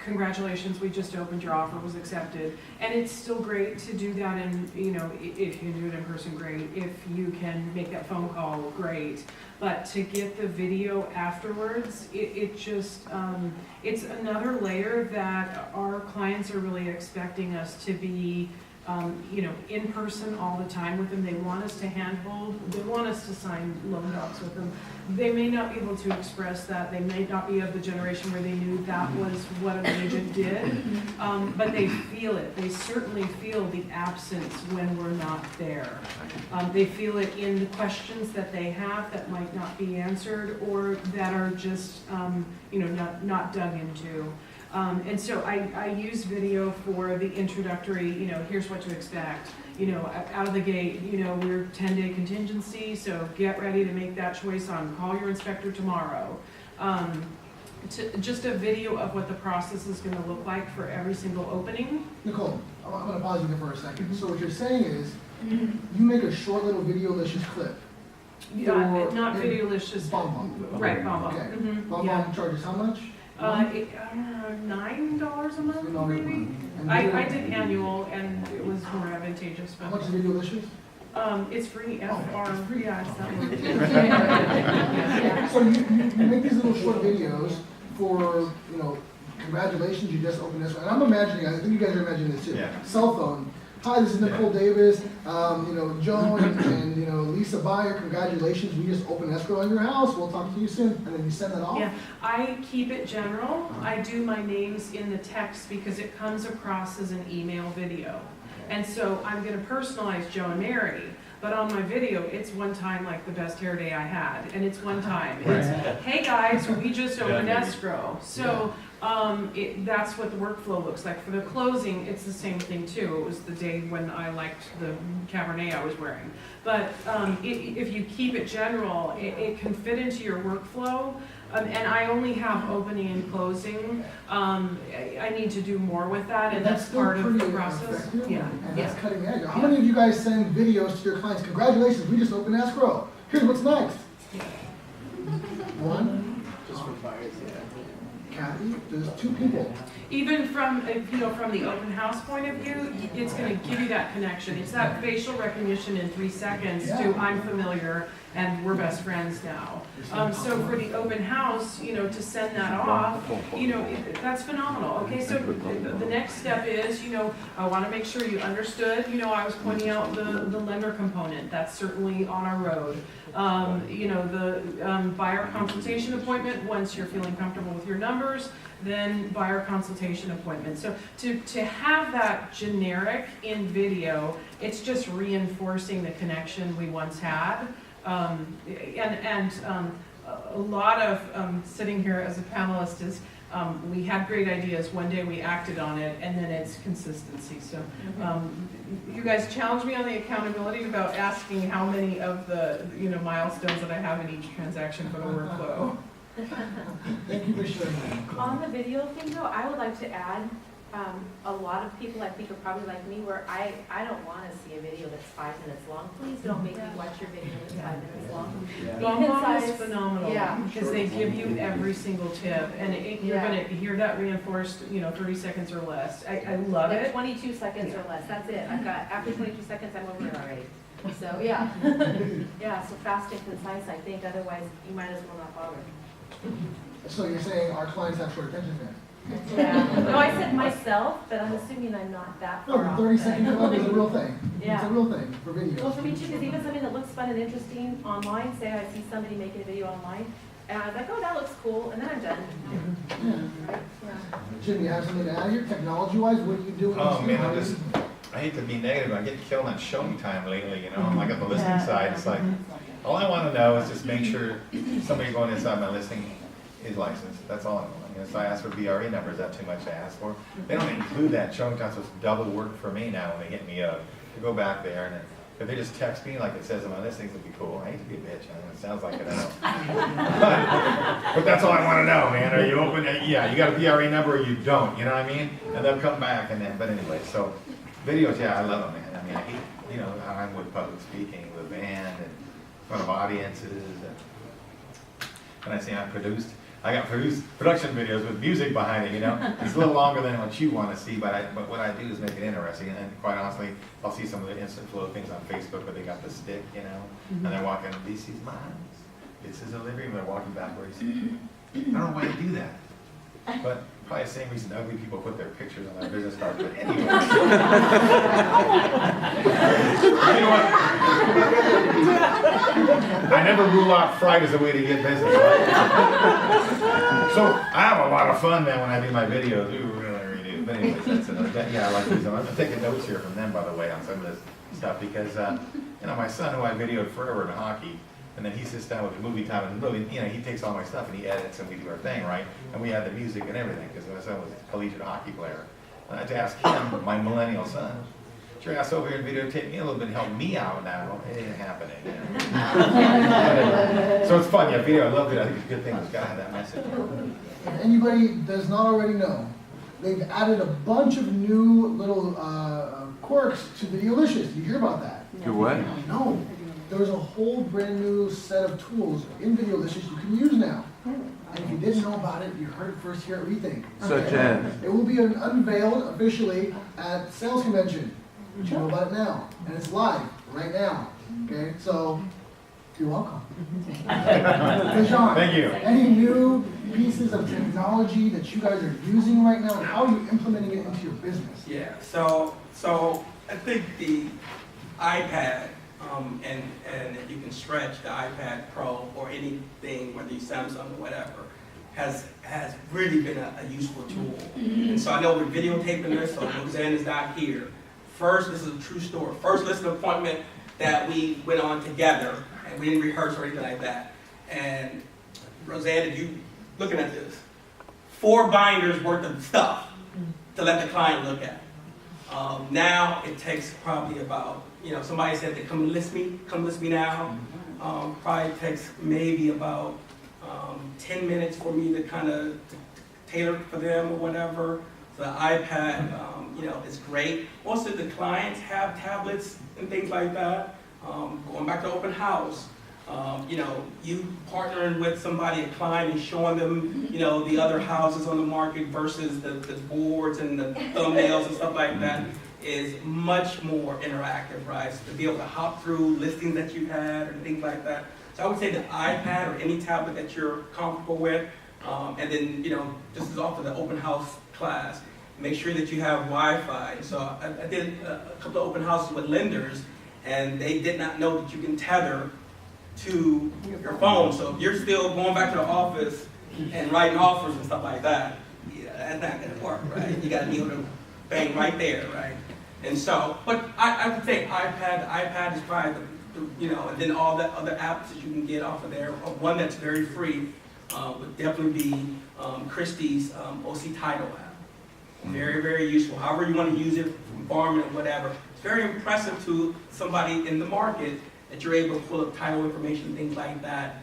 [SPEAKER 9] congratulations, we just opened, your offer was accepted. And it's still great to do that and, if you do it in person, great. If you can make that phone call, great. But to get the video afterwards, it just, it's another layer that our clients are really expecting us to be, in person all the time with them. They want us to handhold, they want us to sign loan docs with them. They may not be able to express that, they may not be of the generation where they knew that was what an agent did, but they feel it. They certainly feel the absence when we're not there. They feel it in the questions that they have that might not be answered or that are just, not dug into. And so I use video for the introductory, here's what to expect. Out of the gate, we're 10-day contingency, so get ready to make that choice on call your inspector tomorrow. Just a video of what the process is going to look like for every single opening.
[SPEAKER 1] Nicole, I'm going to pause you there for a second. So what you're saying is, you make a short little Videolicious clip.
[SPEAKER 9] Not Videolicious.
[SPEAKER 1] BombBomb.
[SPEAKER 9] Right, BombBomb.
[SPEAKER 1] Okay.
[SPEAKER 9] Mm-hmm.
[SPEAKER 1] BombBomb charges how much?
[SPEAKER 9] $9 a month, maybe? I did annual, and it was more advantageous.
[SPEAKER 1] How much is Videolicious?
[SPEAKER 9] It's free, FR,
[SPEAKER 1] free.
[SPEAKER 9] yeah, it's that one.
[SPEAKER 1] So you make these little short videos for, congratulations, you just opened this one. And I'm imagining, I think you guys are imagining this too.
[SPEAKER 7] Yeah.
[SPEAKER 1] Cell phone. Hi, this is Nicole Davis, Joan and Lisa Byer, congratulations, we just opened escrow on your house, we'll talk to you soon, and then you send that off?
[SPEAKER 9] Yeah, I keep it general. I do my names in the text because it comes across as an email video. And so I'm gonna personalize Joe and Mary, but on my video, it's one time like the best hair day I had, and it's one time. It's, hey guys, we just opened escrow. So that's what the workflow looks like. For the closing, it's the same thing too. It was the day when I liked the Cabernet I was wearing. But if you keep it general, it can fit into your workflow. And I only have opening and closing. I need to do more with that, and that's part of the process.
[SPEAKER 1] Yeah, and that's cutting edge. How many of you guys send videos to your clients? Congratulations, we just opened escrow. Here's what's next. One.
[SPEAKER 4] Just for buyers, yeah.
[SPEAKER 1] Kathy, there's 2 people.
[SPEAKER 9] Even from, from the open house point of view, it's gonna give you that connection. It's that facial recognition in 3 seconds to I'm familiar and we're best friends now. So for the open house, to send that off, that's phenomenal. Okay, so the next step is, I wanna make sure you understood, I was pointing out the lender component, that's certainly on our road. The buyer consultation appointment, once you're feeling comfortable with your numbers, then buyer consultation appointment. So to have that generic in video, it's just reinforcing the connection we once had. And a lot of sitting here as a panelist is we had great ideas, one day we acted on it, and then it's consistency. So you guys challenged me on the accountability about asking how many of the milestones that I have in each transaction for the workflow.
[SPEAKER 1] Thank you for sharing that.
[SPEAKER 8] On the video thing though, I would like to add, A lot of people, I think, are probably like me, where I don't want to see a video that's 5 minutes long. Please don't make me watch your video that's 5 minutes long.
[SPEAKER 9] BombBomb is
[SPEAKER 8] Concise.
[SPEAKER 9] phenomenal,
[SPEAKER 8] Yeah.
[SPEAKER 9] because they give you every single tip, and you're
[SPEAKER 8] Yeah.
[SPEAKER 9] gonna hear that reinforced, 30 seconds or less. I love
[SPEAKER 8] Like
[SPEAKER 9] it.
[SPEAKER 8] 22 seconds or less, that's it. I've got, after 22 seconds, I'm over it already. So, yeah. Yeah, so fast and concise, I think, otherwise you might as well not bother.
[SPEAKER 1] So you're saying our clients have short attention span?
[SPEAKER 8] Yeah. No, I said myself, but I'm assuming I'm not that
[SPEAKER 1] No,
[SPEAKER 8] far
[SPEAKER 1] the
[SPEAKER 8] off.
[SPEAKER 1] 30-second club is a real thing. It's
[SPEAKER 8] Yeah.
[SPEAKER 1] a real thing for videos.
[SPEAKER 8] Well, for me too, because even something that looks fun and interesting online, say I see somebody making a video online, and I was like, oh, that looks cool, and then I'm done.
[SPEAKER 1] Yeah.
[SPEAKER 8] Right? Yeah.
[SPEAKER 1] Jim, you have something to add here, technology-wise, what are you doing?
[SPEAKER 7] Oh, man, I hate to be negative, I get killed on showing time lately, I'm like at the listing side, it's like, all I wanna know is just make sure somebody going inside my listing is licensed, that's all I want. So I ask for BRE number, is that too much to ask for? They don't include that showing time, so it's double work for me now when they get me up to go back there, and if they just text me like it says in my listings, it'd be cool. I hate to be a bitch, I know it sounds like it, I know. But that's all I wanna know, man, are you open, yeah, you got a BRE number or you don't, you know what I mean? And they'll come back and then, but anyway, so. Videos, yeah, I love them, man. I mean, I hate, I'm with public speaking, with band, and in front of audiences, and I say I got production videos with music behind it, It's a little longer than what you want to see, but what I do is make it interesting, and quite honestly, I'll see some of the instant flow things on Facebook where they got the stick, and they're walking, this is mine, this is a living room, they're walking backwards. I don't know why they do that, but probably the same reason ugly people put their pictures on their business cards, but anyway. You know what? I never rule out fright as a way to get business. So I have a lot of fun, man, when I do my videos. Ooh, really do. But anyways, that's another. Yeah, I like these. I'm taking notes here from them, by the way, on some of this stuff because, my son, who I videoed forever in hockey, and then he sits down with the movie time and really, he takes all my stuff and he edits and we do our thing, right? And we add the music and everything because my son was a collegiate hockey player. And I had to ask him, my millennial son, sure, ass over here and videotape me a little bit and help me out now. It ain't happening. So it's fun, yeah, video, I love it. I think it's a good thing. It's got to have that message.
[SPEAKER 1] If anybody does not already know, they've added a bunch of new little quirks to Videolicious. You hear about that?
[SPEAKER 6] To what?
[SPEAKER 1] No. There's a whole brand new set of tools in Videolicious you can use now. And if you didn't know about it, you heard it first here at REthink.
[SPEAKER 6] Such as?
[SPEAKER 1] It will be unveiled officially at Sales Convention. You know about it now. And it's live right now. Okay, so you're welcome. Lejon,
[SPEAKER 7] Thank you.
[SPEAKER 1] any new pieces of technology that you guys are using right now, and how are you implementing it into your business?
[SPEAKER 5] Yeah, so I think the iPad, and if you can stretch the iPad Pro or anything, whether you Samsung or whatever, has really been a useful tool. And so I know we're videotaping this, so Roseanne is not here. First, this is a true story. First listing appointment that we went on together, and we didn't rehearse or anything like that. And Roseanne, you looking at this, 4 binders worth of stuff to let the client look at. Now it takes probably about, somebody said they come list me now. Probably takes maybe about 10 minutes for me to kind of tailor it for them or whatever. So the iPad, is great. Most of the clients have tablets and things like that. Going back to open house, you partnering with somebody, a client, and showing them, the other houses on the market versus the boards and the thumbnails and stuff like that is much more interactive, right? So to be able to hop through listings that you've had and things like that. So I would say the iPad or any tablet that you're comfortable with, and then, this is off of the open house class. Make sure that you have Wi-Fi. So I did a couple of open houses with lenders, and they did not know that you can tether to your phone. So if you're still going back to the office and writing offers and stuff like that, that's not going to work, right? You got to be able to bang right there, right? And so, but I would say iPad is probably and then all the other apps that you can get off of there. One that's very free would definitely be Christie's OC Title app. Very, very useful. However you want to use it, from farming or whatever. It's very impressive to somebody in the market that you're able to pull up title information, things like that.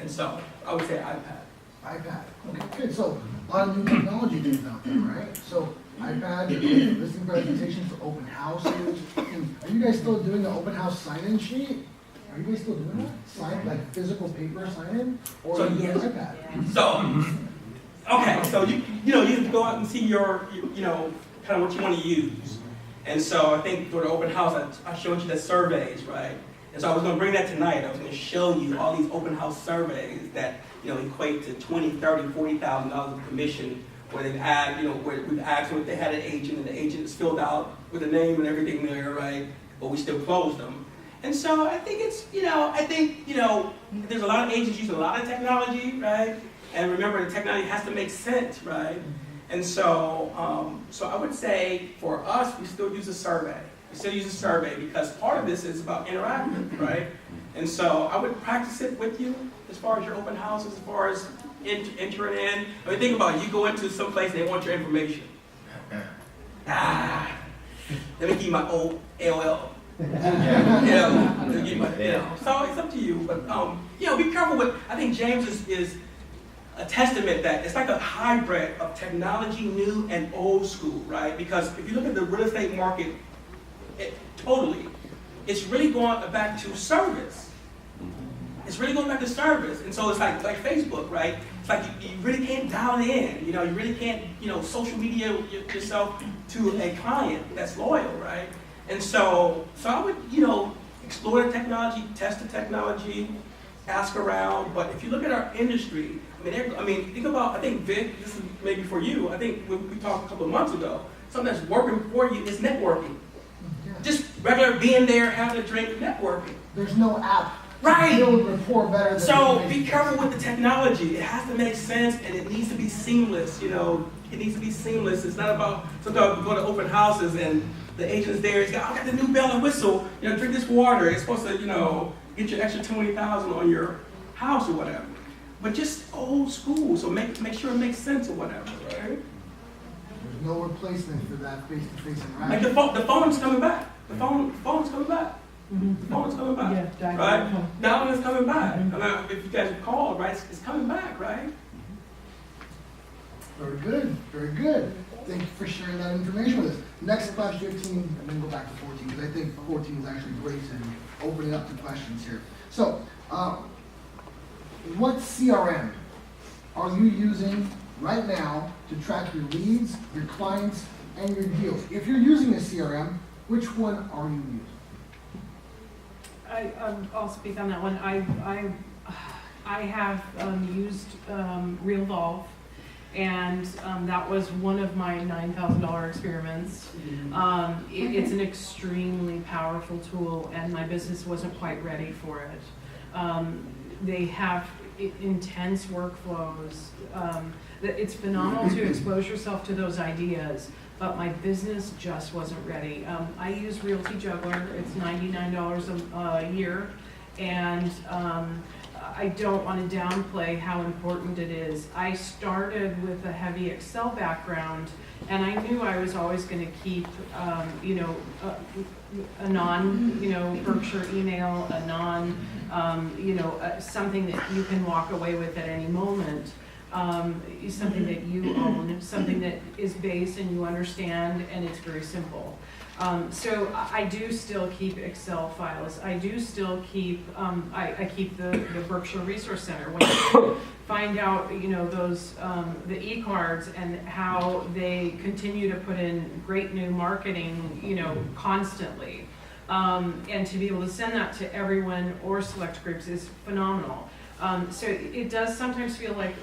[SPEAKER 5] And so I would say iPad.
[SPEAKER 1] iPad. Okay, good. So a lot of new technology things out there, right? So iPad, listening presentations for open houses. And are you guys still doing the open house sign-in sheet? Are you guys still doing that? Sign, like physical paper sign-in? Or
[SPEAKER 5] So,
[SPEAKER 1] are you doing
[SPEAKER 5] yes.
[SPEAKER 1] iPad?
[SPEAKER 5] So, okay, so you have to go out and see your, kind of what you want to use. And so I think for the open house, I showed you the surveys, right? And so I was going to bring that tonight. I was going to show you all these open house surveys that, equate to $20,000, $30,000, $40,000 of commission, where they've where we've asked them if they had an agent, and the agent is filled out with a name and everything there, right? But we still close them. And so I think it's, there's a lot of agents using a lot of technology, right? And remember, the technology has to make sense, right? And so, so I would say for us, we still use a survey. We still use a survey because part of this is about interactive, right? And so I would practice it with you as far as your open houses, as far as entering in. I mean, think about it. You go into some place and they want your information. Let me give you my old AOL. So it's up to you. But be careful with. I think James is a testament that it's like a hybrid of technology, new and old school, right? Because if you look at the real estate market, it's really going back to service. It's really going back to service. And so it's like Facebook, right? It's like you really can't dial it in. You really can't, social media yourself to a client that's loyal, right? And so I would, explore the technology, test the technology, ask around. But if you look at our industry, think about, I think, Vic, this is maybe for you. I think we talked a couple of months ago. Something that's working for you is networking.
[SPEAKER 1] Yeah.
[SPEAKER 5] Just regular being there, having a drink, networking.
[SPEAKER 1] There's no app.
[SPEAKER 5] Right.
[SPEAKER 1] Build rapport better than
[SPEAKER 5] So be careful with the technology. It has to make sense and it needs to be seamless. It needs to be seamless. It's not about sometimes we go to open houses and the agent's there. He's got, I got the new bell and whistle. Drink this water. It's supposed to, get your extra $20,000 on your house or whatever. But just old school. So make sure it makes sense or whatever, right?
[SPEAKER 1] There's no replacement for that face-to-face
[SPEAKER 5] Like
[SPEAKER 1] interaction.
[SPEAKER 5] the phone's coming back. The phone's coming back. The phone's coming back.
[SPEAKER 9] Yeah,
[SPEAKER 5] Right? Dialing is coming back. If you guys have called, right, it's coming back, right?
[SPEAKER 1] Very good, very good. Thank you for sharing that information with us. Next class 15, and then go back to 14, because I think 14 is actually great and opening up to questions here. So, what CRM are you using right now to track your leads, your clients, and your deals? If you're using a CRM, which one are you using?
[SPEAKER 9] I'll speak on that one. I have used RealVolve, and that was one of my $9,000 experiments. It's an extremely powerful tool, and my business wasn't quite ready for it. They have intense workflows. It's phenomenal to expose yourself to those ideas, but my business just wasn't ready. I use Realty Juggler. It's $99 a year, and I don't want to downplay how important it is. I started with a heavy Excel background, and I knew I was always going to keep, a non, Berkshire email, a non, something that you can walk away with at any moment. Something that you own, something that is based and you understand, and it's very simple. So I do still keep Excel files. I do still keep, I keep the Berkshire Resource Center. When you find out, those, the e-cards and how they continue to put in great new marketing, constantly. And to be able to send that to everyone or select groups is phenomenal. So it does sometimes feel like,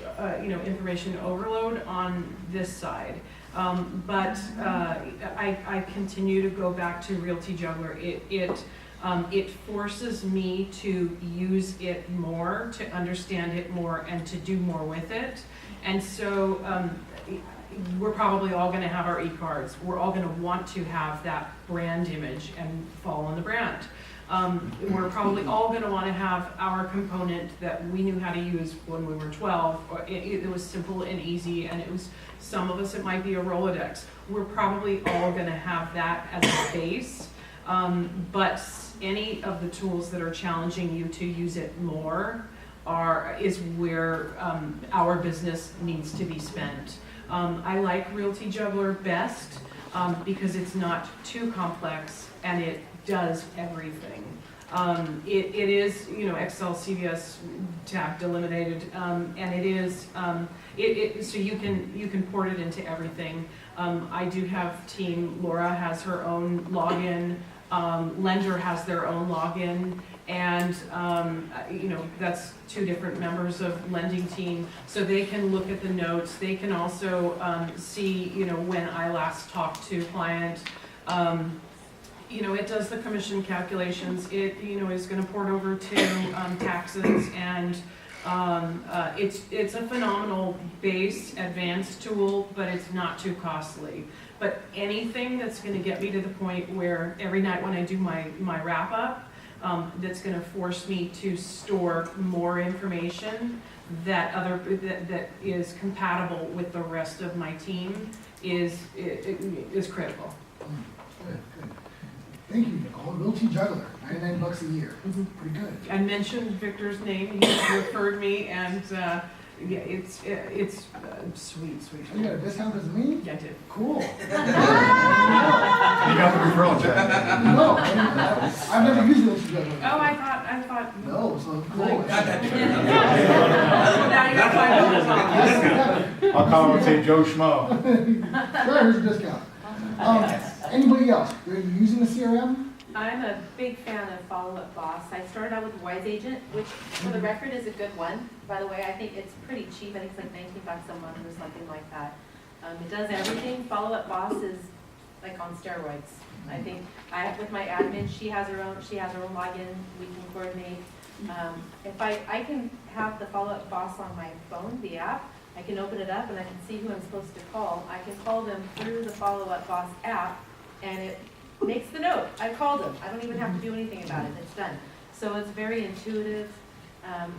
[SPEAKER 9] information overload on this side. But I continue to go back to Realty Juggler. It forces me to use it more, to understand it more, and to do more with it. And so we're probably all going to have our e-cards. We're all going to want to have that brand image and follow on the brand. We're probably all going to want to have our component that we knew how to use when we were 12. It was simple and easy, and it was, some of us, it might be a Rolodex. We're probably all going to have that as a base, but any of the tools that are challenging you to use it more, is where our business needs to be spent. I like Realty Juggler best because it's not too complex and it does everything. It is, Excel, CVS, tab delimited, and it is, so you can port it into everything. I do have team, Laura has her own login, Lender has their own login, and, that's two different members of lending team, so they can look at the notes. They can also see, when I last talked to client. It does the commission calculations. It, is going to port over to taxes, and it's a phenomenal base advanced tool, but it's not too costly. But anything that's going to get me to the point where every night when I do my wrap up, that's going to force me to store more information that is compatible with the rest of my team is critical.
[SPEAKER 1] Good. Thank you, Nicole. Realty Juggler, $99 a year. Pretty good.
[SPEAKER 9] I mentioned Victor's name. He referred me, and it's sweet.
[SPEAKER 1] You got a discount as me?
[SPEAKER 9] Yeah, I did.
[SPEAKER 1] Cool.
[SPEAKER 7] You got the referral check.
[SPEAKER 1] No, I've never used Realty Juggler.
[SPEAKER 9] Oh, I thought.
[SPEAKER 1] No, so cool.
[SPEAKER 5] Got that.
[SPEAKER 9] Now you got $5 off.
[SPEAKER 7] I'll call him and say Joe Schmo.
[SPEAKER 1] Sure, here's a discount. Anybody else? Are you using the CRM?
[SPEAKER 8] I'm a big fan of Follow Up Boss. I started out with Wise Agent, which for the record is a good one. By the way, I think it's pretty cheap. I think it's like $19 a month or something like that. It does everything. Follow Up Boss is like on steroids. I think with my admin, she has her own login. We can coordinate. If I can have the Follow Up Boss on my phone, the app, I can open it up and I can see who I'm supposed to call. I can call them through the Follow Up Boss app, and it makes the note. I called them. I don't even have to do anything about it. It's done. So it's very intuitive,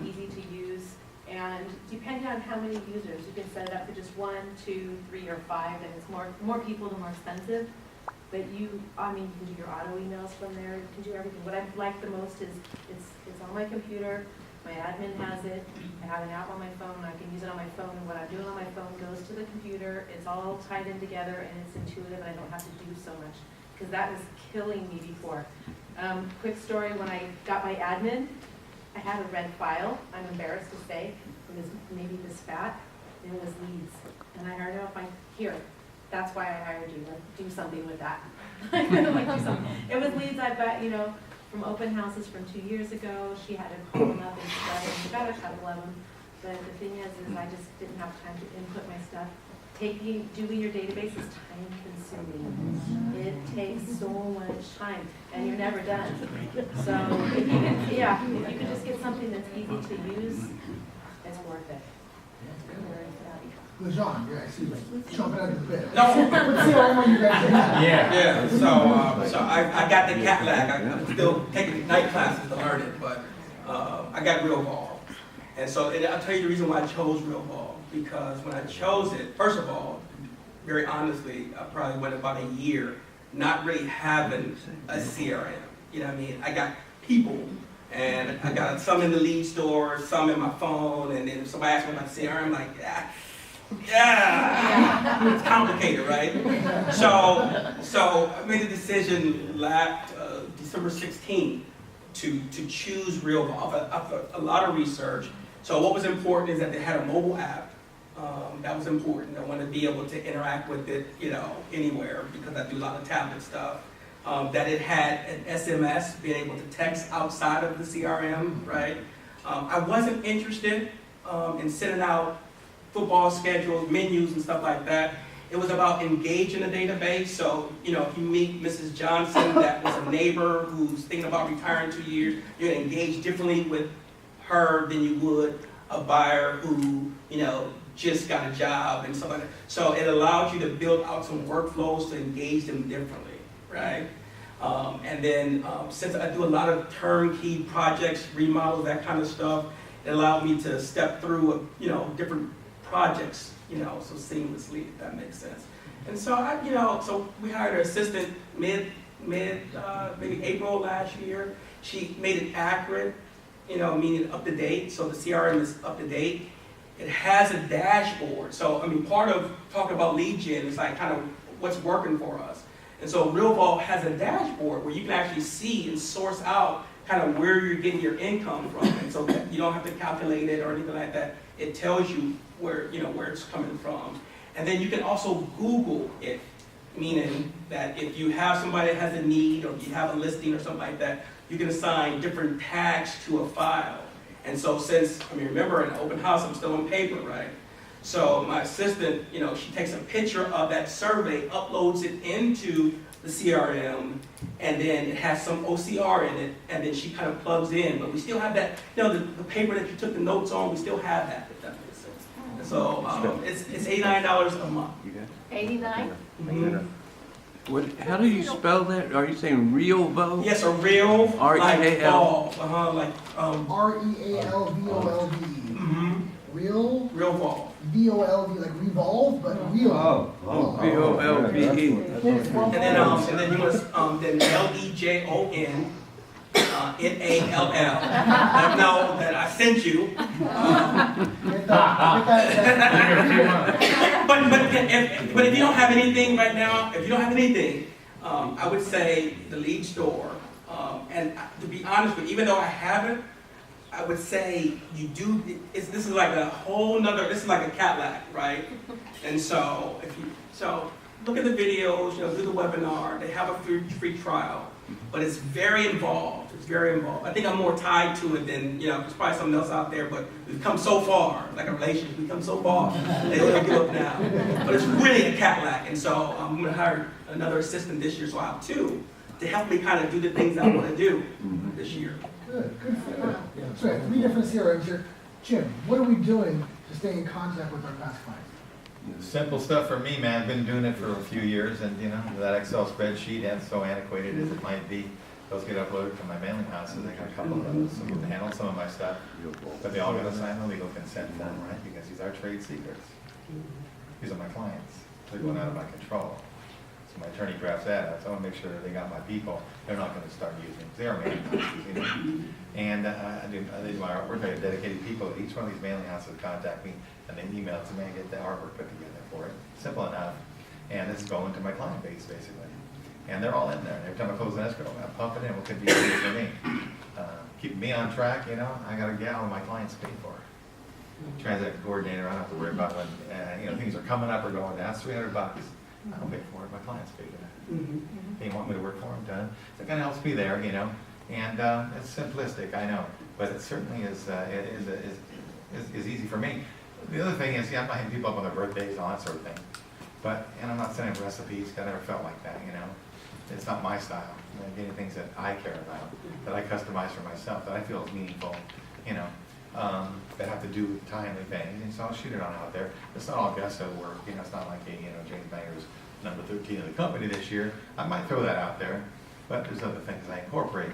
[SPEAKER 8] easy to use, and depending on how many users, you can set it up for just 1, 2, 3, or 5, and it's more people, the more expensive. But you can do your auto emails from there. You can do everything. What I like the most is it's on my computer. My admin has it. I have an app on my phone. I can use it on my phone. And what I'm doing on my phone goes to the computer. It's all tied in together, and it's intuitive, and I don't have to do so much. Because that was killing me before. Quick story, when I got my admin, I had a red file, I'm embarrassed to say. It was maybe this fat, and it was leads. And I heard, that's why I hired you, do something with that. It was leads I got, from open houses from 2 years ago. She had to call them up and stuff, and she got a couple of them. But the thing is I just didn't have time to input my stuff. Doing your database is time consuming. It takes so much time, and you're never done. So if you can just get something that's easy to use, it's worth it.
[SPEAKER 1] Lejon, yeah, I see you jumping out of the bed.
[SPEAKER 5] No.
[SPEAKER 1] What CRM are you guys using?
[SPEAKER 5] Yeah, so I got the Cadillac. I'm still taking night classes to learn it, but I got RealVol. And so I'll tell you the reason why I chose RealVol. Because when I chose it, first of all, very honestly, I probably went about a year not really having a CRM. You know what I mean? I got people, and I got some in the lead store, some in my phone, and then if somebody asks me about CRM, I'm like, yeah, it's complicated, right? So I made a decision December 16th to choose RealVol after a lot of research. So what was important is that they had a mobile app. That was important. I wanted to be able to interact with it, anywhere, because I do a lot of tablet stuff. That it had an SMS, being able to text outside of the CRM, right? I wasn't interested in sending out football schedules, menus, and stuff like that. It was about engaging the database. So, if you meet Mrs. Johnson, that was a neighbor who's thinking about retiring in 2 years, you're gonna engage differently with her than you would a buyer who, just got a job and stuff like that. So it allowed you to build out some workflows to engage them differently, right? And then since I do a lot of turnkey projects, remodels, that kind of stuff, it allowed me to step through, different projects, so seamlessly, if that makes sense. And so so we hired an assistant maybe April last year. She made it accurate. meaning up to date, so the CRM is up to date. It has a dashboard. So, I mean, part of talking about lead gen is like kind of what's working for us. And so RealVault has a dashboard where you can actually see and source out kind of where you're getting your income from. And so that you don't have to calculate it or anything like that. It tells you where it's coming from. And then you can also Google it, meaning that if you have somebody that has a need or if you have a listing or something like that, you can assign different tags to a file. And so since, remember in an open house, I'm still on paper, right? So my assistant, she takes a picture of that survey, uploads it into the CRM, and then it has some OCR in it, and then she kind of plugs in. But we still have that, the paper that you took the notes on, we still have that, if that makes sense. And so it's $89 a month.
[SPEAKER 10] 89?
[SPEAKER 5] Mhm.
[SPEAKER 6] How do you spell that? Are you saying RealVault?
[SPEAKER 5] Yes, a real, like
[SPEAKER 6] R-E-A-L.
[SPEAKER 1] REALVOLVE. Real,
[SPEAKER 5] RealVault.
[SPEAKER 1] VOLV, like revolve, but real.
[SPEAKER 6] V-O-L-V-E.
[SPEAKER 5] And then you want then Lejon, Nall. Let them know that I sent you. But if you don't have anything right now, I would say the lead store. And to be honest with you, even though I haven't, I would say you do. This is like a whole nother. This is like a Cadillac, right? And so look at the videos. Do the webinar. They have a free trial, but it's very involved. It's very involved. I think I'm more tied to it than there's probably something else out there. But we've come so far, like a relationship. We've come so far. They don't give up now. But it's really a Cadillac. And so I'm going to hire another assistant this year, so I have two to help me kind of do the things I want to do this year.
[SPEAKER 1] Good for you. So we have 3 different CRMs here. Jim, what are we doing to stay in contact with our past clients?
[SPEAKER 7] Simple stuff for me, man. I've been doing it for a few years, and that Excel spreadsheet, and so antiquated as it might be, those get uploaded from my mailing houses. I got a couple of those, so we can handle some of my stuff. But they all got to sign the legal consent form, right? Because these are trade secrets. These are my clients. They're going out of my control. So my attorney drafts that. So I want to make sure that they got my people. They're not going to start using it. They are mailing houses, And I do my artwork. I have dedicated people at each one of these mailing houses contact me, and they email it to me and get the artwork put together for it. Simple enough. And it's going to my client base, basically. And they're all in there. Every time I close an escrow, I'm pumping in what could be easy for me. Keeping me on track, I got a gal my clients pay for. Transaction coordinator, I don't have to worry about when things are coming up or going down. It's $300. I don't pay for it. My clients pay for that. They want me to work for them, done. So it kind of helps me there, And it's simplistic, I know, but it certainly is easy for me. The other thing is, I'm not hitting people up on their birthdays and all that sort of thing. And I'm not sending recipes. I never felt like that, It's not my style. I'm getting things that I care about, that I customize for myself, that I feel is meaningful, that have to do with timely things. And so I'll shoot it on out there. It's not all gusto work. It's not like James Banger's number 13 of the company this year. I might throw that out there, but there's other things I incorporate.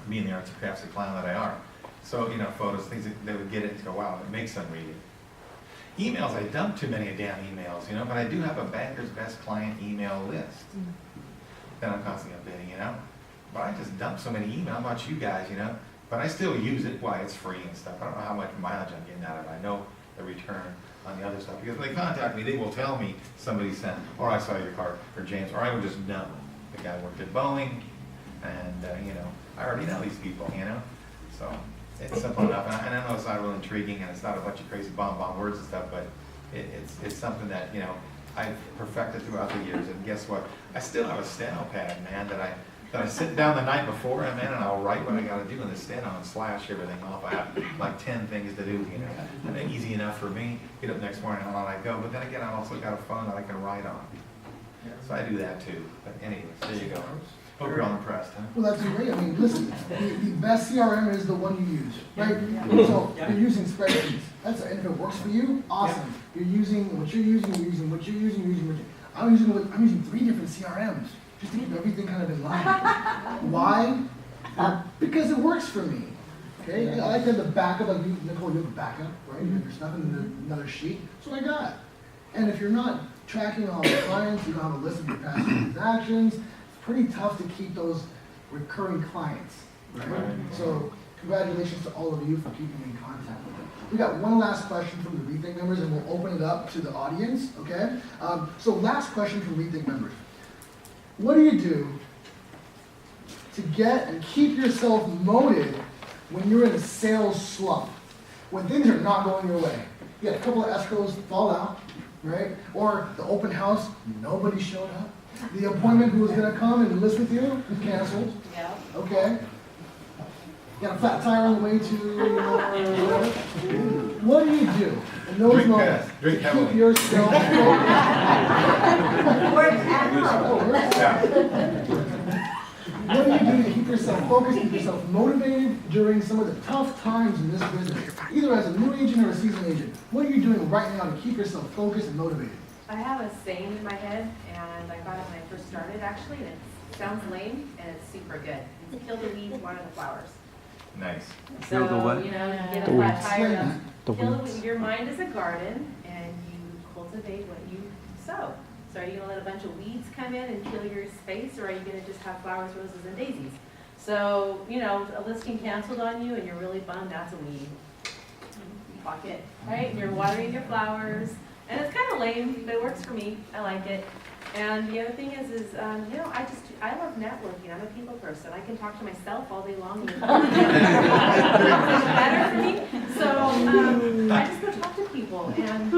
[SPEAKER 7] Being the arts and crafts clown that I are. So, photos, things that they would get it and go, wow, it makes them read it. Emails, I dump too many damn emails, but I do have a banker's best client email list that I'm constantly updating, But I just dump so many emails. How about you guys, But I still use it. Why? It's free and stuff. I don't know how much mileage I'm getting out of it. I know the return on the other stuff. Because when they contact me, they will tell me somebody sent, or I saw your card, or James, or I would just know. The guy worked at Boeing, and, I already know these people, So it's simple enough. And I know it's not real intriguing, and it's not a bunch of crazy bomb words and stuff, but it's something that, I've perfected throughout the years. And guess what? I still have a steno pad, man, that I sit down the night before, and I'll write what I got to do in the steno and slash everything off. I have like 10 things to do, And they're easy enough for me. Get up next morning and on I go. But then again, I've also got a phone that I can write on. So I do that too. But anyways, there you go. Hope you're all impressed, huh?
[SPEAKER 1] Well, that's great. Listen, the best CRM is the one you use, right? So you're using spreadsheets. And if it works for you, awesome. You're using what you're using, I'm using 3 different CRMs just to keep everything kind of in line. Why? Because it works for me. Okay? I like to have the backup, like Nicole, you have a backup, right? If there's nothing in another sheet, that's what I got. And if you're not tracking all the clients, you don't have a list of your past transactions, pretty tough to keep those recurring clients, right? So congratulations to all of you for keeping in contact with them. We got one last question from the REthink members, and we'll open it up to the audience, okay? So last question from REthink members. What do you do to get and keep yourself motivated when you're in a sales slump? When things are not going your way? You had a couple of escrows fall out, right? Or the open house, nobody showed up. The appointment who was gonna come and list with you, canceled,
[SPEAKER 8] Yeah.
[SPEAKER 1] okay? You got a flat tire on the way to, what do you do in those moments to
[SPEAKER 7] drink
[SPEAKER 1] keep
[SPEAKER 7] heavily.
[SPEAKER 1] yourself What do you do to keep yourself focused, keep yourself motivated during some of the tough times in this business? Either as a new agent or a seasoned agent. What are you doing right now to keep yourself focused and motivated?
[SPEAKER 8] I have a saying in my head, and I got it when I first started, actually, and it sounds lame, and it's super good. It's kill the weeds, water the flowers.
[SPEAKER 7] Nice.
[SPEAKER 6] Kill the what?
[SPEAKER 8] So, you know, you get
[SPEAKER 6] The
[SPEAKER 8] a flat
[SPEAKER 6] weeds.
[SPEAKER 8] tire,
[SPEAKER 6] The
[SPEAKER 8] kill the
[SPEAKER 6] weeds.
[SPEAKER 8] weeds. Your mind is a garden, and you cultivate what you sow. So are you gonna let a bunch of weeds come in and kill your space, or are you gonna just have flowers, roses, and daisies? So, you know, a listing canceled on you, and you're really bummed, that's a weed. Fuck it, right? And you're watering your flowers, and it's kind of lame, but it works for me. I like it. And the other thing is you know, I love networking. I'm a people person. I can talk to myself all day long. It's better for me. So I just go talk to people. And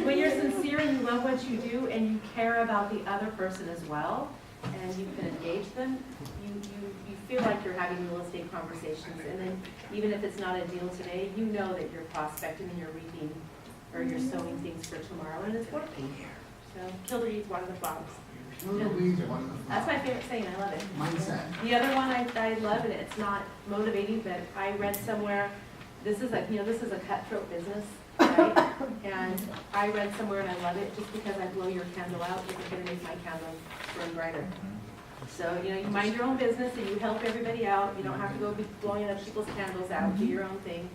[SPEAKER 8] when you're sincere and you love what you do and you care about the other person as well, and you can engage them, you feel like you're having real estate conversations. And then even if it's not a deal today, you know that you're prospecting and you're reaping or you're sowing things for tomorrow, and it's working. So kill the weeds, water the flowers.
[SPEAKER 1] Kill the weeds, water the
[SPEAKER 8] That's
[SPEAKER 1] flowers.
[SPEAKER 8] my favorite saying. I love it.
[SPEAKER 1] Mindset.
[SPEAKER 8] The other one I love, and it's not motivating, but I read somewhere, this is a cutthroat business, right? And I read somewhere, and I love it, just because I blow your candle out, it's going to make my candle burn brighter. So, you know, you mind your own business and you help everybody out. You don't have to go be blowing other people's candles out. Do your own thing.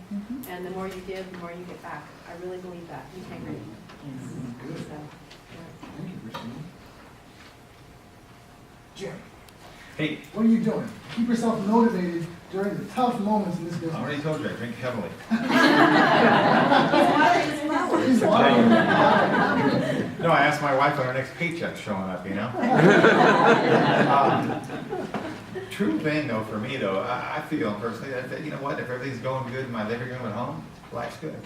[SPEAKER 8] And the more you give, the more you get back. I really believe that. Integrity.
[SPEAKER 1] Good.
[SPEAKER 8] So,
[SPEAKER 1] Thank you, Kristina. Jim,
[SPEAKER 7] Hey,
[SPEAKER 1] what are you doing? Keep yourself motivated during the tough moments in this
[SPEAKER 7] I
[SPEAKER 1] business.
[SPEAKER 7] already told you, I drink heavily.
[SPEAKER 1] He's watering the flowers.
[SPEAKER 7] No, I asked my wife when our next paycheck's showing up, you know? True thing though, for me though, I feel personally that, you know what, if everything's going good in my living room at home, life's good.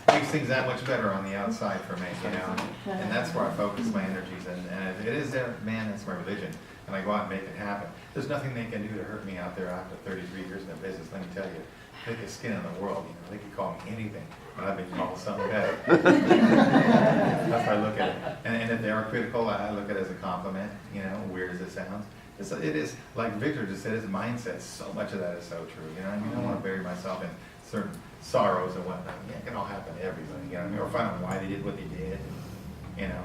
[SPEAKER 7] Makes things that much better on the outside for me, you know? And that's where I focus my energies, and if it is there, man, that's my religion. And I go out and make it happen. There's nothing they can do to hurt me out there after 33 years in the business, let me tell you. Thickest skin in the world, you know, they could call me anything, but I've been called something better. That's how I look at it. And if they are critical, I look at it as a compliment, you know, weird as it sounds. It is, like Victor just said, his mindset, so much of that is so true, you know? I mean, I don't want to bury myself in certain sorrows and whatnot. Yeah, it can all happen to everybody, you know, or find out why they did what they did, you know?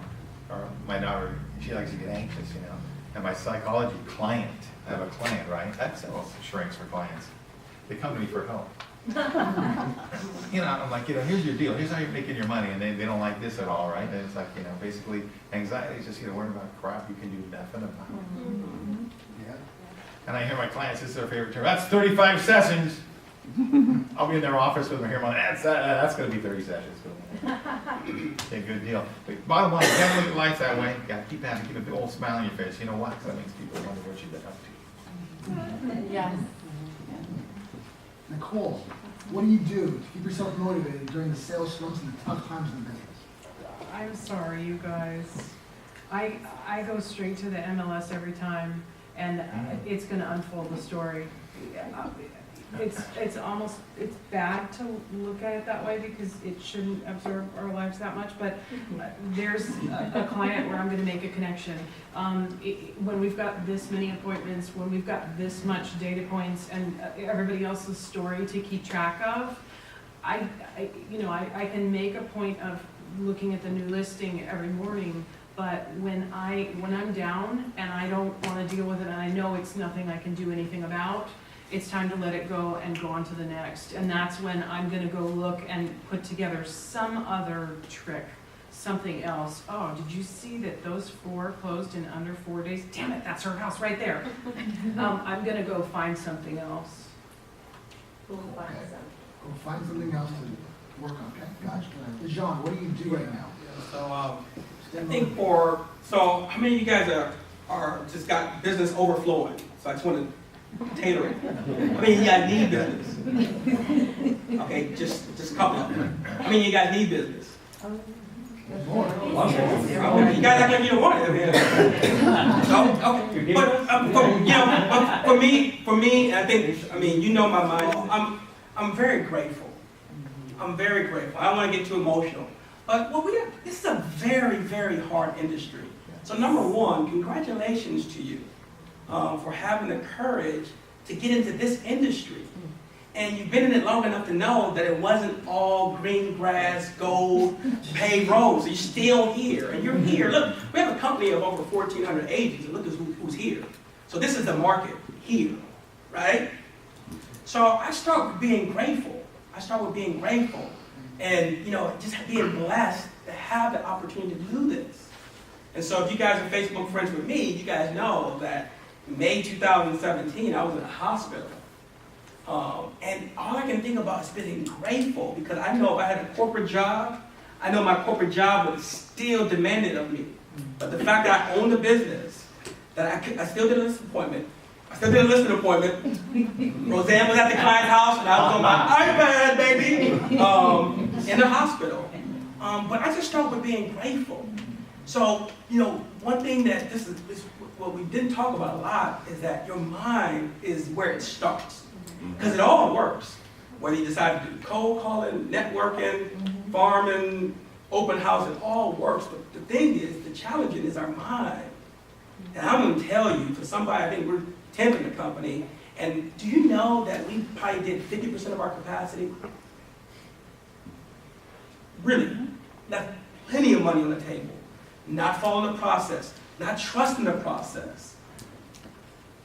[SPEAKER 7] Or my daughter, she likes to get anxious, you know? And my psychology client, I have a client, right? I sell shrinks for clients. They come to me for help. You know, I'm like, you know, here's your deal. Here's how you're making your money. And they don't like this at all, right? And it's like, you know, basically anxiety is just, you know, worrying about crap you can do nothing about.
[SPEAKER 1] Yeah.
[SPEAKER 7] And I hear my clients, this is their favorite term, that's 35 sessions. I'll be in their office with them here, that's going to be 30 sessions. Okay, good deal. But bottom line, you can't look at life that way. You got to keep happy, keep a big old smile on your face. You know why? Because that makes people wonder what you've been up to.
[SPEAKER 8] yes.
[SPEAKER 1] Nicole, what do you do to keep yourself motivated during the sales slumps and the tough times in the business?
[SPEAKER 9] I'm sorry, you guys. I go straight to the MLS every time, and it's gonna unfold the story. It's almost, it's bad to look at it that way because it shouldn't absorb our lives that much, but there's a client where I'm gonna make a connection. When we've got this many appointments, when we've got this much data points and everybody else's story to keep track of, I can make a point of looking at the new listing every morning, but when I'm down and I don't wanna deal with it and I know it's nothing I can do anything about, it's time to let it go and go on to the next. And that's when I'm gonna go look and put together some other trick, something else. Oh, did you see that those 4 closed in under 4 days? Damn it, that's her house right there. I'm gonna go find something else.
[SPEAKER 8] We'll find
[SPEAKER 1] Okay.
[SPEAKER 8] some.
[SPEAKER 1] We'll find something else to work on, okay? Gotcha. Lejon, what do you do right now?
[SPEAKER 5] So, I think so how many of you guys are just got business overflowing? So I just want to tailor it. How many of you guys need business? Okay, just a couple of them. How many of you guys need business?
[SPEAKER 1] More.
[SPEAKER 5] Okay, you guys act like you don't want it. Okay, but for me, I think, you know my mind. I'm very grateful. I'm very grateful. I don't want to get too emotional, but this is a very, very hard industry. So number one, congratulations to you for having the courage to get into this industry. And you've been in it long enough to know that it wasn't all green grass, gold, paved roads. You're still here, and you're here. Look, we have a company of over 1,400 agents, and look who's here. So this is the market here, right? So I start with being grateful. And, just being blessed to have the opportunity to do this. And so if you guys are Facebook friends with me, you guys know that in May 2017, I was in a hospital. And all I can think about is being grateful, because I know if I had a corporate job, I know my corporate job would still demand it of me. But the fact that I owned a business, that I still did a listing appointment. Roseanne was at the client's house, and I was on my iPad, baby, in the hospital. But I just start with being grateful. So, one thing that this is what we didn't talk about a lot is that your mind is where it starts. Because it all works. Whether you decide to do cold calling, networking, farming, open house, it all works. But the thing is, the challenge is our mind. And I'm going to tell you, for somebody, I think we're 10th in the company, and do you know that we probably did 50% of our capacity? Really. That's plenty of money on the table. Not following the process, not trusting the process.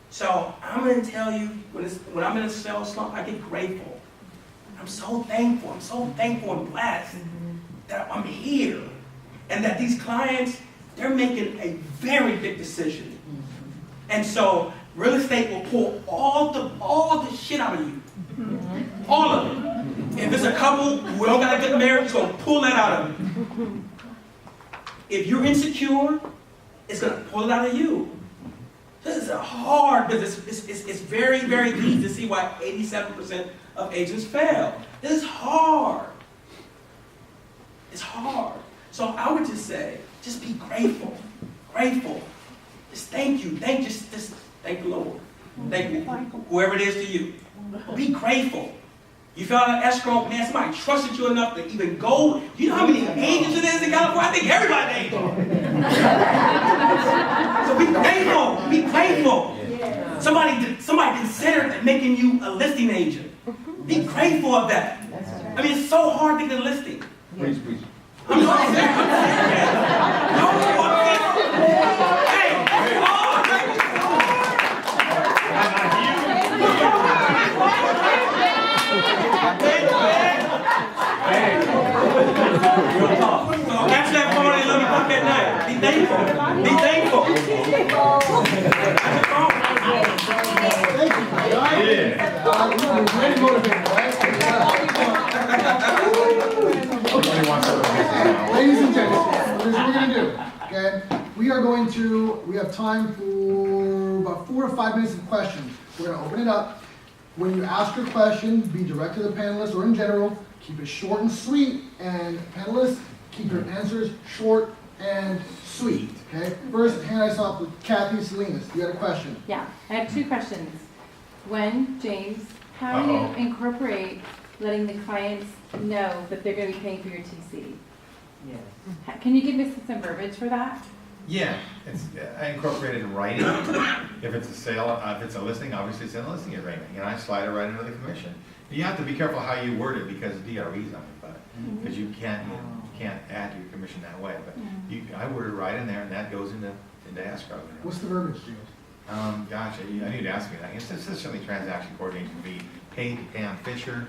[SPEAKER 5] So I'm going to tell you, when I'm in a sales slump, I get grateful. I'm so thankful and blessed that I'm here, and that these clients, they're making a very big decision. And so real estate will pull all the shit out of you. All of it. If it's a couple who don't got to get married, it's going to pull that out of you. If you're insecure, it's going to pull it out of you. This is a hard business. It's very, very easy to see why 87% of agents fail. This is hard. It's hard. So I would just say, just be grateful. Grateful. Just thank you. Just thank the Lord. Thank you, whoever it is to you. Be grateful. You fill out an escrow, man, somebody trusted you enough to even go. You know how many agents it is in California? I think everybody's an agent. So be grateful. Be grateful. Somebody considered making you a listing agent. Be grateful of that. I mean, it's so hard to get a listing.
[SPEAKER 6] Please.
[SPEAKER 5] I'm not serious. No, I'm serious. Hey, catch that phone and let me cook at night. Be thankful. Be thankful.
[SPEAKER 1] Very motivated, right? Ladies and gentlemen, here's what we're going to do, okay? We have time for about 4 to 5 minutes of questions. We're going to open it up. When you ask your question, be direct to the panelists or in general, keep it short and sweet, and panelists, keep your answers short and sweet, okay? First, hand I saw with Kathy Salinas. You had a question.
[SPEAKER 11] Yeah, I have 2 questions. One, James, how do you incorporate letting the clients know that they're going to be paying for your TC?
[SPEAKER 4] Yes.
[SPEAKER 11] Can you give us some verbiage for that?
[SPEAKER 7] Yeah, I incorporated in writing. If it's a sale, if it's a listing, obviously it's in the listing agreement. I slide it right into the commission. You have to be careful how you word it because DRE's on your butt. Because you can't add to your commission that way. But I word it right in there, and that goes into escrow.
[SPEAKER 1] What's the verbiage, James?
[SPEAKER 7] Gosh, I need to ask you that. It's essentially transaction coordination fee paid to Pam Fisher.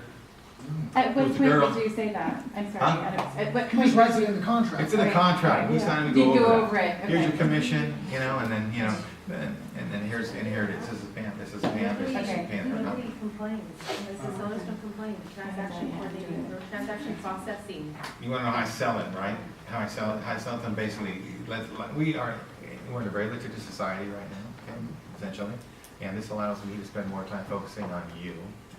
[SPEAKER 11] At what
[SPEAKER 7] Who's
[SPEAKER 11] point
[SPEAKER 7] the girl?
[SPEAKER 11] did you say that? I'm sorry.
[SPEAKER 7] Huh?
[SPEAKER 11] At what
[SPEAKER 1] He
[SPEAKER 11] point?
[SPEAKER 1] just writes it in the contract.
[SPEAKER 7] It's in the contract. We signed to
[SPEAKER 11] Did
[SPEAKER 7] go
[SPEAKER 11] go
[SPEAKER 7] over
[SPEAKER 11] over it.
[SPEAKER 7] that. Here's
[SPEAKER 11] Okay.
[SPEAKER 7] your commission, and then, And then here it is, this is Pam, this is Pam, this is Pam.
[SPEAKER 8] Nobody complains, the sellers don't complain, transaction coordinating, or transaction processing.
[SPEAKER 7] You wanna know how I sell it, right? How I sell it them basically, we're in a very litigious society right now, okay, essentially. And this allows me to spend more time focusing on you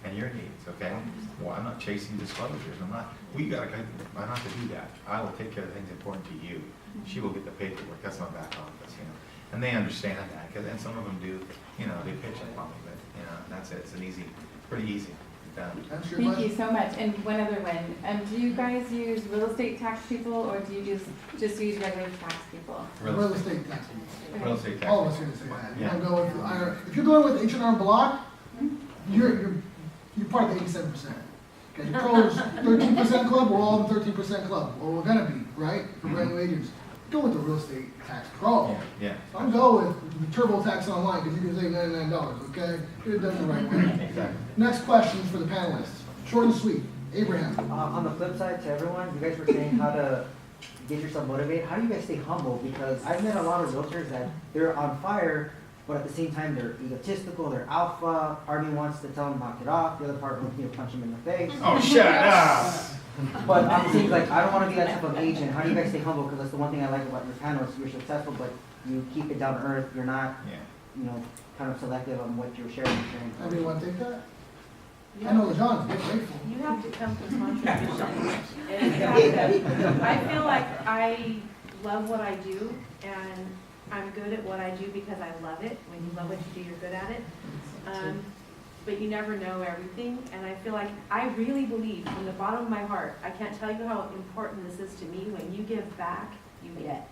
[SPEAKER 7] and your needs, okay? Well, I'm not chasing disclosures, I'm not have to do that. I will take care of things important to you. She will get the paperwork, that's my back office, you know? And they understand that, and some of them do, you know, they pitch it on me, but, you know, that's it, it's pretty easy. Done.
[SPEAKER 11] Thank you so much. And one other one, do you guys use real estate tax people, or do you just use regular tax people?
[SPEAKER 1] Real estate tax people.
[SPEAKER 11] Okay.
[SPEAKER 7] Real estate tax.
[SPEAKER 1] All of us are gonna say that. You
[SPEAKER 7] Yeah.
[SPEAKER 1] don't go with the IR. If you're going with H&R Block, you're part of the 87%. Okay, Kroger's 13% club, we're all in the 13% club, or we're gonna be, right? For brand new agents. Go with the real estate tax pro.
[SPEAKER 7] Yeah.
[SPEAKER 1] Don't go with the TurboTax Online, because you can save $99, okay? Get it done the right way.
[SPEAKER 7] Exactly.
[SPEAKER 1] Next questions for the panelists. Short and sweet. Abraham.
[SPEAKER 4] On the flip side to everyone, you guys were saying how to get yourself motivated. How do you guys stay humble? Because I've met a lot of realtors that they're on fire, but at the same time they're egotistical, they're alpha. Part of me wants to tell them knock it off. The other part wants me to punch them in the face.
[SPEAKER 7] Oh, shut up!
[SPEAKER 4] But I'm saying, like, I don't want to be that type of agent. How do you guys stay humble? Because that's the one thing I like about your panel is you're successful, but you keep it down to earth. You're not, you know, kind of selective on what you're sharing.
[SPEAKER 1] Anybody want to take that? I know Lejon's been grateful.
[SPEAKER 8] You have to come to contribution. And I feel like I love what I do, and I'm good at what I do because I love it. When you love what you do, you're good at it. But you never know everything, and I feel like I really believe from the bottom of my heart, I can't tell you how important this is to me. When you give back, you get.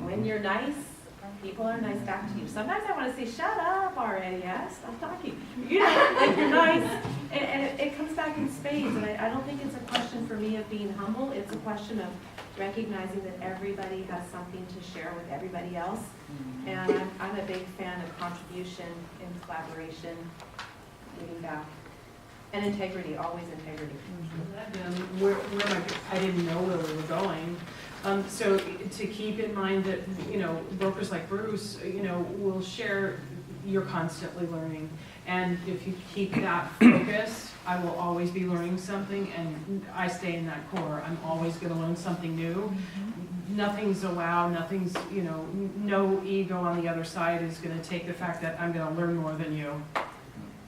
[SPEAKER 8] When you're nice, people are nice back to you. Sometimes I want to say, shut up already, yes, I'm talking. You know, like you're nice, and it comes back in spades, and I don't think it's a question for me of being humble. It's a question of recognizing that everybody has something to share with everybody else, and I'm a big fan of contribution and collaboration, giving back, and integrity, always integrity.
[SPEAKER 9] I didn't know where we were going. So to keep in mind that, you know, brokers like Bruce, you know, will share, you're constantly learning. And if you keep that focus, I will always be learning something, and I stay in that core. I'm always gonna learn something new. Nothing's a wow, nothing's, you know, no ego on the other side is gonna take the fact that I'm gonna learn more than you.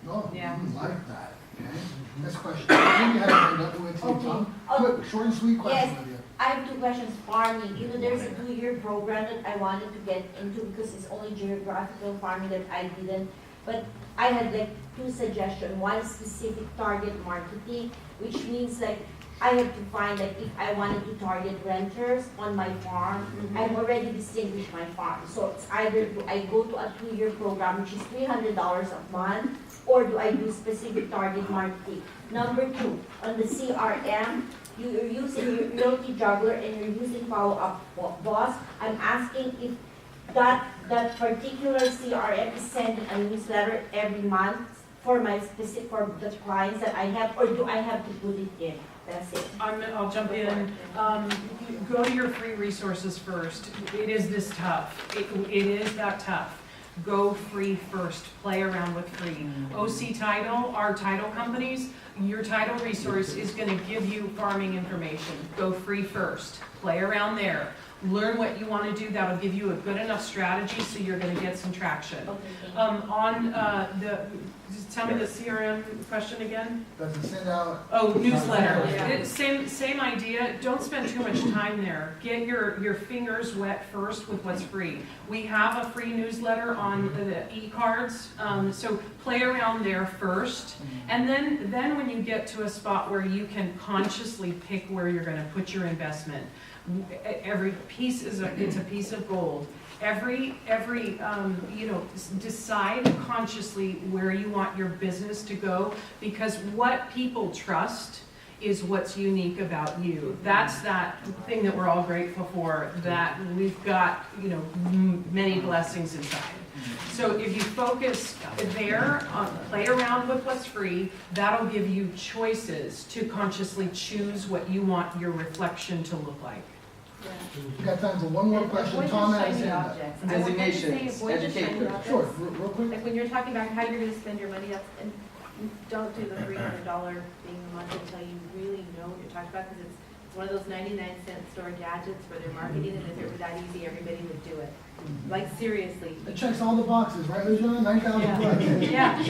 [SPEAKER 1] No,
[SPEAKER 8] Yeah.
[SPEAKER 1] I like that. Okay. Next question. I think you had your hand up. We'll take Tom. Quick, short and sweet question.
[SPEAKER 12] Yes.
[SPEAKER 1] Lydia.
[SPEAKER 12] I have two questions. Farming, you know, there's a 2-year program that I wanted to get into because it's only geographical farming that I didn't. But I had like 2 suggestions. One specific target marketing, which means like I have to find like if I wanted to target renters on my farm, I've already distinguished my farm. So it's either do I go to a 2-year program, which is $300 a month, or do I do specific target marketing? Number 2, on the CRM, you're using your Realty Juggler and you're using Follow-Up Boss. I'm asking if that particular CRM is sending a newsletter every month for my specific, for the clients that I have, or do I have to put it in? That's it.
[SPEAKER 9] I'll jump in. Go to your free resources first. It is this tough. It is that tough. Go free first. Play around with free. OC Title, our title companies, your title resource is going to give you farming information. Go free first. Play around there. Learn what you want to do. That'll give you a good enough strategy so you're going to get some traction. Tell me the CRM question again.
[SPEAKER 1] Does it send out?
[SPEAKER 9] Oh, newsletter.
[SPEAKER 8] Yeah.
[SPEAKER 9] Same idea. Don't spend too much time there. Get your fingers wet first with what's free. We have a free newsletter on the e-cards, so play around there first, and then when you get to a spot where you can consciously pick where you're going to put your investment, every piece it's a piece of gold. Every you know, decide consciously where you want your business to go, because what people trust is what's unique about you. That's that thing that we're all grateful for, that we've got, you know, many blessings inside. So if you focus there, play around with what's free, that'll give you choices to consciously choose what you want your reflection to look like.
[SPEAKER 1] We got time for one more question. Tom has his hand up.
[SPEAKER 13] Designations, educate.
[SPEAKER 1] Sure, real quick.
[SPEAKER 8] Like when you're talking about how you're gonna spend your money, that's, and don't do the $300 thing a month until you really know what you're talking about, because it's one of those 99-cent store gadgets where they're marketing, and if it were that easy, everybody would do it. Like seriously.
[SPEAKER 1] It checks all the boxes, right, Lejon? 9,000
[SPEAKER 8] Yeah.
[SPEAKER 1] bucks.
[SPEAKER 8] Yeah. If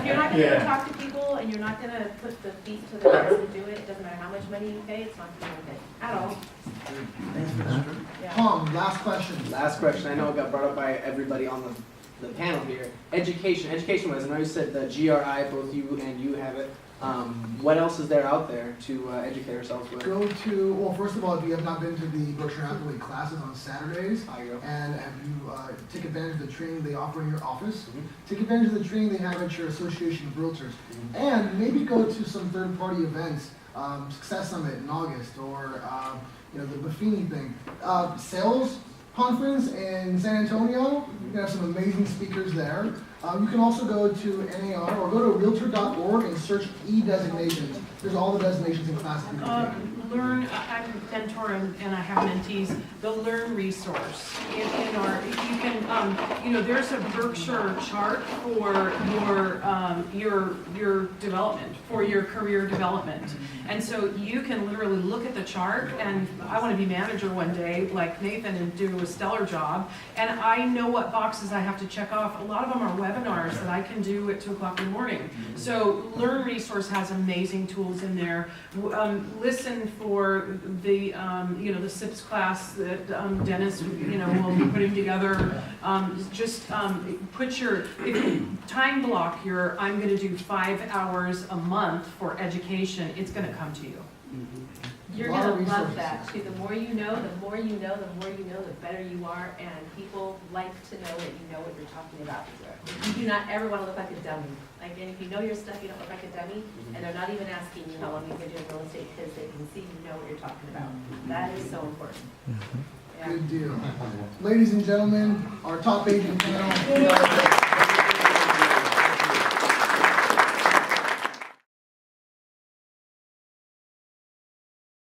[SPEAKER 8] you're not gonna talk to people and you're not gonna put the feet to the fire to do it, it doesn't matter how much money you pay, it's not gonna be worth it at all. Yeah.
[SPEAKER 1] Tom, last question.
[SPEAKER 13] Last question, I know it got brought up by everybody on the panel here. Education wise, I know you said the GRI, both you and you have it. What else is there out there to educate ourselves with?
[SPEAKER 1] Go to, well, first of all, if you have not been to the Berkshire Hathaway classes on Saturdays, and have you take advantage of the training they offer in your office, take advantage of the training they have at your association of realtors, and maybe go to some third-party events, Success Summit in August, or the Buffini thing. Sales conference in San Antonio, you have some amazing speakers there. You can also go to NAR or go to realtor.org and search e-designations. There's all the designations and classes you can take.
[SPEAKER 9] I'm a mentor and I have mentees. The Learn resource in our, you can, there's a Berkshire chart for your development, for your career development. And so you can literally look at the chart, and I want to be manager one day like Nathan and do a stellar job. And I know what boxes I have to check off. A lot of them are webinars that I can do at 2 o'clock in the morning. So Learn resource has amazing tools in there. Listen for the the SIPS class that Dennis will be putting together. Put your time block your, I'm going to do 5 hours a month for education. It's going to come to you.
[SPEAKER 8] You're gonna love that too. The more you know, the more you know, the more you know, the better you are, and people like to know that you know what you're talking about. You do not ever want to look like a dummy. Like, and if you know your stuff, you don't look like a dummy, and they're not even asking you how long you've been doing real estate, because they can see you know what you're talking about. That is so important. Yeah.
[SPEAKER 1] Good deal. Ladies and gentlemen, our top agent panel.